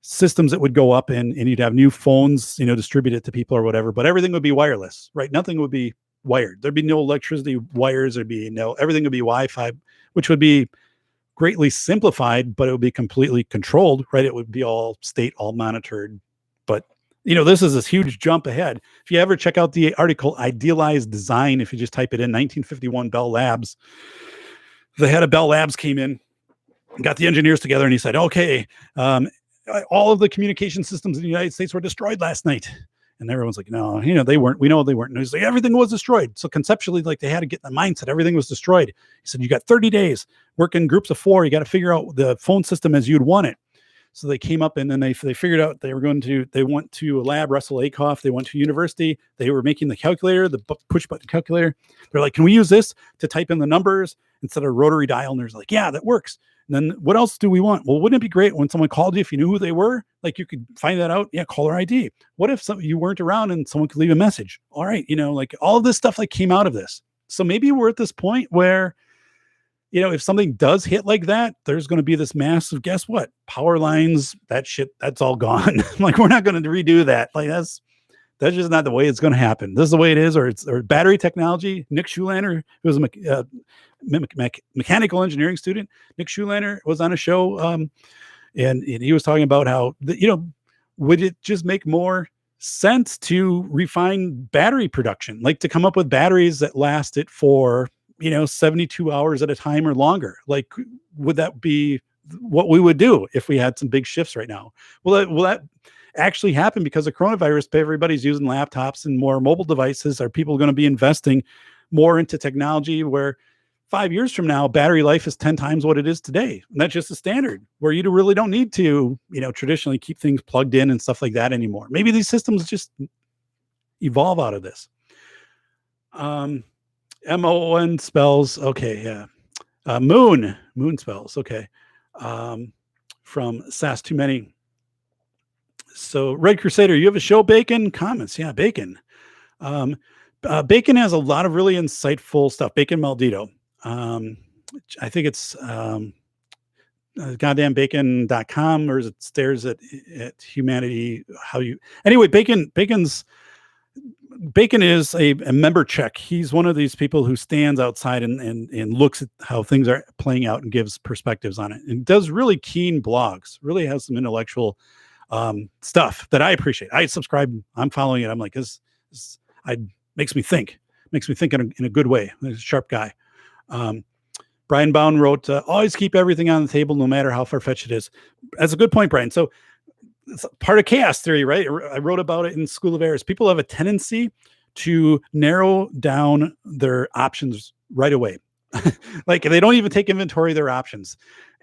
systems that would go up, and you'd have new phones, distributed to people or whatever, but everything would be wireless, right? Nothing would be wired. There'd be no electricity wires. Everything would be Wi-Fi, which would be greatly simplified, but it would be completely controlled, right? It would be all monitored. But this is this huge jump ahead. If you ever check out the article Idealized Design, if you just type it in, 1951 Bell Labs, the head of Bell Labs came in, got the engineers together, and he said, okay, all of the communication systems in the United States were destroyed last night. And everyone's like, no, they weren't. We know they weren't. And he's like, everything was destroyed. So conceptually, like, they had to get in the mindset, everything was destroyed. He said, you got 30 days, work in groups of 4. You got to figure out the phone system as you'd want it. So they came up, and then they figured out they went to a lab, Russell Aikoff. They went to university. They were making the calculator, the push button calculator. They're like, can we use this to type in the numbers instead of rotary dial? And there's like, yeah, that works. And then what else do we want? Well, wouldn't it be great when someone called you, if you knew who they were, like you could find that out? Yeah, caller ID. What if you weren't around and someone could leave a message? All right, like all of this stuff like came out of this. So maybe we're at this point where, if something does hit like that, there's going to be this massive, guess what? Power lines, that's all gone. Like, we're not going to redo that. Like, that's just not the way it's going to happen. This is the way it is, or battery technology. Nick Schulander, who was a mechanical engineering student, Nick Schulander was on a show, and he was talking about how, would it just make more sense to refine battery production, like to come up with batteries that lasted for 72 hours at a time or longer? Like, would that be what we would do if we had some big shifts right now? Will that actually happen because of coronavirus? Everybody's using laptops and more mobile devices. Are people going to be investing more into technology where 5 years from now, battery life is 10 times what it is today? And that's just a standard where you really don't need to, traditionally keep things plugged in and stuff like that anymore. Maybe these systems just evolve out of this. MON spells. Okay. Yeah. Moon spells. Okay. From Sass Too Many. So Red Crusader, you have a show, Bacon? Comments. Yeah. Bacon. Bacon has a lot of really insightful stuff. Bacon Maldito. I think it's, goddamnbacon.com, or is it stares at humanity? Anyway, Bacon is a member check. He's one of these people who stands outside and looks at how things are playing out and gives perspectives on it, and does really keen blogs, really has some intellectual stuff that I appreciate. I subscribe. I'm following it. I'm like, this makes me think in a good way. He's a sharp guy. Brian Bound wrote, always keep everything on the table, no matter how far-fetched it is. That's a good point, Brian. So it's part of chaos theory, right? I wrote about it in School of Errors. People have a tendency to narrow down their options right away. Like they don't even take inventory of their options.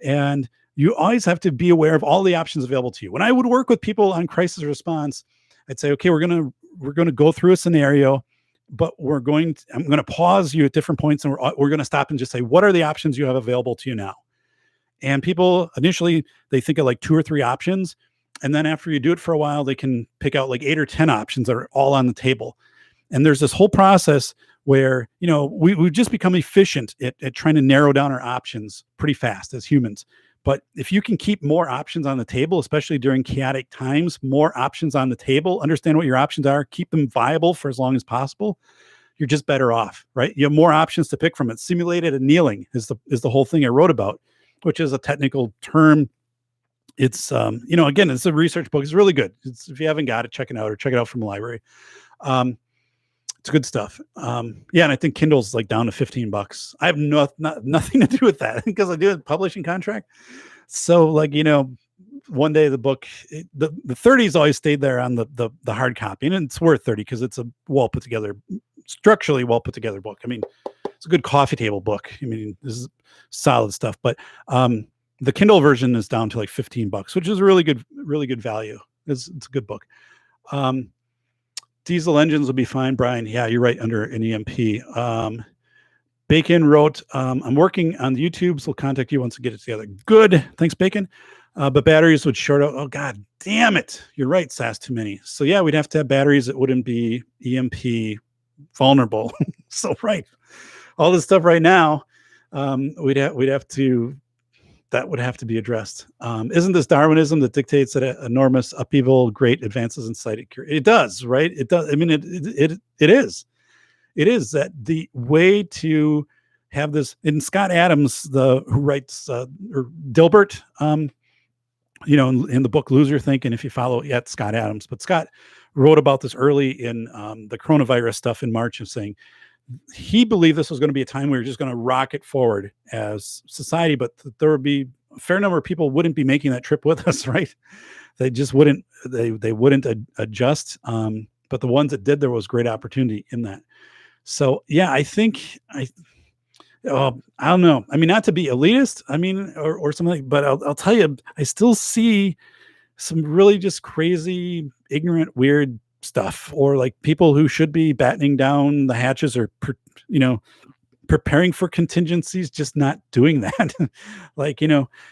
And you always have to be aware of all the options available to you. When I would work with people on crisis response, I'd say, okay, we're gonna go through a scenario, but I'm going to pause you at different points, and we're going to stop and just say, what are the options you have available to you now? And people initially, they think of like 2 or 3 options. And then after you do it for a while, they can pick out like 8 or 10 options that are all on the table. And there's this whole process where, we've just become efficient at trying to narrow down our options pretty fast as humans. But if you can keep more options on the table, especially during chaotic times, more options on the table, understand what your options are, keep them viable for as long as possible, you're just better off, right? You have more options to pick from. It. Simulated annealing is the whole thing I wrote about, which is a technical term. It's, again, it's a research book. It's really good. If you haven't got it, check it out, or check it out from the library. It's good stuff. And I think Kindle's like down to $15. I have nothing to do with that because I do a publishing contract. So one day the book, the 30s always stayed there on the hard copy, and it's worth 30 because it's a structurally well put together book. I mean, it's a good coffee table book. I mean, this is solid stuff, but the Kindle version is down to like $15, which is really good value. It's a good book. Diesel engines will be fine, Brian. Yeah, you're right, under an EMP. Bacon wrote, I'm working on the YouTubes. We'll contact you once we get it together. Good. Thanks, Bacon. But batteries would short out. Oh, God damn it. You're right, SAS too many. So yeah, we'd have to have batteries that wouldn't be EMP vulnerable. So right. All this stuff right now, that would have to be addressed. Isn't this Darwinism that dictates that enormous upheaval, great advances in society? It does, right? It does. I mean, it is. It is that the way to have this. And Scott Adams, who writes, or Dilbert, in the book Lose Your Thinking, if you follow yet Scott Adams, but Scott wrote about this early in the coronavirus stuff in March, and saying he believed this was going to be a time where we're just going to rocket forward as society, but there would be a fair number of people wouldn't be making that trip with us, right? They just wouldn't, they wouldn't adjust. But the ones that did, there was great opportunity in that. So yeah, I think I don't know. I mean, not to be elitist, or something, but I'll tell you, I still see some really just crazy, ignorant, weird stuff, or like people who should be battening down the hatches, or preparing for contingencies, just not doing that. Like,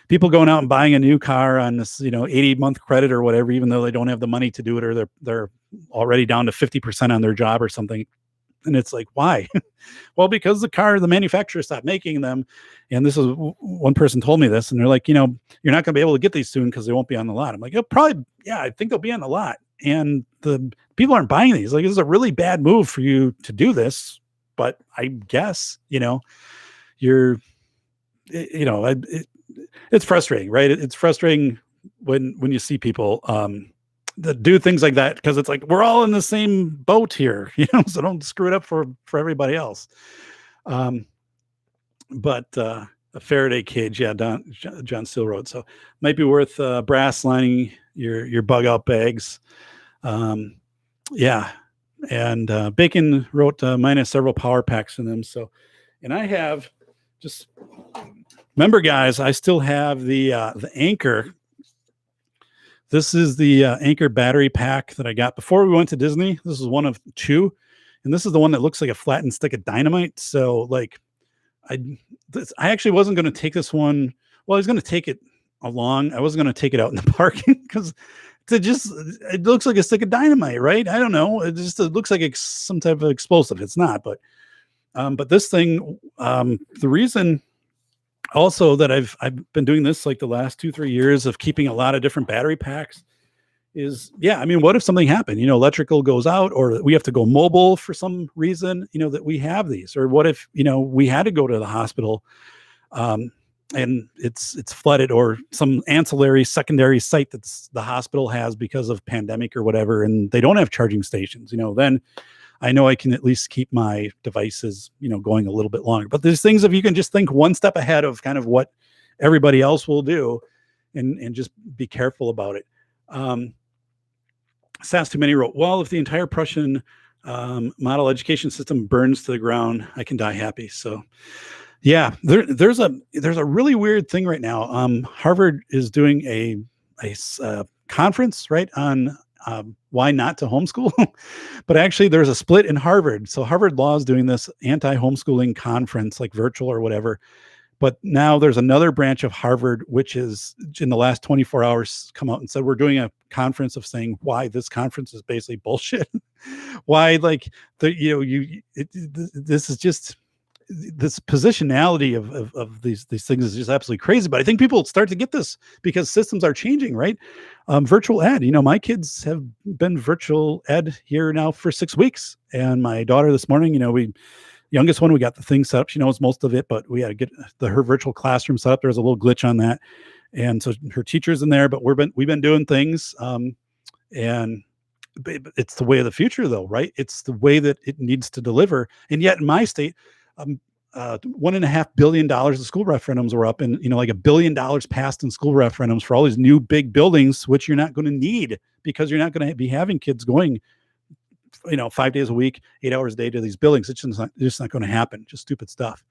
people going out and buying a new car on this 80-month credit or whatever, even though they don't have the money to do it, or they're already down to 50% on their job or something. And it's like, why? Well, because the manufacturer stopped making them. And this is, one person told me this, and they're like, you're not going to be able to get these soon because they won't be on the lot. I'm like, I think they'll be on the lot. And the people aren't buying these. Like, this is a really bad move for you to do this. But I guess, it's frustrating, right? It's frustrating when you see people that do things like that, because it's like, we're all in the same boat here, so don't screw it up for everybody else. But a Faraday cage, yeah, John Steele wrote, so might be worth brass lining your bug out bags. Yeah. And Bacon wrote, mine has several power packs in them. So, and I have just, remember guys, I still have the Anchor. This is the Anchor battery pack that I got before we went to Disney. This is one of 2. And this is the one that looks like a flattened stick of dynamite. So like, I actually wasn't going to take this one. Well, I was going to take it along. I wasn't going to take it out in the parking because it looks like a stick of dynamite, right? I don't know. It looks like some type of explosive. It's not, but this thing, the reason also that I've been doing this like the last 2-3 years of keeping a lot of different battery packs is, what if something happened, electrical goes out, or we have to go mobile for some reason, that we have these, or what if, we had to go to the hospital, and it's flooded, or some ancillary secondary site that's the hospital has because of pandemic or whatever, and they don't have charging stations, then I know I can at least keep my devices, going a little bit longer. But there's things, if you can just think one step ahead of kind of what everybody else will do, and just be careful about it. Sass Too Many wrote, well, if the entire Prussian model education system burns to the ground, I can die happy. So yeah, there's a really weird thing right now. Harvard is doing a conference, right, on why not to homeschool. But actually there's a split in Harvard. So Harvard Law is doing this anti-homeschooling conference, like virtual or whatever. But now there's another branch of Harvard, which is in the last 24 hours come out and said, we're doing a conference of saying why this conference is basically bullshit. Why, like, this is just, this positionality of these things is just absolutely crazy. But I think people start to get this because systems are changing, right? Virtual ed, my kids have been virtual ed here now for 6 weeks. And my daughter this morning, youngest one, we got the thing set up. She knows most of it, but we had to get her virtual classroom set up. There was a little glitch on that. And so her teacher's in there, but we've been doing things. And it's the way of the future though, right? It's the way that it needs to deliver. And yet in my state, $1.5 billion of school referendums were up, and like $1 billion passed in school referendums for all these new big buildings, which you're not going to need because you're not going to be having kids going 5 days a week, 8 hours a day to these buildings. It's just not going to happen. Just stupid stuff.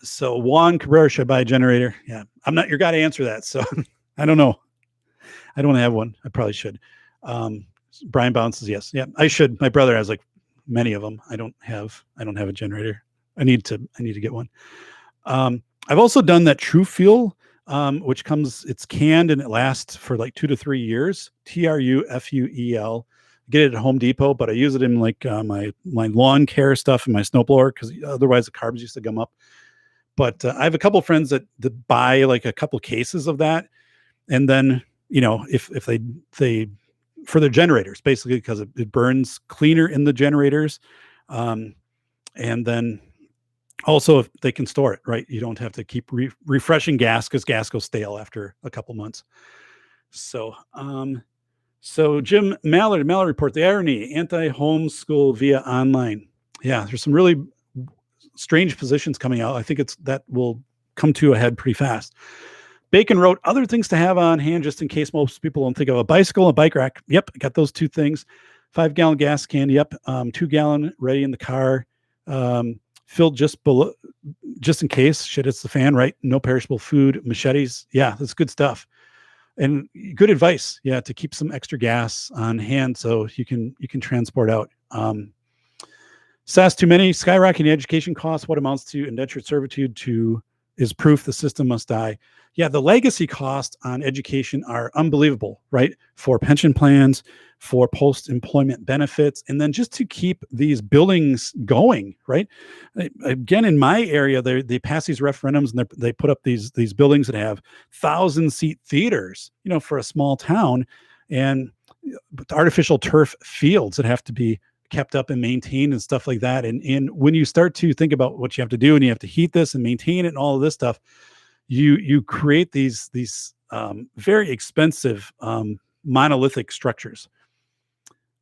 So Juan Cabrera, should I buy a generator? Yeah, I'm not your guy to answer that. So I don't know. I don't have one. I probably should. Brian bounces. Yes. Yeah, I should. My brother has like many of them. I don't have a generator. I need to get one. I've also done that True Fuel, which it's canned and it lasts for like 2 to 3 years. TRUFUEL. Get it at Home Depot, but I use it in like my lawn care stuff and my snowblower because otherwise the carbs used to gum up. But I have a couple of friends that buy like a couple cases of that, and then if they for their generators, basically because it burns cleaner in the generators, and then also if they can store it, right? You don't have to keep refreshing gas because gas goes stale after a couple months. So Jim Mallard Report, the irony, anti-homeschool via online. Yeah, there's some really strange positions coming out. I think that will come to a head pretty fast. Bacon wrote, other things to have on hand just in case most people don't think of: a bicycle, a bike rack. Yep, got those 2 things. 5-gallon gas can. Yep. 2-gallon ready in the car. Filled just in case shit hits the fan, right? No perishable food. Machetes. Yeah, that's good stuff. And good advice, yeah, to keep some extra gas on hand so you can transport out. Sass Too Many, skyrocketing education costs, what amounts to indentured servitude is proof the system must die. Yeah, the legacy costs on education are unbelievable, right? For pension plans, for post-employment benefits, and then just to keep these buildings going, right? Again, in my area, they pass these referendums and they put up these buildings that have 1,000-seat theaters, for a small town, and artificial turf fields that have to be kept up and maintained and stuff like that. And when you start to think about what you have to do and you have to heat this and maintain it and all of this stuff, you create these very expensive monolithic structures.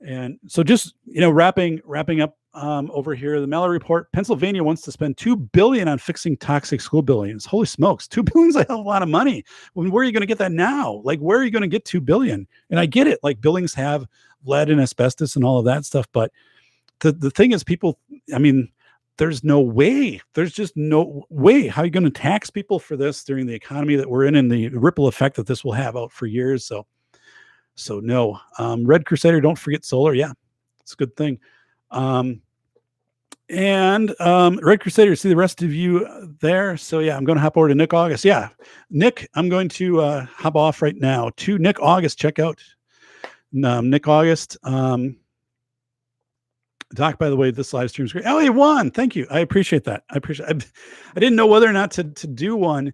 And so just, wrapping up over here, the Mallory Report, Pennsylvania wants to spend $2 billion on fixing toxic school buildings. Holy smokes, $2 billion is a hell of a lot of money. Well, where are you going to get that now? Like, where are you going to get $2 billion? And I get it, like buildings have lead and asbestos and all of that stuff. But the thing is, people, there's just no way. How are you going to tax people for this during the economy that we're in and the ripple effect that this will have out for years? So no. Red Crusader, don't forget solar. Yeah, it's a good thing. And Red Crusader, see the rest of you there. So yeah, I'm going to hop over to Nick August. Yeah, Nick, I'm going to hop off right now to Nick August. Check out Nick August. Doc, by the way, this live stream is great. Oh, hey, Juan, thank you. I appreciate that. I didn't know whether or not to do one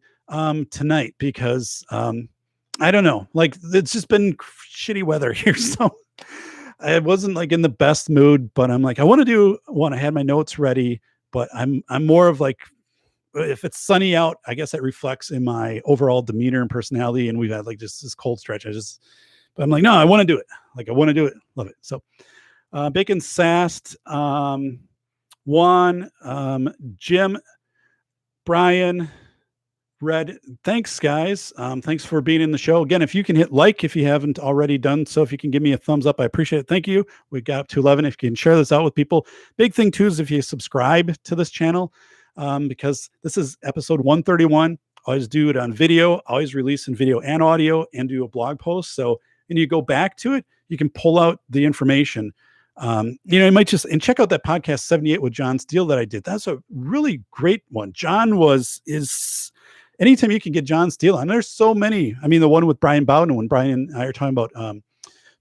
tonight because I don't know. Like, it's just been shitty weather here, so I wasn't like in the best mood. But I'm like, I want to do one. I had my notes ready, but I'm more of like, if it's sunny out, I guess that reflects in my overall demeanor and personality. And we've had like just this cold stretch. But I'm like, no, I want to do it. Like, I want to do it. Love it. So, Bacon Sast, Juan, Jim, Brian, Red. Thanks, guys. Thanks for being in the show. Again, if you can hit like if you haven't already done so, if you can give me a thumbs up, I appreciate it. Thank you. We got up to 11. If you can share this out with people. Big thing, too, is if you subscribe to this channel, because this is episode 131. Always do it on video, always release in video and audio, and do a blog post. So, and you go back to it, you can pull out the information. You might just, and check out that podcast 78 with John Steele that I did. That's a really great one. John is anytime you can get John Steele on, there's so many. I mean, the one with Brian Bowden, when Brian and I are talking about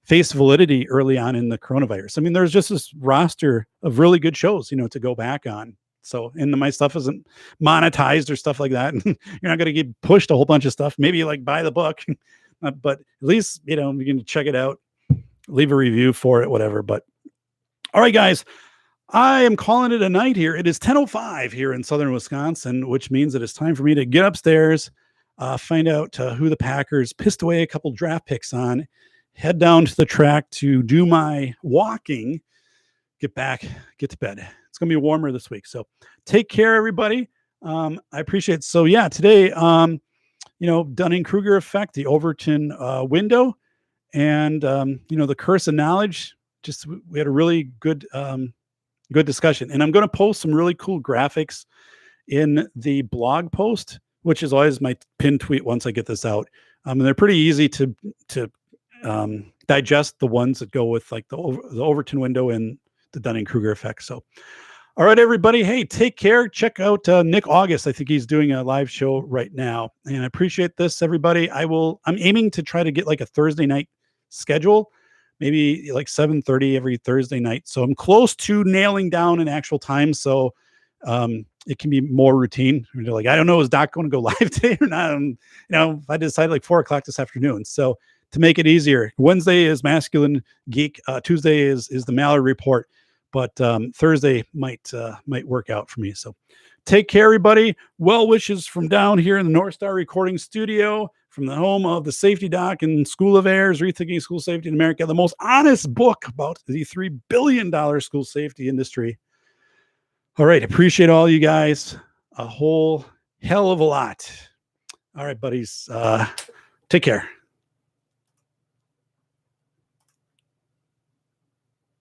face validity early on in the coronavirus. I mean, there's just this roster of really good shows, to go back on. So, and my stuff isn't monetized or stuff like that. You're not going to get pushed a whole bunch of stuff. Maybe like buy the book, but at least, you can check it out, leave a review for it, whatever. But all right, guys, I am calling it a night here. It is 10:05 here in southern Wisconsin, which means that it's time for me to get upstairs, find out who the Packers pissed away a couple draft picks on, head down to the track to do my walking, get to bed. It's going to be warmer this week. So take care, everybody. I appreciate it. So yeah, today, Dunning-Kruger effect, the Overton window, and, the curse of knowledge. Just, we had a really good discussion, and I'm going to post some really cool graphics in the blog post, which is always my pinned tweet once I get this out. And they're pretty easy to digest, the ones that go with like the Overton window and the Dunning-Kruger effect. So, all right, everybody. Hey, take care. Check out Nick August. I think he's doing a live show right now, and I appreciate this, everybody. I'm aiming to try to get like a Thursday night schedule, maybe like 7:30 every Thursday night. So I'm close to nailing down an actual time. So it can be more routine. You're like, I don't know, is Doc going to go live today or not? I decided like 4:00 this afternoon. So to make it easier, Wednesday is Masculine Geek. Tuesday is the Mallory Report, but Thursday might work out for me. So take care, everybody. Well wishes from down here in the North Star Recording Studio, from the home of the Safety Doc and School of Airs, Rethinking School Safety in America, the most honest book about the $3 billion school safety industry. All right. Appreciate all you guys a whole hell of a lot. All right, buddies. Take care.